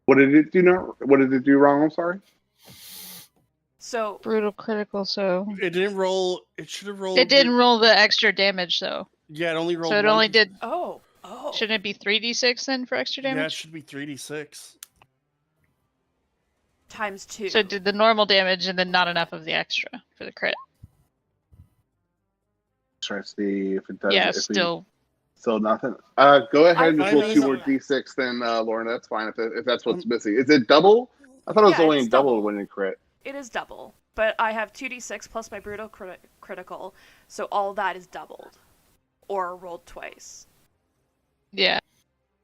What did it do? What did it do wrong? I'm sorry. So Brutal critical, so It didn't roll. It should have rolled. it didn't roll the extra damage though. Yeah, it only rolled. So it one only did. Oh. Shouldn't it be 3d6 then for extra Yeah, it damage? should be 3d6. Times 2. So it did the normal damage and then not enough of the extra for the crit. Try to see if it does. Yeah, if still. Still nothing. Go ahead and just roll I 2 know more that. d6 then, Lorna. That's fine if that's what's missing. Is it double? I thought it was Yeah, only it's double double. when it crit. It is double, but I have 2d6 plus my brutal critical, so all that is doubled, or rolled twice. Yeah.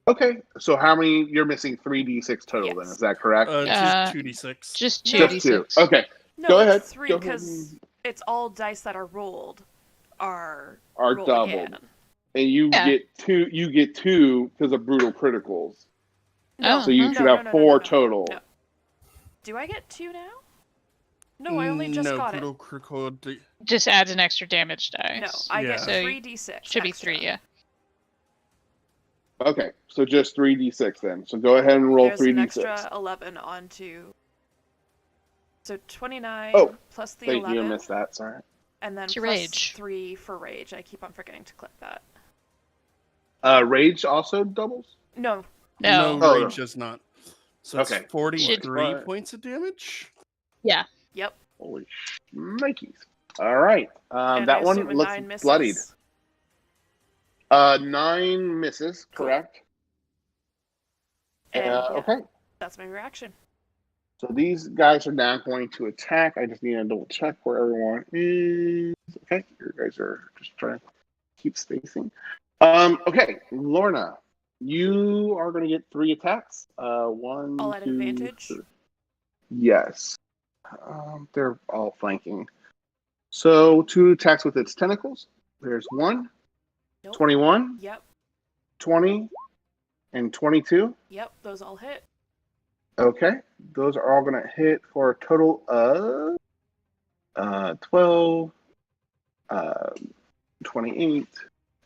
Okay, so how many? You're missing 3d6 total then, Yes. is that correct? Just 2d6. Just No. 2d6. Just 2. Okay, No, go it's ahead. 3 Go ahead because it's all dice that are rolled are rolled doubled. again. And you Yeah. get 2. You get 2 because of brutal criticals. Oh, So you no, should have 4 total. No. Do I get 2 now? No, I only just got brutal it. critical. Just adds an extra damage dice. No, I get Yeah. So 3d6. Should be extra. 3, yeah. Okay, so just 3d6 then. So go ahead and roll There's 3d6. an extra 11 onto. So 29 Oh, plus the Thank 11. you, I missed that. Sorry. And then It's your plus rage. 3 for rage. I keep on forgetting to click that. Rage also doubles? No. No. Oh, Rage no. does not. So it's Okay. 43 Should- points of damage. Yeah. Yep. Holy shnikes. All right. And That I one assume a looks 9 misses. bloodied. 9 misses, Cool. correct? And yeah, Okay. that's my reaction. So these guys are now going to attack. I just need to double check where everyone is. Okay, you guys are just trying to keep spacing. Okay, Lorna, you are going to get 3 attacks. 1, All at 2, advantage? 3. Yes. They're all flanking. So 2 attacks with its tentacles. There's 1, Nope. 21, Yep. 20, and 22. Yep. Those all hit. Okay, those are all going to hit for a total of 12, 28,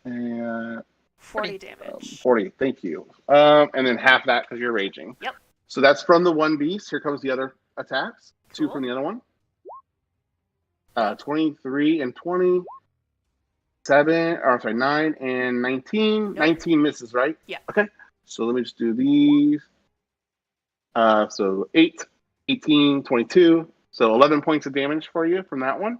and 40 damage. 40. Thank you. And then half that because you're raging. Yep. So that's from the one beast. Here comes the other attacks. 2 Cool. from the other one. 23 and 20. 9 and 19. Nope. 19 misses, right? Yeah. Okay. So let me just do these. So 8, 18, 22. So 11 points of damage for you from that one.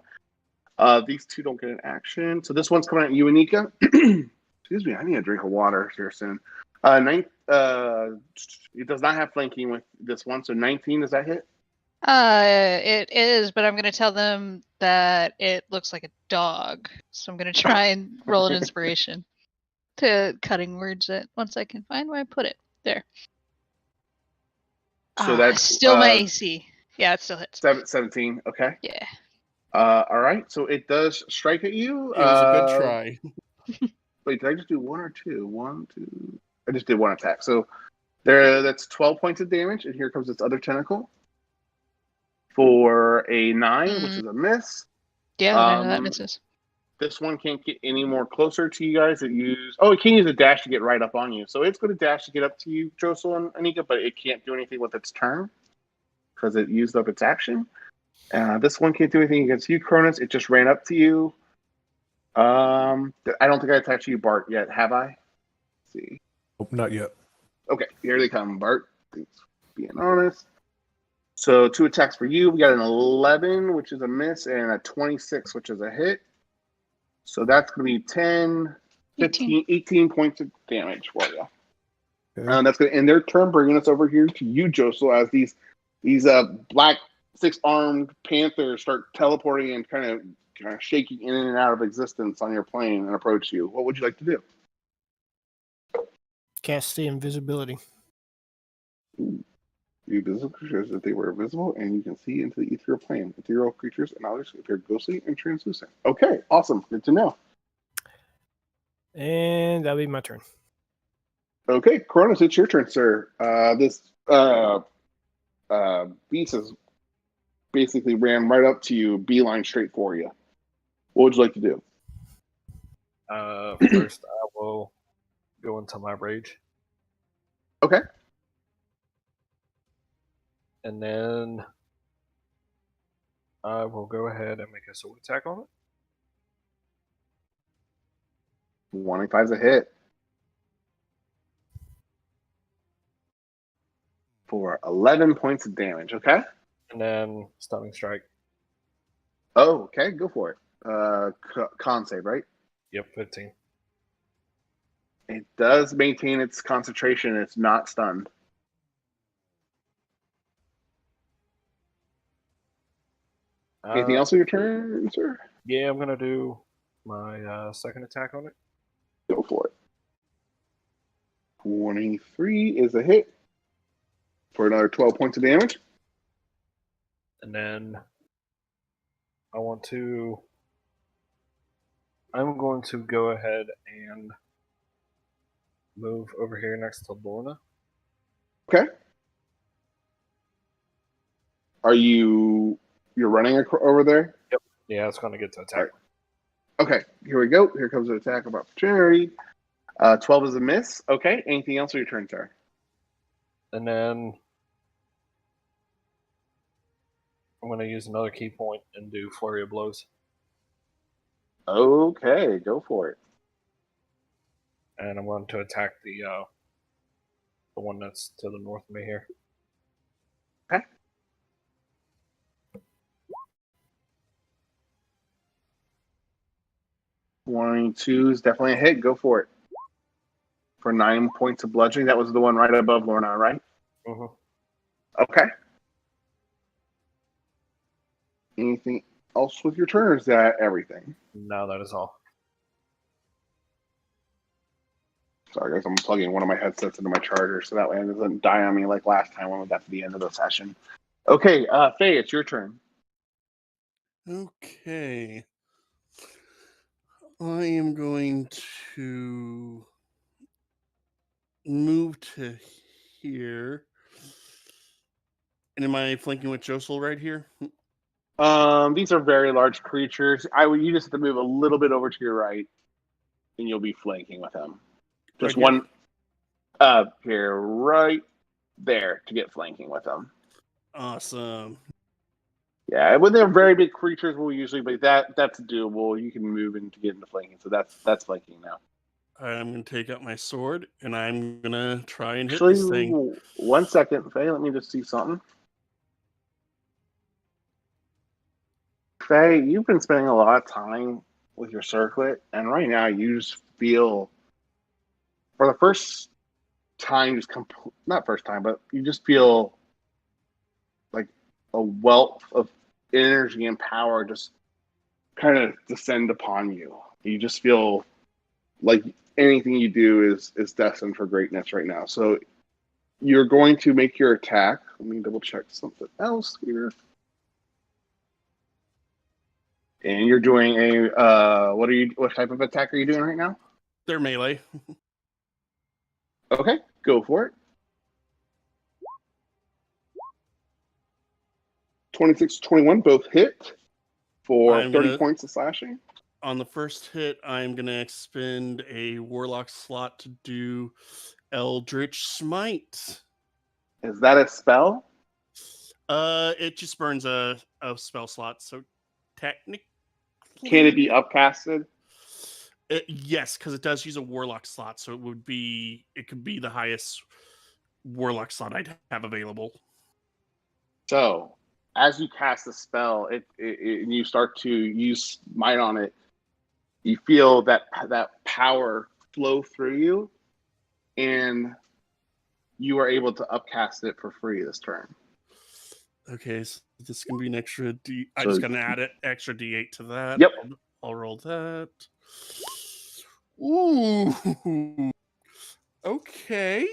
These two don't get an action. So this one's coming at you, Anika. Excuse me, I need a drink of water here soon. It does not have flanking with this one, so 19, does that hit? It is, but I'm gonna tell them that it looks like a dog. So I'm gonna try and roll an inspiration to cutting words it once I can find where I put it. There. So that's still my AC. Yeah, it still hits. 17, okay. Yeah. All right, so it does strike at you. It was a good try. Wait, did I just do one or two? One, two. I just did one attack. So that's 12 points of damage, and here comes its other tentacle for a 9, which is a miss. Yeah, no, that misses. This one can't get any more closer to you guys. It can use a dash to get right up on you. So it's going to dash to get up to you, Josel and Anika, but it can't do anything with its turn because it used up its action. This one can't do anything against you, Cronus. It just ran up to you. I don't think I attacked you, Bart, yet, have I? Let's see. Nope, not yet. Okay, here they come, Bart. Thanks for being honest. So 2 attacks for you. We got an 11, which is a miss, and a 26, which is a hit. So that's going to be 10, 15, 18 points of damage for you. Okay. That's going to end their turn, bringing us over here to you, Josel, as these black 6-armed panthers start teleporting and kind of shaking in and out of existence on your plane and approach you. What would you like to do? Cast the invisibility. You visible creatures if they were invisible, and you can see into the ethereal plane. Ethereal creatures and others appear ghostly and translucent. Okay, awesome. Good to know. And that'll be my turn. Okay, Cronus, it's your turn, sir. This beast has basically ran right up to you, beeline straight for you. What would you like to do? First, I will go into my rage. Okay. And then I will go ahead and make a sword attack on it. 25 is a hit. For 11 points of damage, okay? And then stunning strike. Oh, okay, go for it. Con save, right? Yep, 15. It does maintain its concentration. It's not stunned. Anything else on your turn, sir? Yeah, I'm going to do my second attack on it. Go for it. 23 is a hit for another 12 points of damage. And then I'm going to go ahead and move over here next to Lorna. Okay. You're running over there? Yep. Yeah, it's going to get to attack. Right. Okay, here we go. Here comes an attack of opportunity. 12 is a miss. Okay, anything else on your turn, sir? And then I'm going to use another key point and do Flurry of Blows. Okay, go for it. And I'm going to attack the one that's to the north of me here. Okay. $22 is definitely a hit. Go for it. For 9 points of bludgeoning. That was the one right above Lorna, right? Mm-hmm. Okay. Anything else with your turn, or is that everything? No, that is all. Sorry, guys, I'm plugging one of my headsets into my charger so that way it doesn't die on me like last time when we got to the end of the session. Okay, Faye, it's your turn. Okay. I am going to move to here. And am I flanking with Josel right here? These are very large creatures. You just have to move a little bit over to your right, and you'll be flanking with him. Just Right one here, right there, to get flanking with them. Awesome. Yeah, when they're very big creatures, we'll usually, but that's doable. You can move in to get into flanking, so that's flanking now. I'm going to take out my sword, and I'm going to try and hit Actually, this thing. 1 second, Faye. Let me just see something. Faye, you've been spending a lot of time with your circlet, and right now you just feel, for the first time, not first time, but you just feel like a wealth of energy and power just kind of descend upon you. You just feel like anything you do is destined for greatness right now. So you're going to make your attack. Let me double check something else here. And you're doing a what type of attack are you doing right now? They're melee. Okay, go for it. 26, 21, both hit for 30 points of slashing. On the first hit, I'm going to expend a warlock slot to do Eldritch Smite. Is that a spell? It just burns a spell slot, so technically... Can it be upcasted? Yes, because it does use a warlock slot, so it could be the highest warlock slot I'd have available. So, as you cast the spell, and you start to use Smite on it, you feel that power flow through you, and you are able to upcast it for free this turn. Okay, so this is going to be an extra D. I So- just got to add an extra D8 to that. Yep. I'll roll that. Ooh. Okay.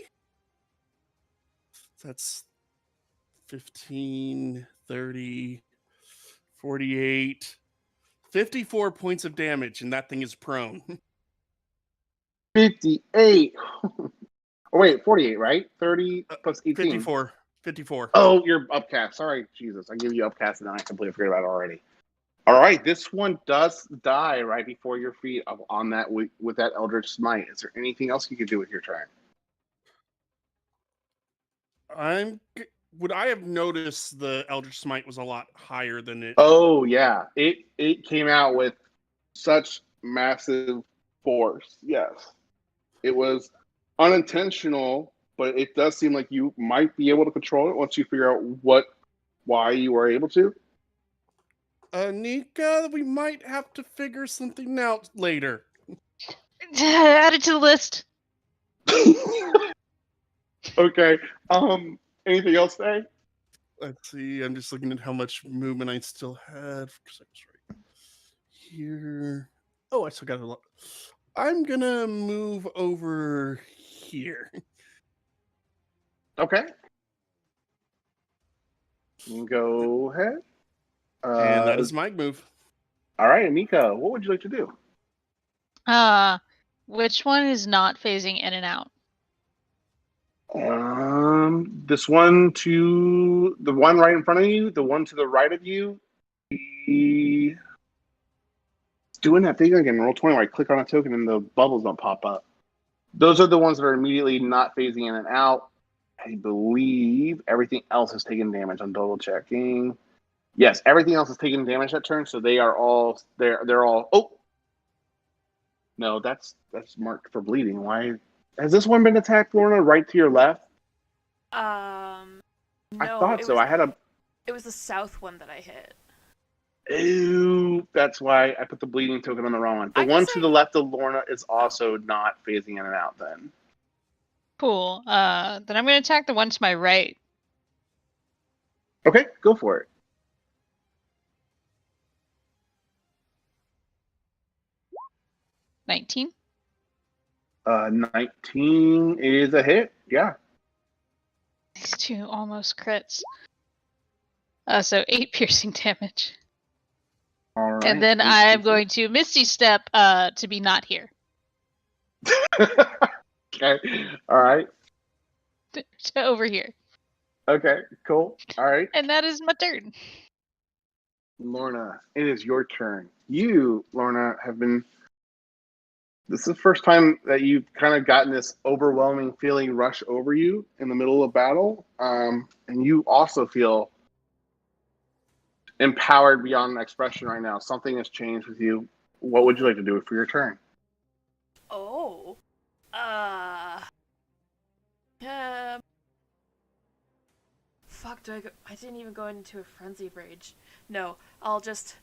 That's 15, 30, 48, 54 points of damage, and that thing is prone. 58. Oh, wait, 48, right? 30 plus 18. 54. Oh, you're upcast. Sorry, Jesus. I give you upcast and then I completely forget about it already. All right, this one does die right before your feet on that with that Eldritch Smite. Is there anything else you could do with your turn? Would I have noticed the Eldritch Smite was a lot higher than it? Oh yeah, it came out with such massive force. Yes, it was unintentional, but it does seem like you might be able to control it once you figure out why you were able to. Nika, we might have to figure something out later. Add it to the list. Okay. Anything else, Faye? Let's see. I'm just looking at how much movement I still had because I was right here. Oh, I still got a lot. I'm gonna move over here. Okay. You can go ahead. And that is my move. All right, Anika, what would you like to do? Which one is not phasing in and out? This one to the one right in front of you, the one to the right of you. Doing that thing again. Roll 20 where I click on a token and the bubbles don't pop up. Those are the ones that are immediately not phasing in and out. I believe everything else is taking damage. I'm double checking. Yes, everything else is taking damage that turn, so they are all they're all. Oh, no, that's marked for bleeding. Why has this one been attacked, Lorna? Right to your left? No, I thought so. It was the south one that I hit. Ooh, that's why I put the bleeding token on the wrong one. The one to the left of Lorna is also not phasing in and out. Then. Cool. Then I'm going to attack the one to my right. Okay, go for it. $19. 19 is a hit. Yeah. These two almost crits. So 8 piercing damage. All right. And then I'm going to Misty Step to be not here. Okay. All right. To over here. Okay, cool. All right. And that is my turn. Lorna, it is your turn. You, Lorna, this is the first time that you've kind of gotten this overwhelming feeling rush over you in the middle of battle. And you also feel empowered beyond expression right now. Something has changed with you. What would you like to do for your turn? Oh. Fuck, I didn't even go into a frenzy rage. No, I'll just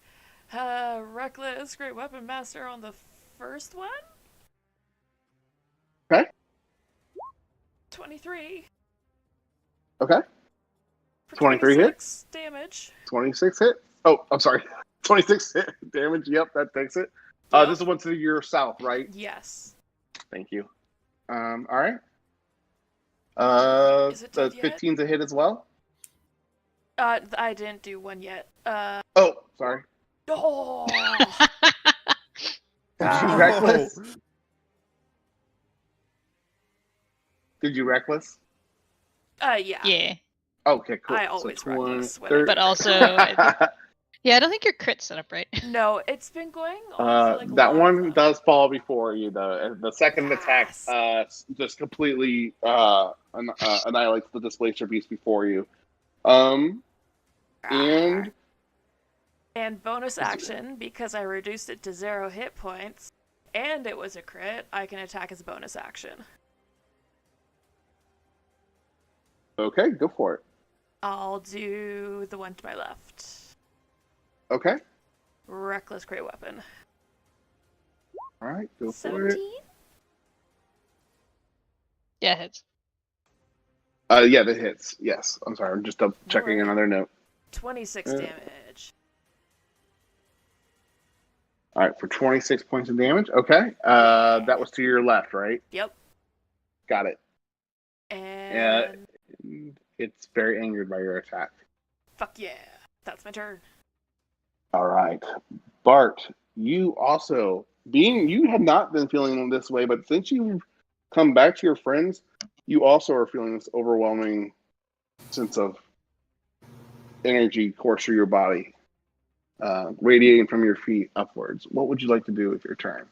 Reckless, great weapon master on the first one. Okay. 23. Okay. For 23 hit. 26 damage. 26 hit. Oh, I'm sorry. 26 hit damage. Yep, that takes it. Yep. This is one to your south, right? Yes. Thank you. All right. Is it The dead yet? 15's a hit as well. I didn't do one yet. Oh, sorry. Oh. Did you Oh. reckless? Did you reckless? Yeah. Yeah, Okay, cool. I always so reckless when I but also, I think, yeah, I don't think your crit's set up right. No, it's been going on for like a that lot one of them. does fall before you, though. And the second attack Yes. just completely annihilates the displacer beast before you. And And bonus action, because I reduced it to 0 hit points, and it was a crit, I can attack as a bonus action. okay, go for it. I'll do the one to my left. Okay, Reckless great weapon. all right, go for 17? it. Yeah, it hits. Yeah, that hits. Yes, I'm sorry. I'm just checking Alright. another note. 26 damage. All right, for 26 points of damage. Okay, that was to your left, right? Yep. Got it. And It's very angered by your attack. fuck yeah. That's my turn. All right, Bart, you also you have not been feeling this way, but since you've come back to your friends, you also are feeling this overwhelming sense of energy course through your body, radiating from your feet upwards. What would you like to do with your turn?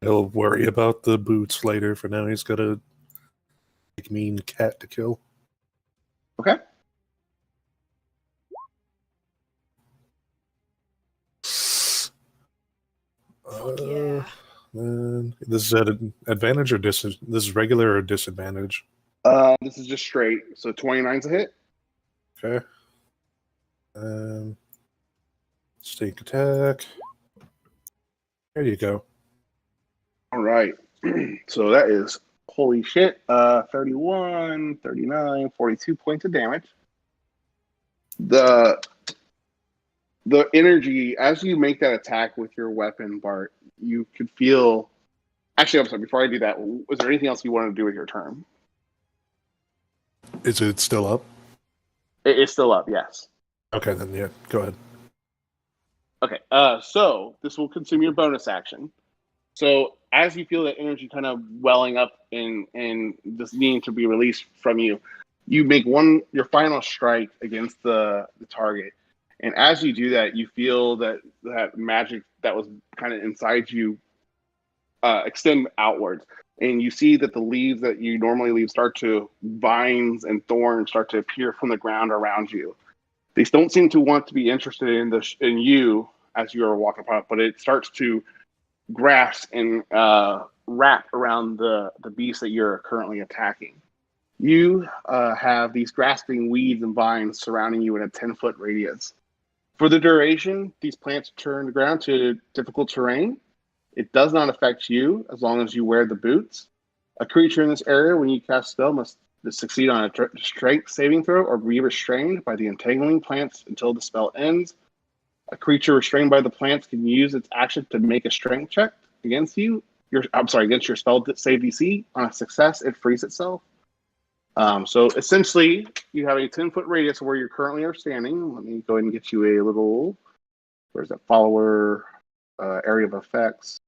He'll worry about the boots later. For now, he's got a big mean cat to kill. Okay. Fuck yeah. Then this is at an advantage or this is regular or disadvantage? This is just straight. So 29's a hit. Okay. Sneak attack. There you go. All right. So that is, holy shit, 31, 39, 42 points of damage. The energy, as you make that attack with your weapon, Bart, you could feel... Actually, I'm sorry, before I do that, was there anything else you wanted to do with your turn? Is it still up? It is still up, yes. Okay, then yeah, go ahead. Okay, so this will consume your bonus action. So as you feel that energy kind of welling up and this needing to be released from you, you make your final strike against the target. And as you do that, you feel that magic that was kind of inside you extend outwards. And you see that the leaves that you normally leave vines and thorns start to appear from the ground around you. They don't seem to want to be interested in you as you are walking apart, but it starts to grasp and wrap around the beast that you're currently attacking. You have these grasping weeds and vines surrounding you in a 10-foot radius. For the duration, these plants turn the ground to difficult terrain. It does not affect you as long as you wear the boots. A creature in this area, when you cast spell, must succeed on a strength saving throw or be restrained by the entangling plants until the spell ends. A creature restrained by the plants can use its action to make a strength check against you. Against your spell save DC. On a success, it frees itself. So essentially, you have a 10-foot radius where you currently are standing. Let me go ahead and get you a little. Where's that follower area of effects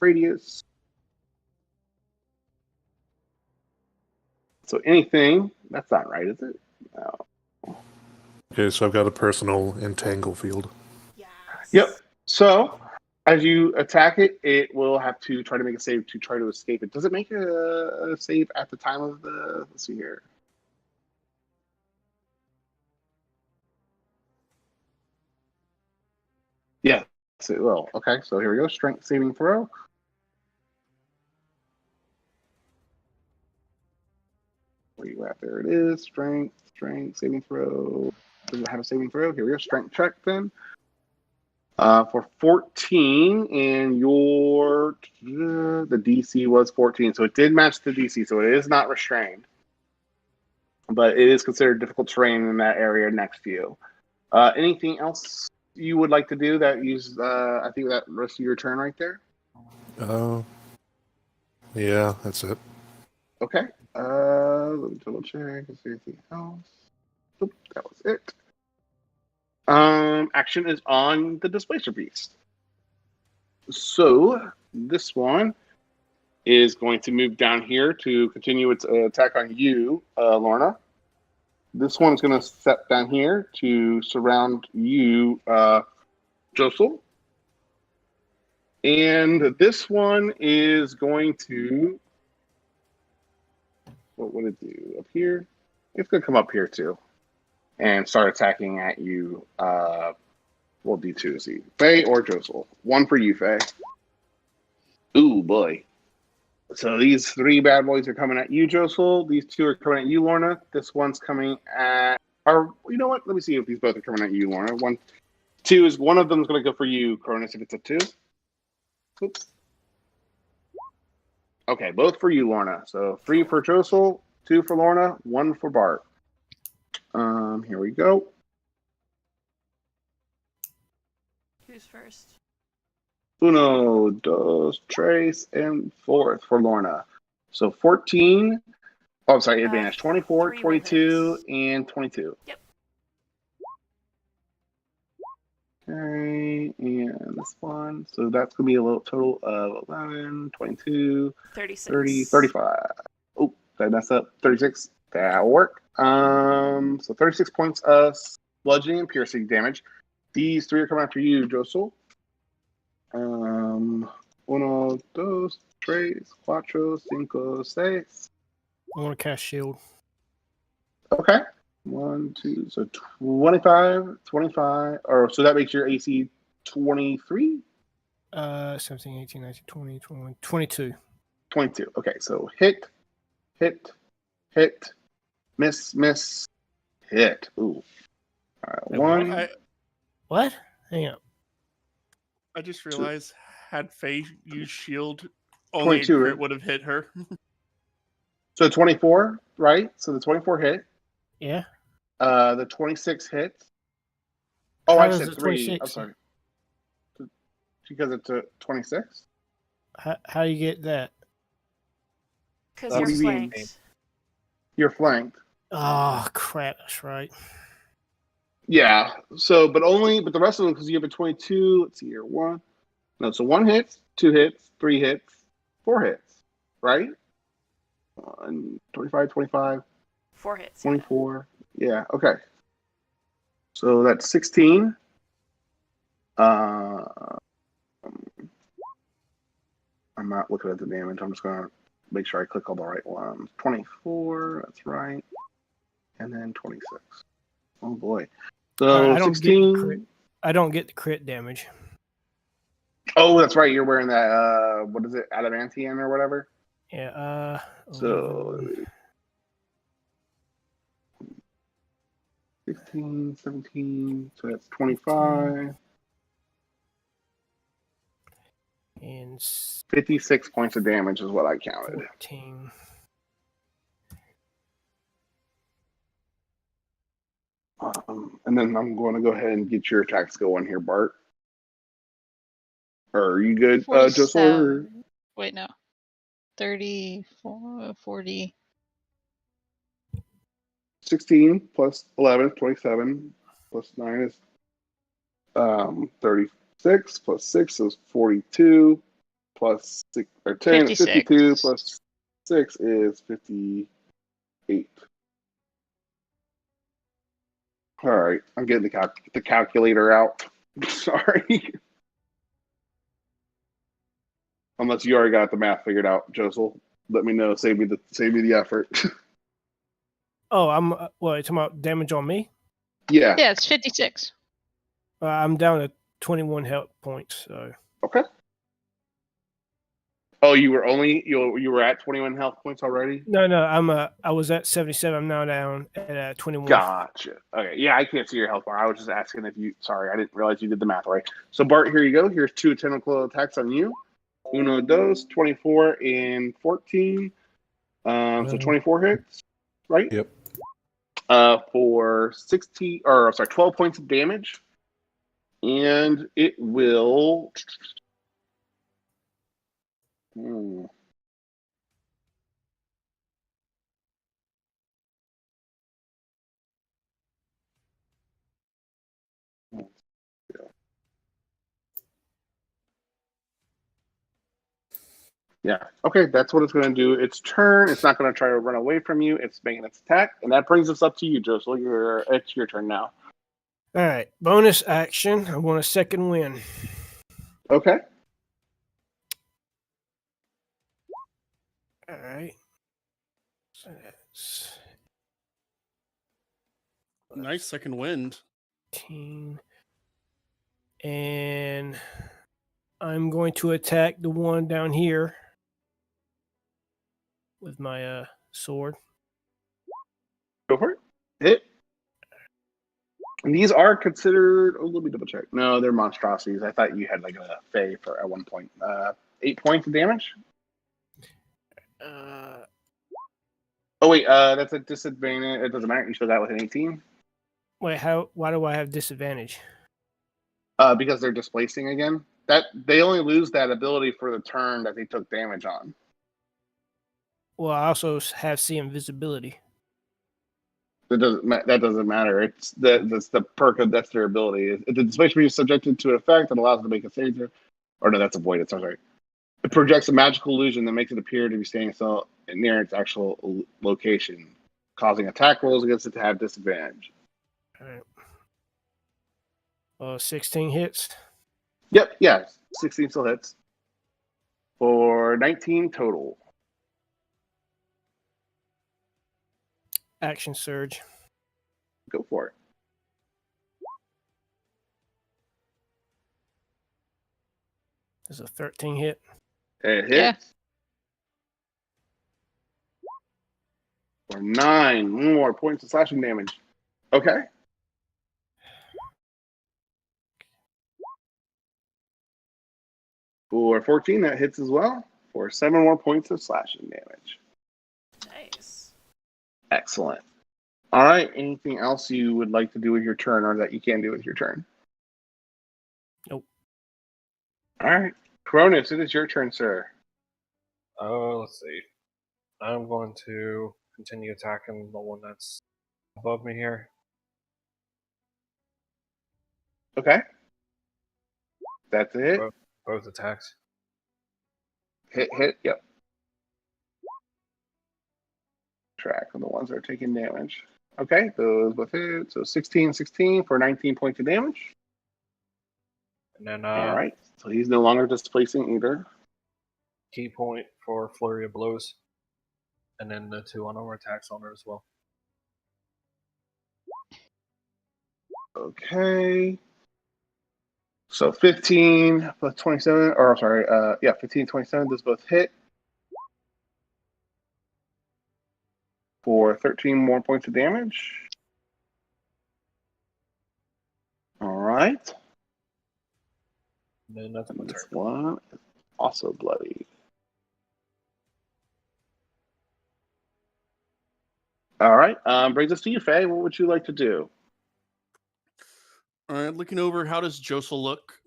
radius? So anything that's not right, is it? No. Okay, so I've got a personal entangle field. Yes. Yep. So as you attack it, it will have to try to make a save to try to escape it. Does it make a save at the time of the... Let's see here. Yes, it will. Okay, so here we go. Strength saving throw. Where you at? There it is. Strength, saving throw. Does it have a saving throw? Here we go. Strength check then. For 14, and the DC was 14, so it did match the DC, so it is not restrained. But it is considered difficult terrain in that area next to you. Anything else you would like to do that use, I think that rest of your turn right there? Yeah, that's it. Okay. Let me double check. Is there anything else? Nope, that was it. Action is on the Displacer Beast. So this one is going to move down here to continue its attack on you, Lorna. This one is going to step down here to surround you, Josel. And this one is going to... What would it do? Up here? It's going to come up here too. And start attacking at you. We'll do two. See, Faye or Josel. One for you, Faye. Ooh, boy. So these three bad boys are coming at you, Josel. These two are coming at you, Lorna. This one's coming at... Or, you know what? Let me see if these both are coming at you, Lorna. One of them is going to go for you, Cronus, if it's a 2. Oops. Okay, both for you, Lorna. So 3 for Josel, 2 for Lorna, 1 for Bart. Here we go. Who's first? Uno, dos, tres, and 4th for Lorna. So 14. Oh, I'm sorry, advantage. 24, 22, and 22. Yep. Okay, and this one. So that's going to be a little total of 11, 22, 36. 30, 35. Oh, did I mess up? 36. That'll work. So 36 points of bludgeoning and piercing damage. These 3 are coming after you, Josel. Uno, dos, tres, cuatro, cinco, seis. I want to cast shield. Okay. 1, 2, so 25, or so that makes your AC 23? 17, 18, 19, 20, 21, 22. 22. Okay, so hit, miss, hit. Ooh. All right, 1. What? Hang on. I just realized, had Faye used shield, only 22, a crit right? would have hit her. So 24, right? So the 24 hit. Yeah. The 26 hit. Oh, How I does said the 3. 26 I'm sorry. Because it's a 26? How do you get that? Because What you're do you mean? flanked. You're flanked. Oh, crap. That's right. Yeah. So, but the rest of them, because you have a 22. Let's see here. 1. No, so 1 hit, 2 hits, 3 hits, 4 hits, right? 25, 25, 4 hits. 24. Yeah. Okay. So that's 16. I'm not looking at the damage. I'm just going to make sure I click all the right ones. 24. That's right. And then 26. Oh, boy. So I don't 16. I don't get the crit damage. Oh, that's right. You're wearing that, what is it? Adamantium or whatever? Yeah. So 16, 17, so that's 25. And 56 points of damage is what I counted. 14. And then I'm going to go ahead and get your attacks going here, Bart. Are you good, Josel? 47. Wait, no. 34, 40. 16 plus 11 is 27. Plus 9 is 36. Plus 6 is 42. Plus 6 or 10 is 52. Plus 6 is 58. All right, I'm getting the calculator out. Sorry. Unless you already got the math figured out, Josel. Let me know. Save me the effort. Oh, I'm what? You talking about damage on me? Yeah. Yeah, it's 56. I'm down to 21 health points. So Okay. Oh, you were at 21 health points already? No, I was at 77. I'm now down at 21. Gotcha. Okay. Yeah, I can't see your health bar. I was just asking if you. Sorry, I didn't realize you did the math right. So Bart, here you go. Here's 2 technical attacks on you. Uno, dos, 24 and 14. So 24 hits, right? Yep. For 12 points of damage, and it will. Yeah. Okay, that's what it's going to do. Its turn. It's not going to try to run away from you. It's making its attack, and that brings us up to you, Josel. It's your turn now. All right. Bonus action. I want a second win. Okay. All right. So that's Nice second wind. 18. And I'm going to attack the one down here with my sword. Go for it. Hit. And these are considered. Oh, let me double check. No, they're monstrosities. I thought you had like a fey for at one point. 8 points of damage. Oh wait, that's a disadvantage. It doesn't matter. You still got with an 18. Wait, why do I have disadvantage? Because they're displacing again. That they only lose that ability for the turn that they took damage on. Well, I also have see invisibility. That doesn't matter. That's the perk of that's their ability. If the displacement is subjected to an effect that allows them to make a save throw, or no, that's avoidance. I'm sorry. It projects a magical illusion that makes it appear to be standing still near its actual location, causing attack rolls against it to have disadvantage. All right. 16 hits. Yep, yeah, 16 still hits. For 19 total. Action surge. Go for it. There's a 13 hit. It hits. Yeah. For 9 more points of slashing damage. Okay. For 14, that hits as well. For 7 more points of slashing damage. Nice. Excellent. All right. Anything else you would like to do with your turn or that you can do with your turn? Nope. All right. Cronus, it is your turn, sir. Let's see. I'm going to continue attacking the one that's above me here. Okay. That's a hit. Both attacks. Hit, yep. Track on the ones that are taking damage. Okay, those both hit. So 16 for 19 points of damage. And then All right. So he's no longer displacing either. Key point for flurry of blows. And then the 2 unarmed attacks on her as well. Okay. So 15 plus 27, or sorry, 15, 27, those both hit. For 13 more points of damage. All right. And then that's my This turn. one is also bloody. All right. Brings us to you, Faye. What would you like to do? All right, looking over, how does Josel look?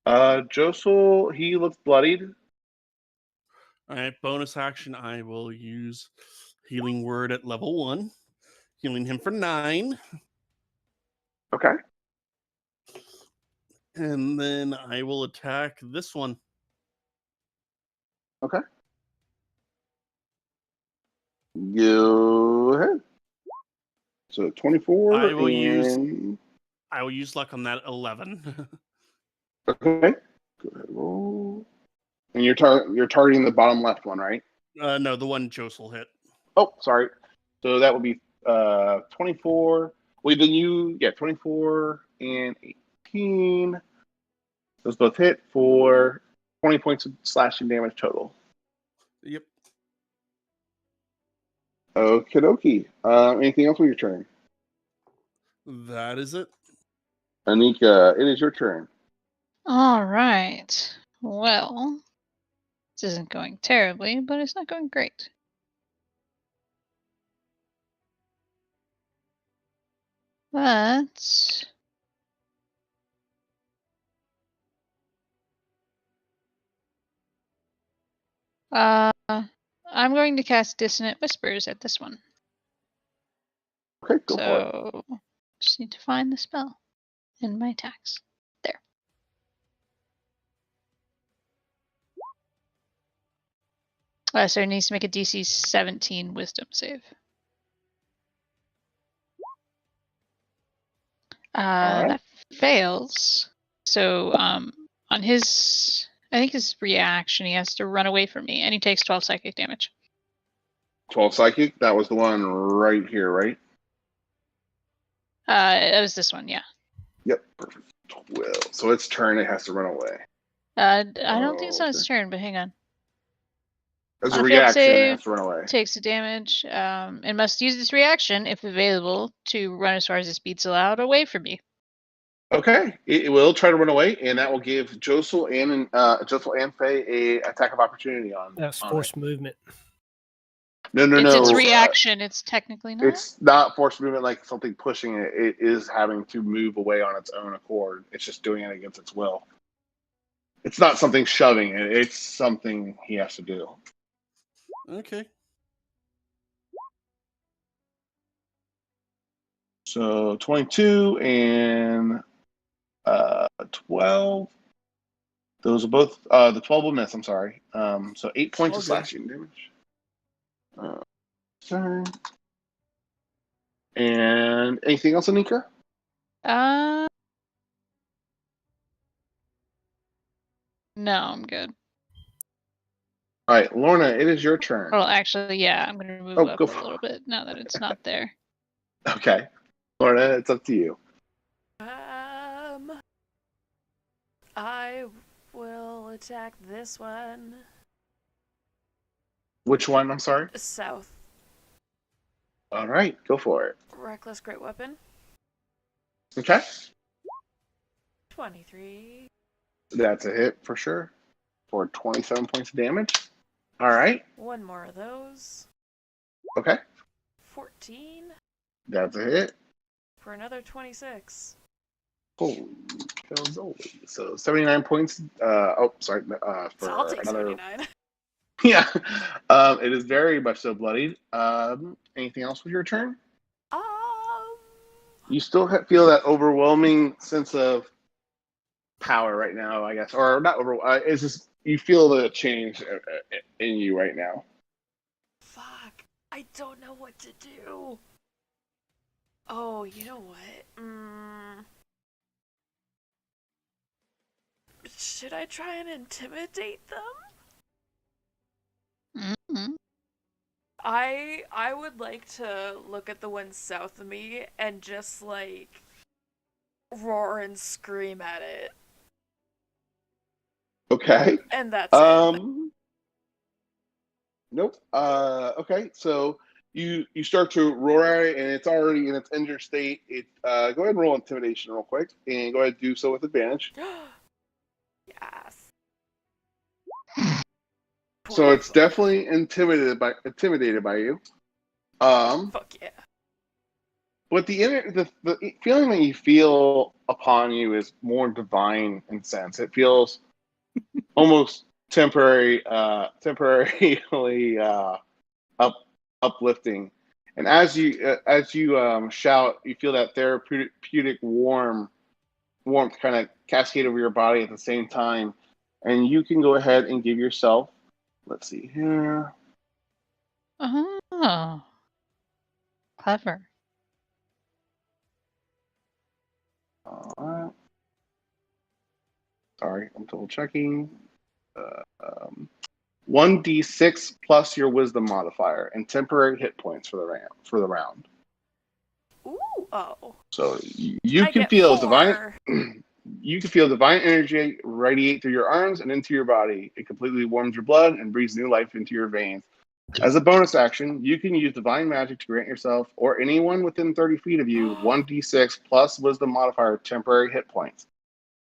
Josel, he looks bloodied. All right, bonus action, I will use Healing Word at level 1, healing him for 9. Okay. And then I will attack this one. Okay. Go ahead. So 24 I will use luck on that 11. Okay. Go ahead, roll. And you're targeting the bottom left one, right? No, the one Josel hit. Oh, sorry. So that would be 24. Wait, then 24 and 18. Those both hit for 20 points of slashing damage total. Yep. Okie dokie. Anything else with your turn? That is it. Anika, it is your turn. All right. Well, this isn't going terribly, but it's not going great. But I'm going to cast Dissonant Whispers at this one. Okay, go for it. So just need to find the spell in my attacks. There. So it needs to make a DC 17 Wisdom save. Alright. That fails. So on his, I think his reaction, he has to run away from me, and he takes 12 psychic damage. 12 psychic. That was the one right here, right? It was this one, yeah. Yep, perfect. 12. So its turn, it has to run away. I don't think it's on its turn, but hang on. As a On a failed reaction, it save, has to run away. takes the damage, and must use this reaction, if available, to run as far as its speed's allowed away from me. Okay, it will try to run away, and that will give Josel and Faye a attack of opportunity on. That's on forced movement. No, It's its no. reaction. It's technically not. It's not forced movement like something pushing it. It is having to move away on its own accord. It's just doing it against its will. It's not something shoving it. It's something he has to do. Okay. So 22 and 12. Those are both the 12 will miss. I'm sorry. So 8 points All of good. slashing damage. Turn. And anything else, Anika? No, I'm good. All right, Lorna, it is your turn. Well, actually, yeah, I'm going to move Oh, up go a for little bit now that it's not there. Okay, Lorna, it's up to you. I will attack this one. Which one? I'm sorry. South. All right, go for it. Reckless Great Weapon. Okay, 23. that's a hit for sure. For 27 points of damage. All right. One more of those. Okay, 14 that's a hit. for another 26. Holy cannoli. So 79 points. For So I'll take another. 79. Yeah. It is very much so bloodied. Anything else with your turn? You still feel that overwhelming sense of power right now, I guess, or not over. It's just you feel the change in you right now. Fuck. I don't know what to do. Oh, you know what? Should I try and intimidate them? Mm-hmm. I would like to look at the one south of me and just like roar and scream at it. Okay. And that's it. Nope. Okay. So you start to roar at it, and it's already in its injured state. Go ahead and roll intimidation real quick, and go ahead and do so with advantage. Yes. So it's definitely intimidated by you. Fuck yeah. But the feeling that you feel upon you is more divine in sense. It feels almost temporarily uplifting. And as you shout, you feel that therapeutic warmth kind of cascade over your body at the same time, and you can go ahead and give yourself. Let's see here. Oh, clever. All right. Sorry, I'm double checking. 1d6 plus your wisdom modifier and temporary hit points for the round. Ooh, oh. So you I can get feel 4. You can feel divine energy radiate through your arms and into your body. It completely warms your blood and breathes new life into your veins. As a bonus action, you can use divine magic to grant yourself or anyone within 30 feet of you 1d6 plus wisdom modifier temporary hit points.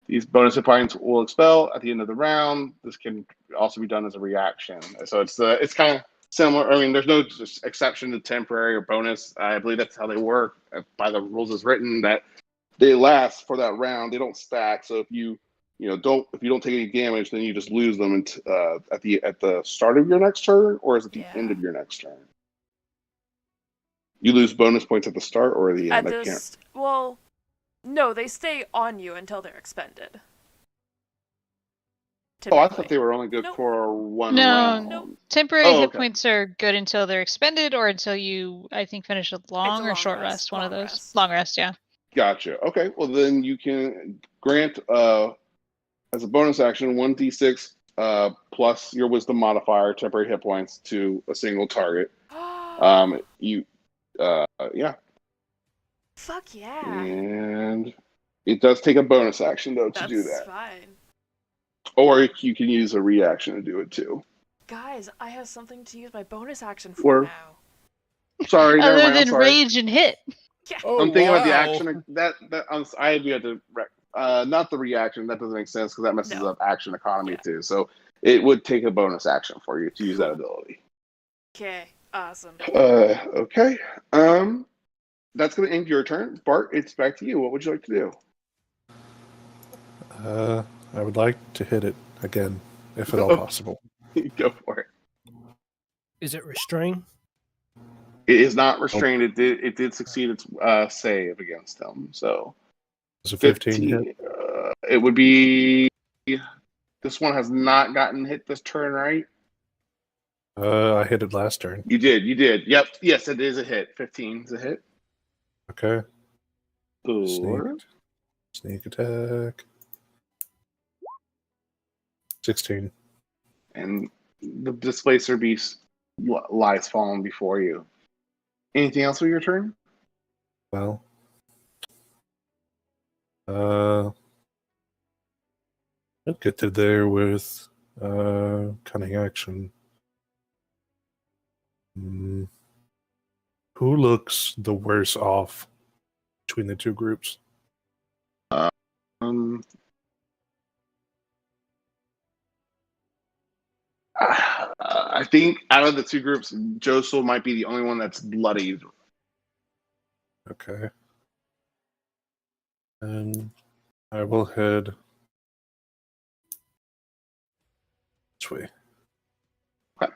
These bonus hit points will expel at the end of the round. This can also be done as a reaction. So it's kind of similar. I mean, there's no exception to temporary or bonus. I believe that's how they work by the rules as written, that they last for that round. They don't stack. So if you don't take any damage, then you just lose them at the start of your next turn, or is it the end of your next turn? You lose bonus points at the start or the end. Well, no, they stay on you until they're expended. Typically. Oh, I thought they were only good for one round. No, temporary hit points are good until they're expended or until you, I think, finish a long or short rest. One of those. Rest. Long rest, yeah. Gotcha. Okay, well then you can grant as a bonus action 1d6 plus your wisdom modifier temporary hit points to a single target. Yeah. Fuck yeah. And it does take a bonus action though to do that. That's fine. Or you can use a reaction to do it too. Guys, I have something to use my bonus action for now. Sorry, other than rage and hit. Yeah. I'm thinking about the action I do have to not the reaction. That doesn't make sense because that messes up action economy too. So it would take a bonus action for you to use that ability. Okay, awesome. Okay. That's going to end your turn. Bart, it's back to you. What would you like to do? I would like to hit it again, if at all possible. Go for it. Is it restrained? It is not restrained. It did succeed its save against him. So it's a 15 hit. It would be. This one has not gotten hit this turn, right? I hit it last turn. You did. Yep. Yes, it is a hit. 15 is a hit. Okay. Or... Sneak attack. 16. And the displacer beast lies fallen before you. Anything else with your turn? Well, I'll get to there with cunning action. Who looks the worse off between the two groups? I think out of the two groups, Josel might be the only one that's bloodied. Okay. And I will head this way. Okay.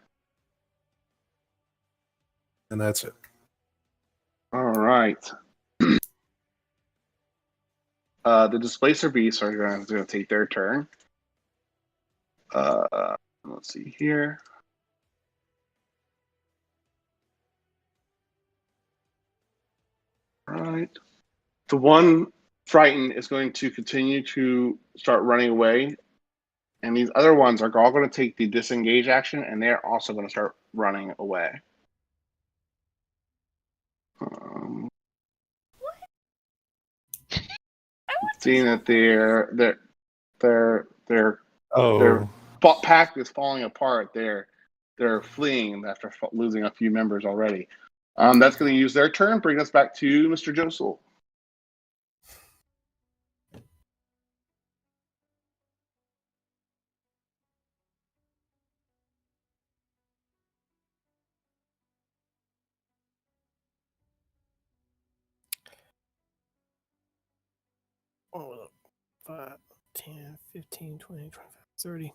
And that's it. All right. The displacer beasts are going to take their turn. Let's see here. All right. The one frightened is going to continue to start running away. And these other ones are all going to take the disengage action, and they're also going to start running away. Seeing that their pack is falling apart, they're fleeing after losing a few members already. That's going to use their turn. Bring us back to Mr. Josel. Hold up. 5, 10, 15, 20, 25, 30.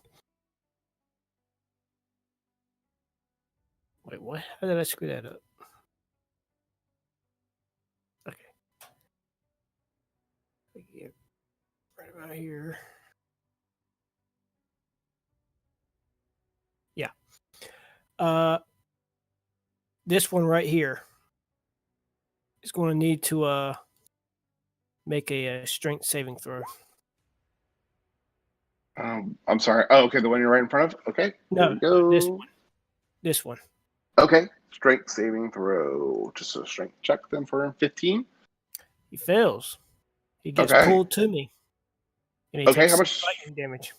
Wait, what? How did I screw that up? Okay. Right about here. Yeah. This one right here is going to need to make a strength saving throw. I'm sorry. Oh, okay, the one you're right in front of? Okay. No, go. This one. Okay. Strength saving throw. Just a strength check then for him. 15. He fails. He gets pulled to me. And he Okay, takes how much? lightning damage.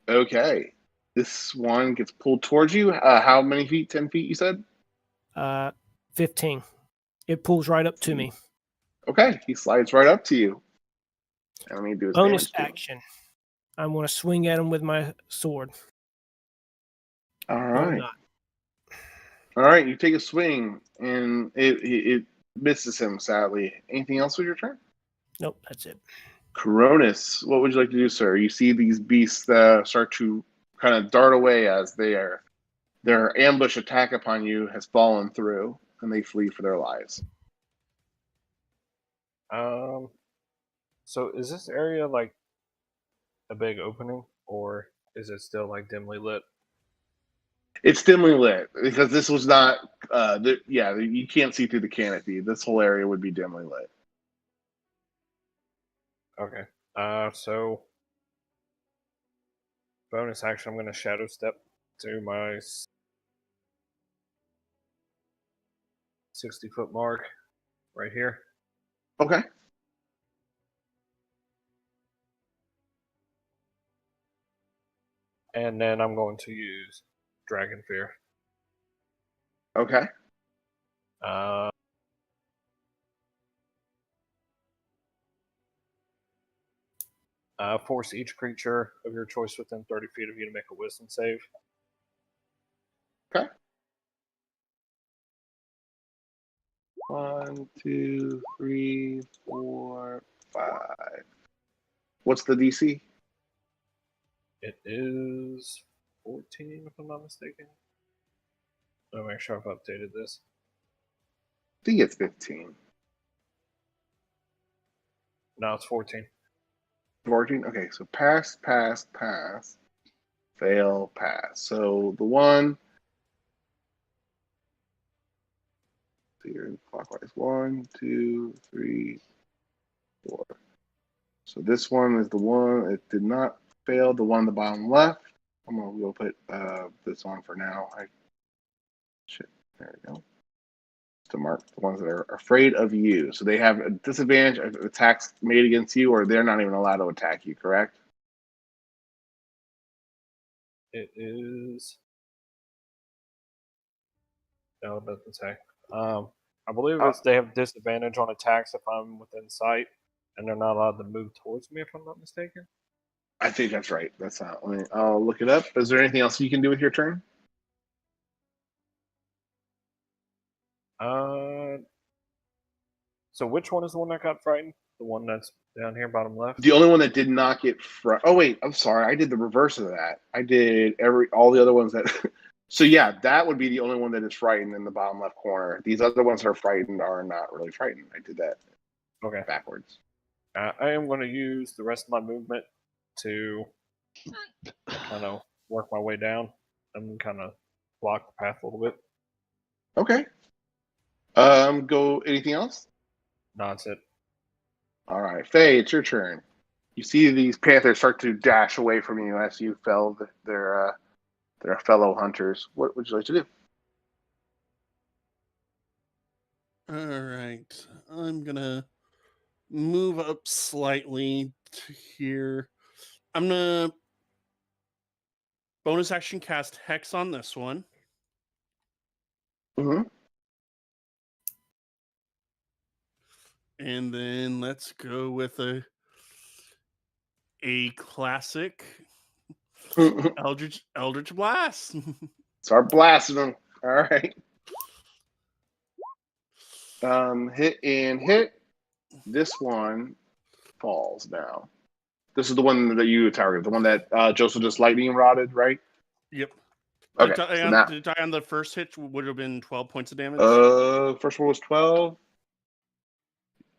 Okay. This one gets pulled towards you. How many feet? 10 feet, you said? 15. It pulls right up to me. Okay, he slides right up to you. And let me do his Bonus damage too. action. I'm going to swing at him with my sword. All No, right. not. All right, you take a swing, and it misses him, sadly. Anything else with your turn? Nope, that's it. Cronus, what would you like to do, sir? You see these beasts start to kind of dart away as their ambush attack upon you has fallen through, and they flee for their lives. So is this area like a big opening, or is it still like dimly lit? It's dimly lit because this was not. You can't see through the canopy. This whole area would be dimly lit. Okay. So bonus action, I'm going to shadow step to my 60-foot mark right here. Okay. And then I'm going to use Dragon Fear. Okay. Force each creature of your choice within 30 feet of you to make a wisdom save. Okay. 1, 2, 3, 4, 5. What's the DC? It is 14, if I'm not mistaken. Let me make sure I've updated this. I think it's 15. No, it's 14. 14? Okay, so pass, pass, pass. Fail, pass. So the one here clockwise. 1, 2, 3, 4. So this one is the one it did not fail. The one on the bottom left. I'm gonna go put this on for now. There we go. To mark the ones that are afraid of you. So they have a disadvantage of attacks made against you, or they're not even allowed to attack you, correct? It is. No, it doesn't say. I believe it's they have disadvantage on attacks if I'm within sight, and they're not allowed to move towards me if I'm not mistaken. I think that's right. That's not. I'll look it up. Is there anything else you can do with your turn? So which one is the one that got frightened? The one that's down here, bottom left. The only one that did not get Oh wait, I'm sorry. I did the reverse of that. I did all the other ones that. So yeah, that would be the only one that is frightened in the bottom left corner. These other ones that are frightened are not really frightened. I did that. Okay. Backwards. I am going to use the rest of my movement to kind of work my way down and kind of block the path a little bit. Okay. Go. Anything else? No, that's it. All right, Faye, it's your turn. You see these panthers start to dash away from you as you fell their fellow hunters. What would you like to do? All right. I'm going to move up slightly to here. I'm going to bonus action cast Hex on this one. Mm-hmm. And then let's go with a classic Eldritch Blast. Start blasting them. All right. Hit and hit. This one falls now. This is the one that you targeted, the one that Joseph just lightning rodded, right? Yep. Okay. Did it die on the first hit? Would have been 12 points of damage. First one was 12.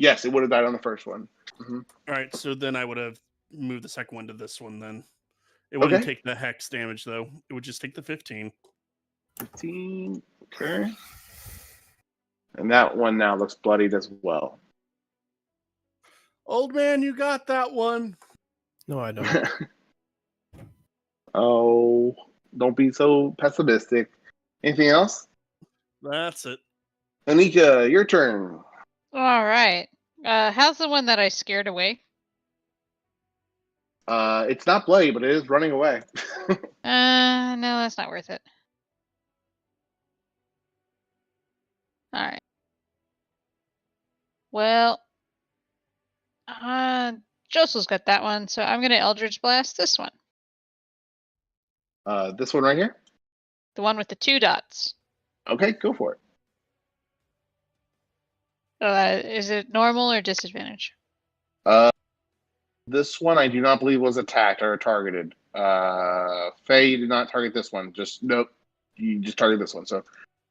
Yes, it would have died on the first one. Mm-hmm. All right, so then I would have moved the second one to this one. Then it wouldn't take the hex damage though. It would just take the 15. 15. Okay. And that one now looks bloodied as well. Old man, you got that one. No, I don't. Oh, don't be so pessimistic. Anything else? That's it. Anika, your turn. All right. How's the one that I scared away? It's not bloody, but it is running away. No, that's not worth it. All right. Well, Josel's got that one, so I'm gonna Eldritch Blast this one. This one right here? The one with the 2 dots. Okay, go for it. Is it normal or disadvantage? This one I do not believe was attacked or targeted. Faye, you did not target this one. Just nope. You just target this one. So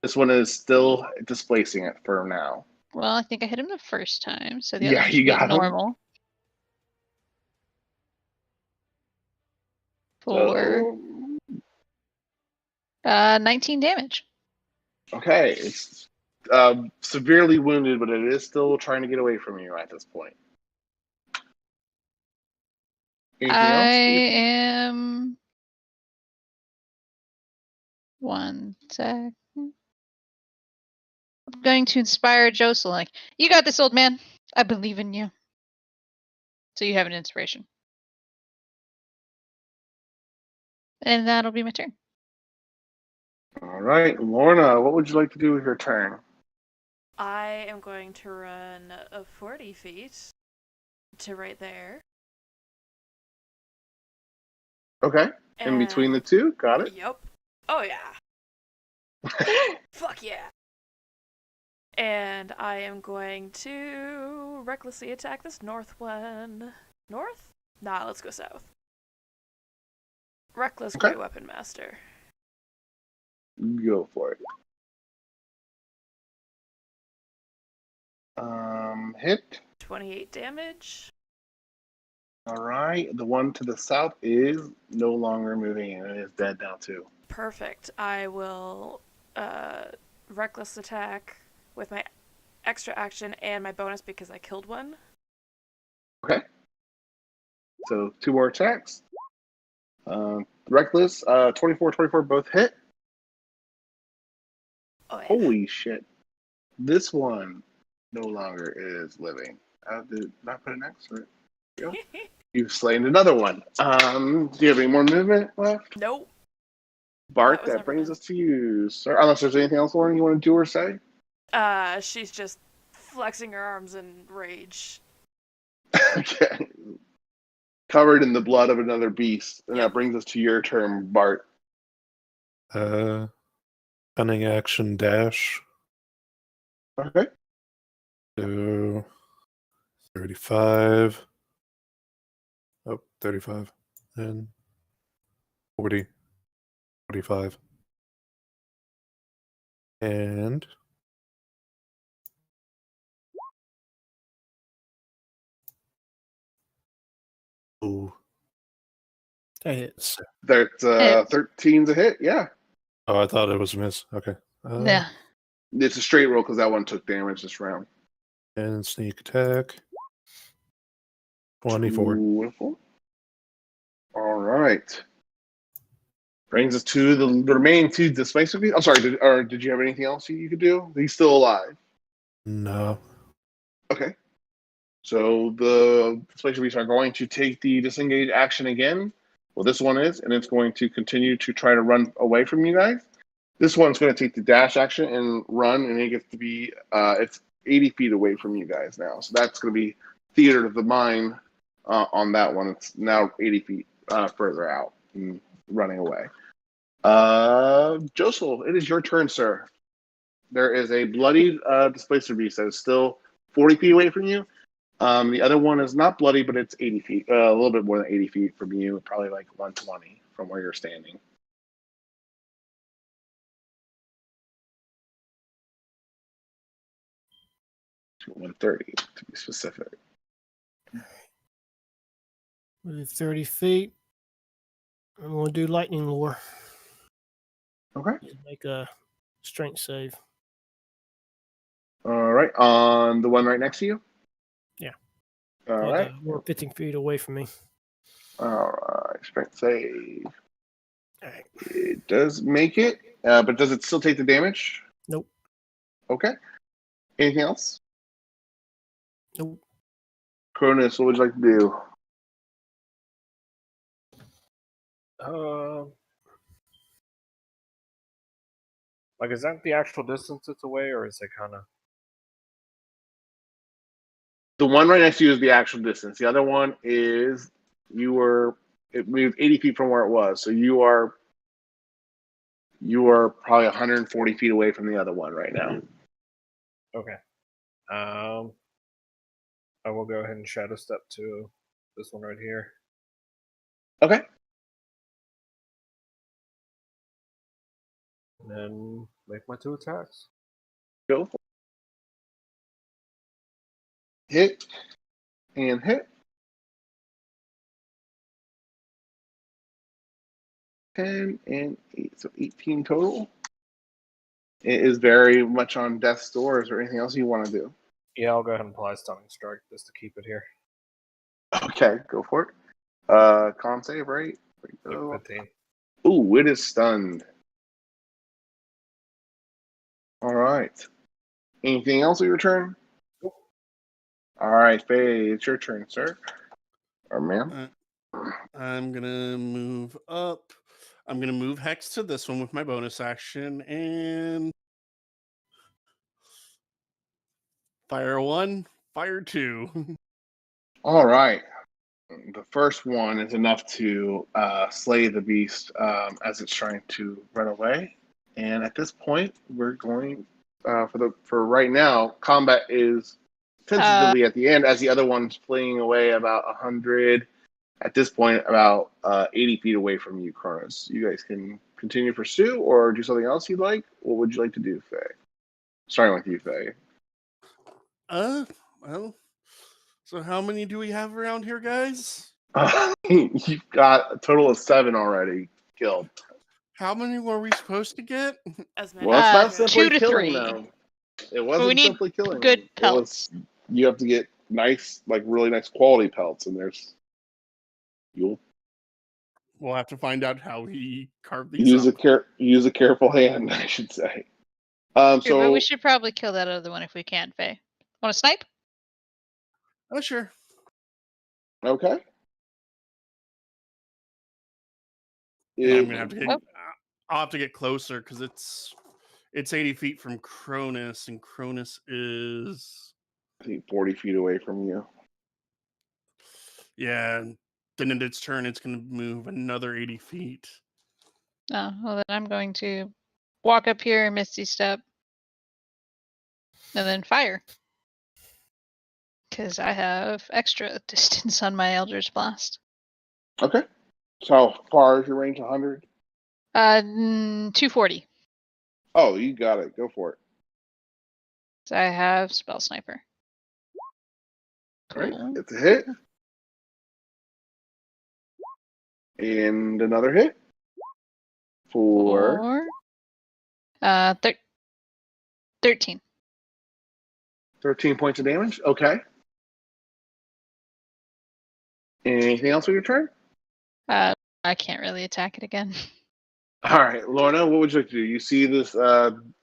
this one is still displacing it for now. Well, I think I hit him the first time, so the Yeah, other one you should be got him. normal. For So, 19 damage. okay, it's severely wounded, but it is still trying to get away from you at this point. Anything I else? am. One sec. I'm going to inspire Josel. Like, you got this, old man. I believe in you. So you have an inspiration. And that'll be my turn. All right, Lorna, what would you like to do with your turn? I am going to run 40 feet to right there. Okay, in between the two, got it. Yep. Oh yeah. Fuck yeah. And I am going to recklessly attack this north one. North? Nah, let's go south. Reckless Okay. Great Weapon Master. Go for it. Hit. 28 damage. All right. The one to the south is no longer moving, and it is dead now too. Perfect. I will reckless attack with my extra action and my bonus because I killed one. Okay. So 2 more attacks. Reckless, 24, 24 both hit. Oh, yeah. Holy shit. This one no longer is living. Did not put an X for it. There you go. You've slain another one. Do you have any more movement left? Nope. Bart, That was that brings everything. us to you, sir. Unless there's anything else, Lauren, you want to do or say? She's just flexing her arms in rage. Okay. Covered in the blood of another beast. And Yep. that brings us to your turn, Bart. Cunning action dash. Okay. So 35. Oh, 35. And 40. 45. And ooh, That hits. That's Hits. 13's a hit, yeah. oh, I thought it was a miss. Okay. Yeah. It's a straight roll because that one took damage this round. And sneak attack. 24. Beautiful. All right. Brings us to the remaining 2 displacer beasts. I'm sorry, did you have anything else you could do? He's still alive. No. Okay. So the displacer beasts are going to take the disengage action again. Well, this one is, and it's going to continue to try to run away from you guys. This one's going to take the dash action and run, and it gets to be, it's 80 feet away from you guys now. So that's going to be theater of the mind on that one. It's now 80 feet further out and running away. Josel, it is your turn, sir. There is a bloodied displacer beast that is still 40 feet away from you. The other one is not bloody, but it's 80 feet, a little bit more than 80 feet from you, probably like 120 from where you're standing. To 130 to be specific. With 30 feet. I'm going to do lightning lore. Okay. Make a strength save. All right. On the one right next to you? Yeah. All right. More 15 feet away from me. All right. Strength save. All right. It does make it, but does it still take the damage? Nope. Okay. Anything else? Nope. Cronus, what would you like to do? Like, is that the actual distance it's away, or is it kind of? The one right next to you is the actual distance. The other one is it moved 80 feet from where it was. So you are probably 140 feet away from the other one right now. Okay. I will go ahead and shadow step to this one right here. Okay. And then make my 2 attacks. Go for it. Hit and hit. 10 and 8, so 18 total. It is very much on death's door. Is there anything else you want to do? Yeah, I'll go ahead and apply Stunning Strike just to keep it here. Okay, go for it. Con save, right? Yep, 15. Ooh, it is stunned. All right. Anything else with your turn? Nope. All right, Faye, it's your turn, sir. Or ma'am. I'm gonna move up. I'm gonna move Hex to this one with my bonus action and fire 1, fire 2. All right. The first one is enough to slay the beast as it's trying to run away. And at this point, we're going for right now. Combat is tentatively at the end as the other one's fleeing away about 100. At this point, about 80 feet away from you, Cronus. You guys can continue to pursue or do something else you'd like. What would you like to do, Faye? Starting with you, Faye. Well, so how many do we have around here, guys? You've got a total of 7 already killed. How many were we supposed to get? As many Well, it's not as simply 2 to killing 3. them. It we wasn't need simply killing good them. pelts. You have to get nice, like really nice quality pelts, and We'll have to find out how he carved these use up. use a careful hand, I should say. But So we should probably kill that other one if we can, Faye. Want to snipe? Oh, sure. okay. Yeah, I'm gonna have to get. I'll have to get closer because it's 80 feet from Cronus, and Cronus is 40 feet away from you. yeah. Then in its turn, it's gonna move another 80 feet. Oh, well, then I'm going to walk up here and Misty Step. And then fire. Because I have extra distance on my Eldritch Blast. Okay. So how far is your range? 100? 240. Oh, you got it. Go for it. So I have Spell Sniper. All right. Cool. It's a hit. And another hit. For 13. 13 points of damage. Okay. Anything else with your turn? I can't really attack it again. All right, Lorna, what would you like to do? You see this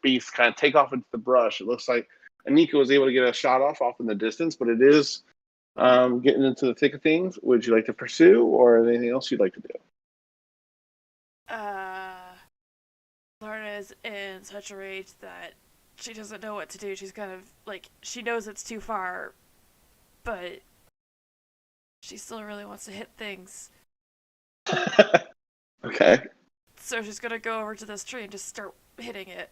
beast kind of take off into the brush. It looks like Anika was able to get a shot off in the distance, but it is getting into the thick of things. Would you like to pursue, or anything else you'd like to do? Lorna is in such a rage that she doesn't know what to do. She's kind of like, she knows it's too far, but she still really wants to hit things. Okay. So she's gonna go over to this tree and just start hitting it.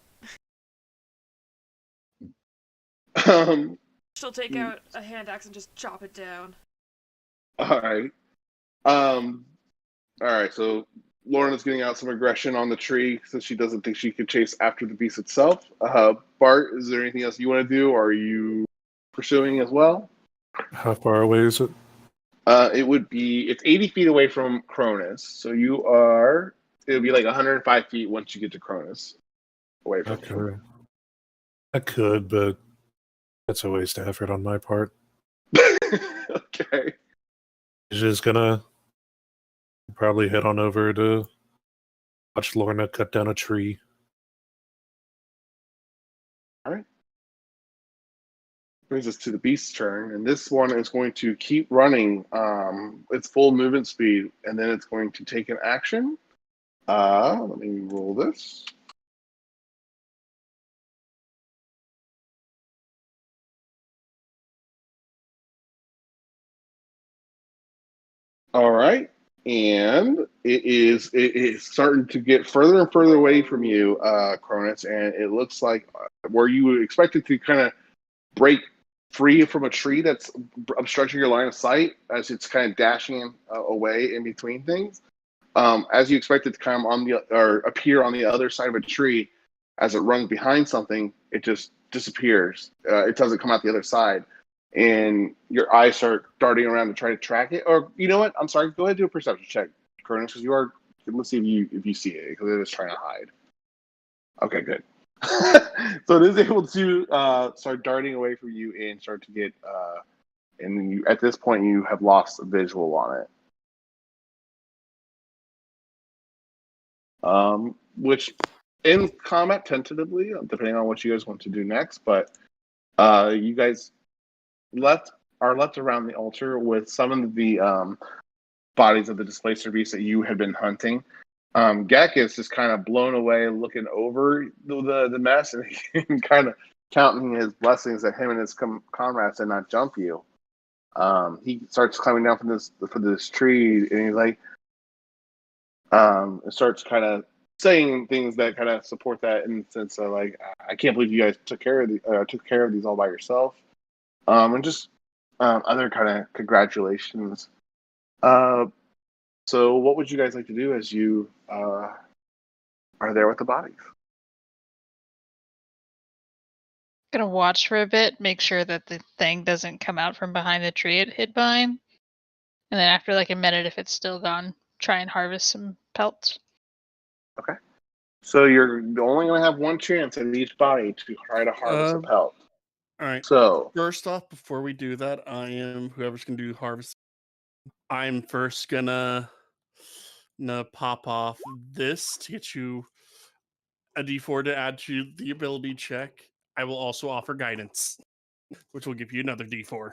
She'll take out a hand axe and just chop it down. All right. All right. So Lorna's getting out some aggression on the tree since she doesn't think she could chase after the beast itself. Bart, is there anything else you want to do? Or are you pursuing as well? How far away is it? It's 80 feet away from Cronus. So it would be like 105 feet once you get to Cronus. Away from Okay. I could, but that's a waste of effort on my part. Okay. Just gonna probably head on over to watch Lorna cut down a tree. brings us to the beast's turn, and this one is going to keep running its full movement speed, and then it's going to take an action. Let me roll this. All right, and it is starting to get further and further away from you, Cronus, and it looks like where you would expect it to kind of break free from a tree that's obstructing your line of sight as it's kind of dashing away in between things. As you expect it to come on the or appear on the other side of a tree, as it runs behind something, it just disappears. It doesn't come out the other side, and your eyes start darting around to try to track it. Or you know what? I'm sorry. Go ahead and do a perception check, Cronus, because you are. Let's see if you see it, because it is trying to hide. Okay, good. So it is able to start darting away from you and start to get. And you, at this point, you have lost a visual on it. Which in combat tentatively, depending on what you guys want to do next, but you guys are left around the altar with some of the bodies of the displacer beasts that you had been hunting. Gek is just kind of blown away, looking over the mess and kind of counting his blessings that him and his comrades did not jump you. He starts climbing down from this tree, and he's like, starts kind of saying things that kind of support that in the sense of like, I can't believe you guys took care of these all by yourself, and just other kind of congratulations. So what would you guys like to do as you are there with the bodies? Gonna watch for a bit, make sure that the thing doesn't come out from behind the tree it hid behind, and then after like a minute, if it's still gone, try and harvest some pelts. Okay. So you're only going to have one chance at each body to try to harvest a pelt. All right. So first off, before we do that, whoever's gonna do harvest. I'm first gonna pop off this to get you a D4 to add to the ability check. I will also offer guidance, which will give you another D4.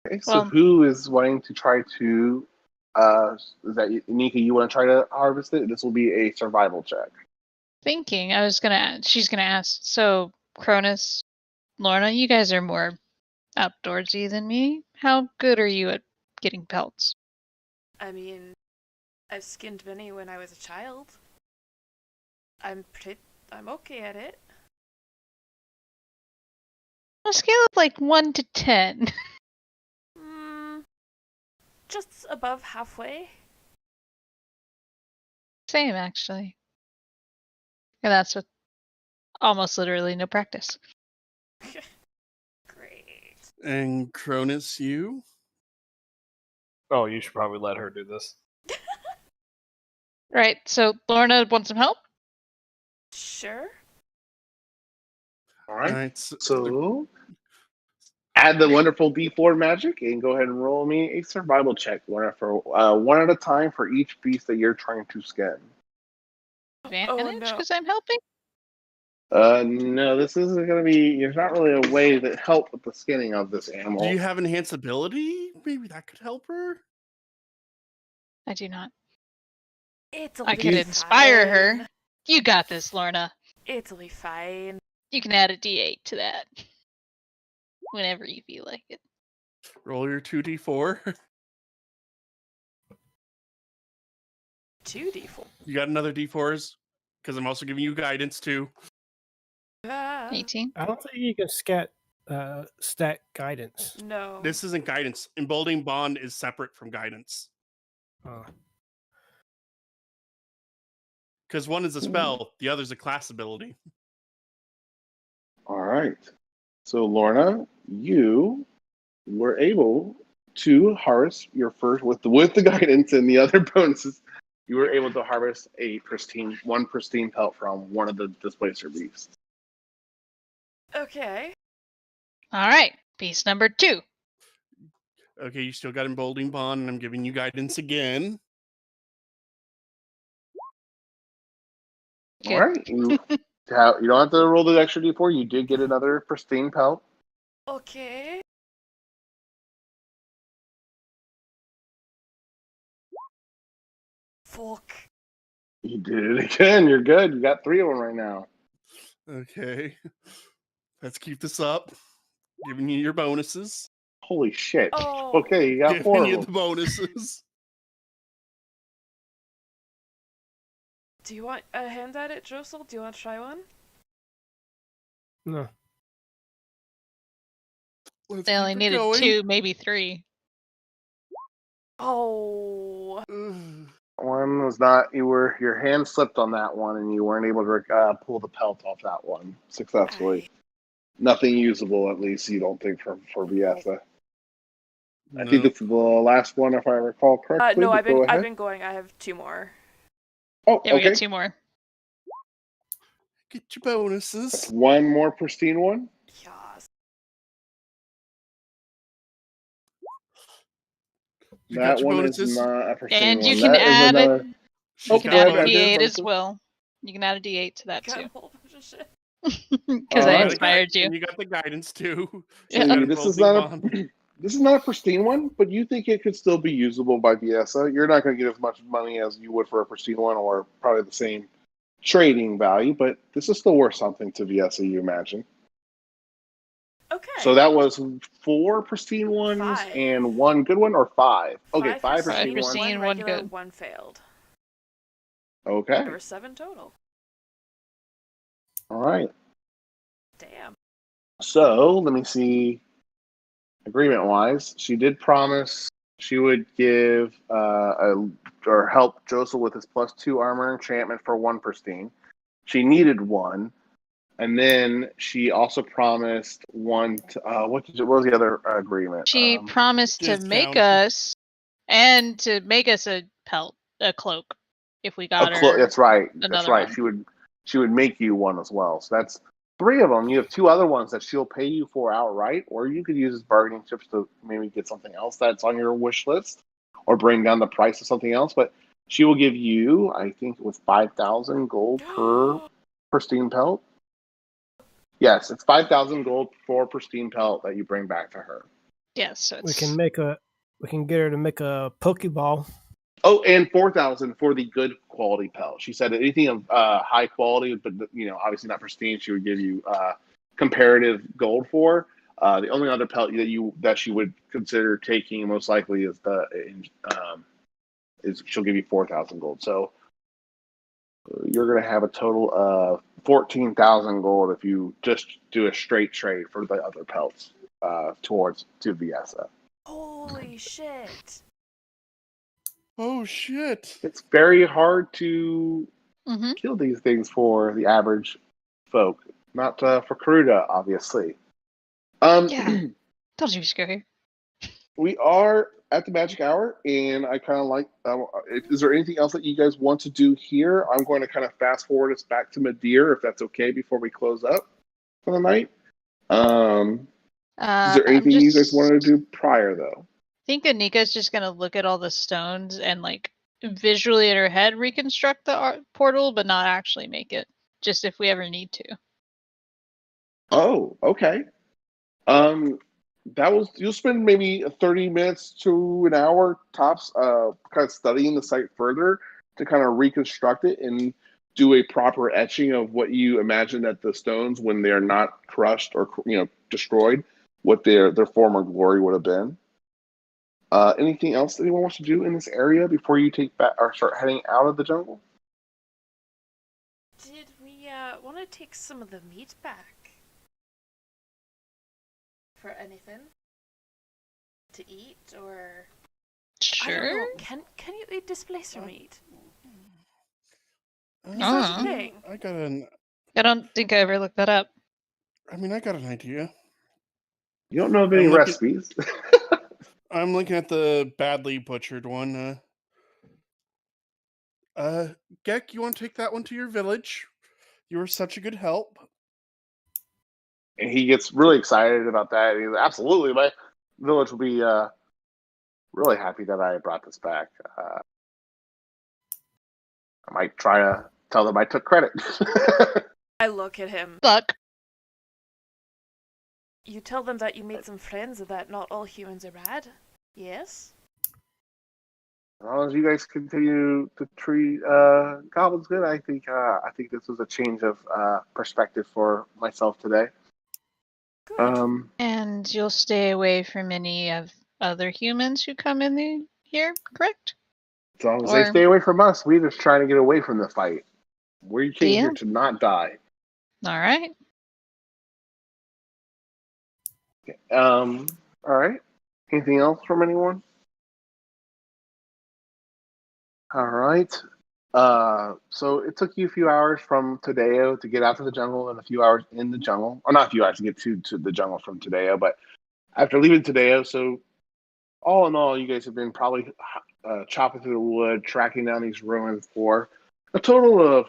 okay, so who is wanting to try to? Is that Nika? You want to try to harvest it? This will be a survival check. Thinking, she's gonna ask. So Cronus, Lorna, you guys are more outdoorsy than me. How good are you at getting pelts? I mean, I've skinned many when I was a child. I'm okay at it. On a scale of like 1 to 10. Just above halfway. Same, actually. And that's with almost literally no practice. Great. And Cronus, you? Oh, you should probably let her do this. Right, so Lorna wants some help? Sure. All right. Alright, So add the wonderful D4 magic and go ahead and roll me a survival check, one at a time for each beast that you're trying to skin. Advantage no. because I'm helping? No, this isn't going to be. There's not really a way that help with the skinning of this animal. Do you have enhanced ability? Maybe that could help her? I do not. I could inspire her. You got this, Lorna. Italy fine. You can add a D8 to that. Whenever you feel like it. Roll your 2D4. 2D4. You got another D4s? Because I'm also giving you guidance too. 18. I don't think you can stack guidance. No. This isn't guidance. Emboldening Bond is separate from guidance. Because one is a spell, the other's a class ability. All right. So, Lorna, you were able to harvest your first with the guidance and the other bonuses. You were able to harvest one pristine pelt from one of the displacer beasts. Okay. All right, piece number 2. Okay, you still got Emboldening Bond, and I'm giving you guidance again. Good. All right. You don't have to roll the extra d4. You did get another pristine pelt. Okay. Fuck. You did it again. You're good. You got 3 of them right now. Okay. Let's keep this up. Giving you your bonuses. Holy shit. Oh. Okay, you got 4 Giving you of the them. bonuses. Do you want a hand at it, Josel? Do you want to try one? No. Let's They keep only it needed going. 2, maybe 3. Oh. Ugh. One was not. Your hand slipped on that one, and you weren't able to pull the pelt off that one successfully. Nothing usable, at least you don't think for Viesa. I think No. it's the last one, if I recall correctly. No, but go I've ahead. been going. I have 2 more. Oh, Yeah, we okay. got 2 more. Get your bonuses. That's 1 more pristine one. Yes. You That got your one bonuses. is not a pristine And one. you can That is add another. She's You Oh, can go add ahead, a add your D8 as bonuses. well. You can add a D8 to that Got too. a whole bunch of shit. Because I Alright. inspired you. And you got the guidance too. So Yeah. You got a this is clothing not a bond. this is not a pristine one, but you think it could still be usable by Viesa. You're not going to get as much money as you would for a pristine one, or probably the same trading value, but this is still worth something to Viesa, you imagine. Okay. So that was 4 pristine ones 5. and 1 good one, or 5? Okay, 5 pristine, pristine ones. 1 1 regular, good. 1 failed. Okay, There were 7 total. all right. Damn. So let me see. Agreement-wise, she did promise she would give or help Joseph with his +2 armor enchantment for 1 pristine. She needed 1, and then she also promised 1. What was the other agreement? She promised to make us a pelt, a cloak, if we got her. That's right. That's another right. one. She would make you one as well. So that's 3 of them. You have 2 other ones that she'll pay you for outright, or you could use as bargaining chips to maybe get something else that's on your wish list, or bring down the price of something else. But she will give you, I think, with 5,000 gold per pristine pelt. Yes, it's 5,000 gold for pristine pelt that you bring back to her. Yes, so We it's can get her to make a Pokeball. Oh, and 4,000 for the good quality pelt. She said anything of high quality, but obviously not pristine, she would give you comparative gold for. The only other pelt that she would consider taking most likely is she'll give you 4,000 gold. So you're going to have a total of 14,000 gold if you just do a straight trade for the other pelts to Viesa. Holy shit. Oh shit. It's very hard to Mm-hmm. kill these things for the average folk, not for Karuda, obviously. Yeah. Told you we should go here. We are at the magic hour, and I kind of like. Is there anything else that you guys want to do here? I'm going to kind of fast forward us back to Madeir, if that's okay, before we close up for the night. Is there anything you guys wanted to do prior, though? I think Anika's just gonna look at all the stones and visually in her head reconstruct the portal, but not actually make it. Just if we ever need to. Oh, okay. You'll spend maybe 30 minutes to an hour tops, kind of studying the site further to kind of reconstruct it and do a proper etching of what you imagine that the stones, when they are not crushed or destroyed, what their former glory would have been. Anything else that anyone wants to do in this area before you take back or start heading out of the jungle? Did we want to take some of the meat back? For anything? To eat, or... I don't Sure. know. Can you eat displacer meat? Is that a thing? I don't think I ever looked that up. I got an idea. You don't know of any recipes. I'm looking at the badly butchered one. Gek, you want to take that one to your village? You were such a good help. And he gets really excited about that. He's like, absolutely, my village will be really happy that I brought this back. I might try to tell them I took credit. I look at him. Look. You tell them that you made some friends and that not all humans are bad. Yes? As long as you guys continue to treat goblins good, I think this was a change of perspective for myself today. Good. And you'll stay away from any of other humans who come in here, correct? As long as they stay away from us, we're just trying to get away from the fight. We came here to not die. All right. All right. Anything else from anyone? All right. So it took you a few hours from Tadeo to get out to the jungle and a few hours in the jungle. Or not a few hours to get to the jungle from Tadeo, but after leaving Tadeo, so all in all, you guys have been probably chopping through the wood, tracking down these ruins for a total of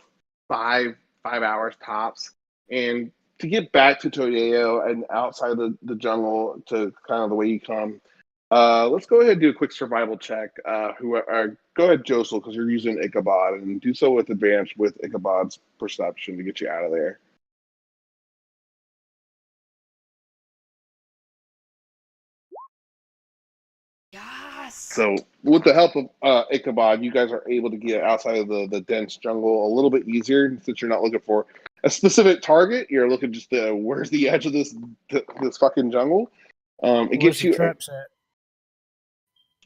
five hours tops. And to get back to Tadeo and outside the jungle to kind of the way you come, let's go ahead and do a quick survival check. Go ahead, Josel, because you're using Ichabod, and do so with advantage with Ichabod's perception to get you out of there. Yes! So, with the help of Ichabod, you guys are able to get outside of the dense jungle a little bit easier since you're not looking for a specific target. You're looking just where's the edge of this fucking jungle. It gets you traps at?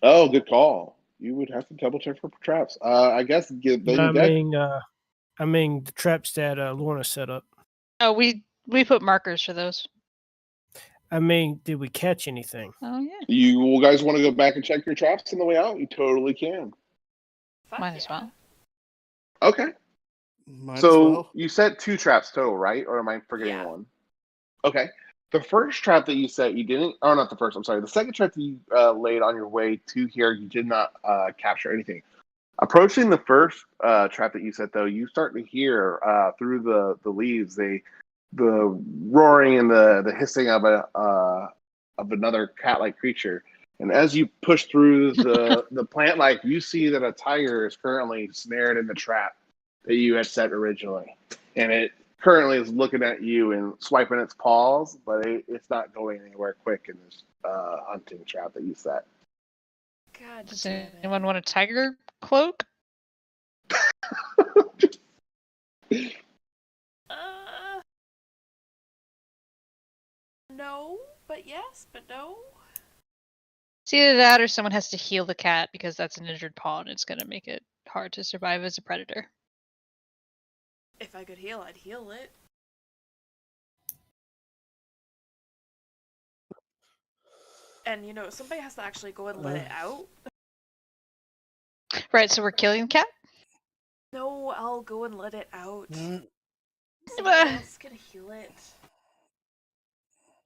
Oh, good call. You would have to double check for traps. I guess I mean the traps that Lorna set up. Oh, we put markers for those. I mean, did we catch anything? Oh yeah. You guys want to go back and check your traps on the way out? You totally can. Might as well. Okay. You set 2 traps total, right? Or am I forgetting one? Okay. The first trap that you set, you didn't, or not the first, I'm sorry. The second trap that you laid on your way to here, you did not capture anything. Approaching the first trap that you set, though, you start to hear through the leaves the roaring and the hissing of another cat-like creature. And as you push through the plant life, you see that a tiger is currently snared in the trap that you had set originally. And it currently is looking at you and swiping its paws, but it's not going anywhere quick in this hunting trap that you set. God, does anyone want a tiger cloak? No, but yes, but no. It's either that or someone has to heal the cat because that's an injured paw and it's going to make it hard to survive as a predator. If I could heal, I'd heal it. And, somebody has to actually go and let it out. Right, so we're killing the cat? No, I'll go and let it out. Mm. Somebody else can heal it.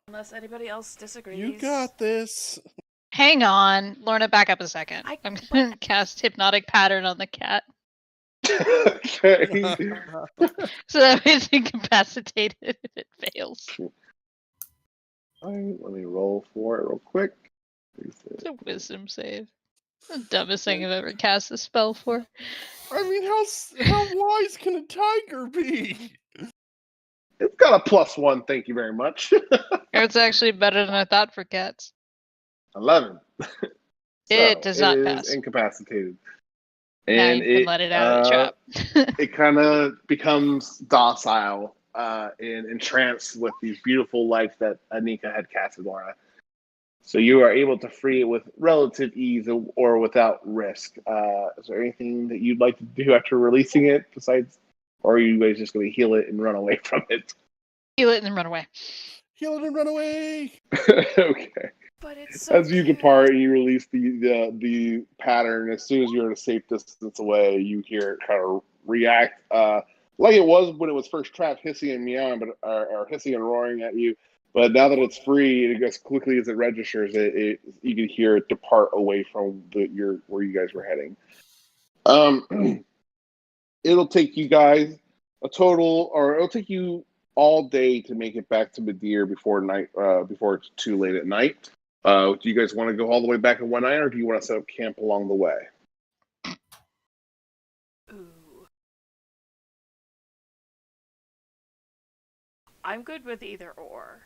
Unless anybody else disagrees. You got this. Hang on. Lorna, back up a second. I'm going to cast Hypnotic Pattern on the cat. Okay. So that it's incapacitated if it fails. All right, let me roll for it real quick. It's a wisdom save. The dumbest thing I've ever cast a spell for. I mean, how wise can a tiger be? It's got a +1, thank you very much. It's actually better than I thought for cats. 11. It does not it pass. is incapacitated. Now And you can let it out of the trap. It kind of becomes docile and entranced with these beautiful lights that Anika had casted on it. So you are able to free it with relative ease or without risk. Is there anything that you'd like to do after releasing it besides, or are you guys just going to heal it and run away from it? Heal it and then run away. Heal it and run away. Okay. But it's so as you depart, you release the pattern. As soon as you're at a safe distance away, you hear it kind of react like it was when it was first trapped, hissing and meowing, or hissing and roaring at you. But now that it's free, and as quickly as it registers, you can hear it depart away from where you guys were heading. It'll take you guys it'll take you all day to make it back to Madeir before night, before it's too late at night. Do you guys want to go all the way back in one night, or do you want to set up camp along the way? Ooh. I'm good with either or.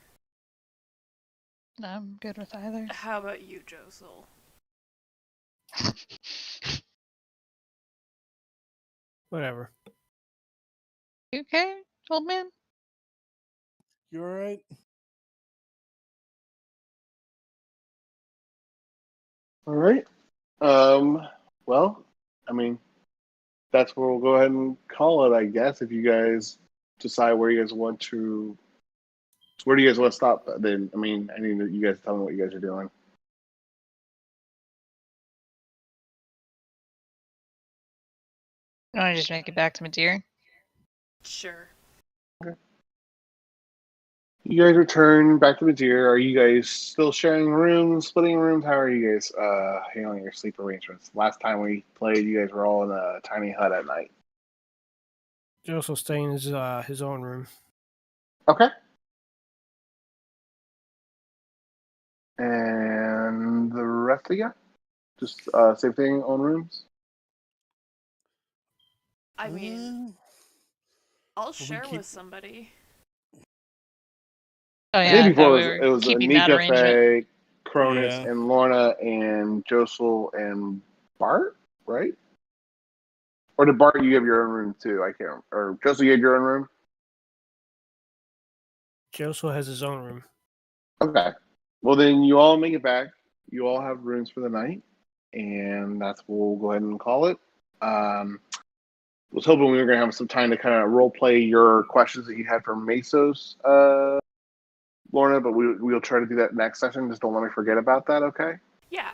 I'm good with either. How about you, Josel? Whatever. You okay, old man? You all right? All right. Well, I mean, that's where we'll go ahead and call it, I guess. If you guys decide where you guys want to, where do you guys want to stop? Then, I mean, I need you guys to tell me what you guys are doing. You want to just make it back to Madeira? Sure. You guys return back to Madeira. Are you guys still sharing rooms, splitting rooms? How are you guys handling your sleep arrangements? Last time we played, you guys were all in a tiny hut at night. Joe's will stay in his own room. Okay. And the rest of you? Just same thing, own rooms? I mean, I'll we share keep- with somebody. Oh I yeah, think I before thought it we was, were it was keeping that Anika, arrangement. Faye, Cronus, Yeah. and Lorna, and Josel, and Bart, right? Or did Bart, you have your own room too? I can't remember. Or Josel, you have your own room? Joseph has his own room. Okay. Well, then you all make it back. You all have rooms for the night, and that's what we'll go ahead and call it. Was hoping we were going to have some time to kind of role play your questions that you had for Mesos, Lorna, but we'll try to do that next session. Just don't let me forget about that, okay? Yeah.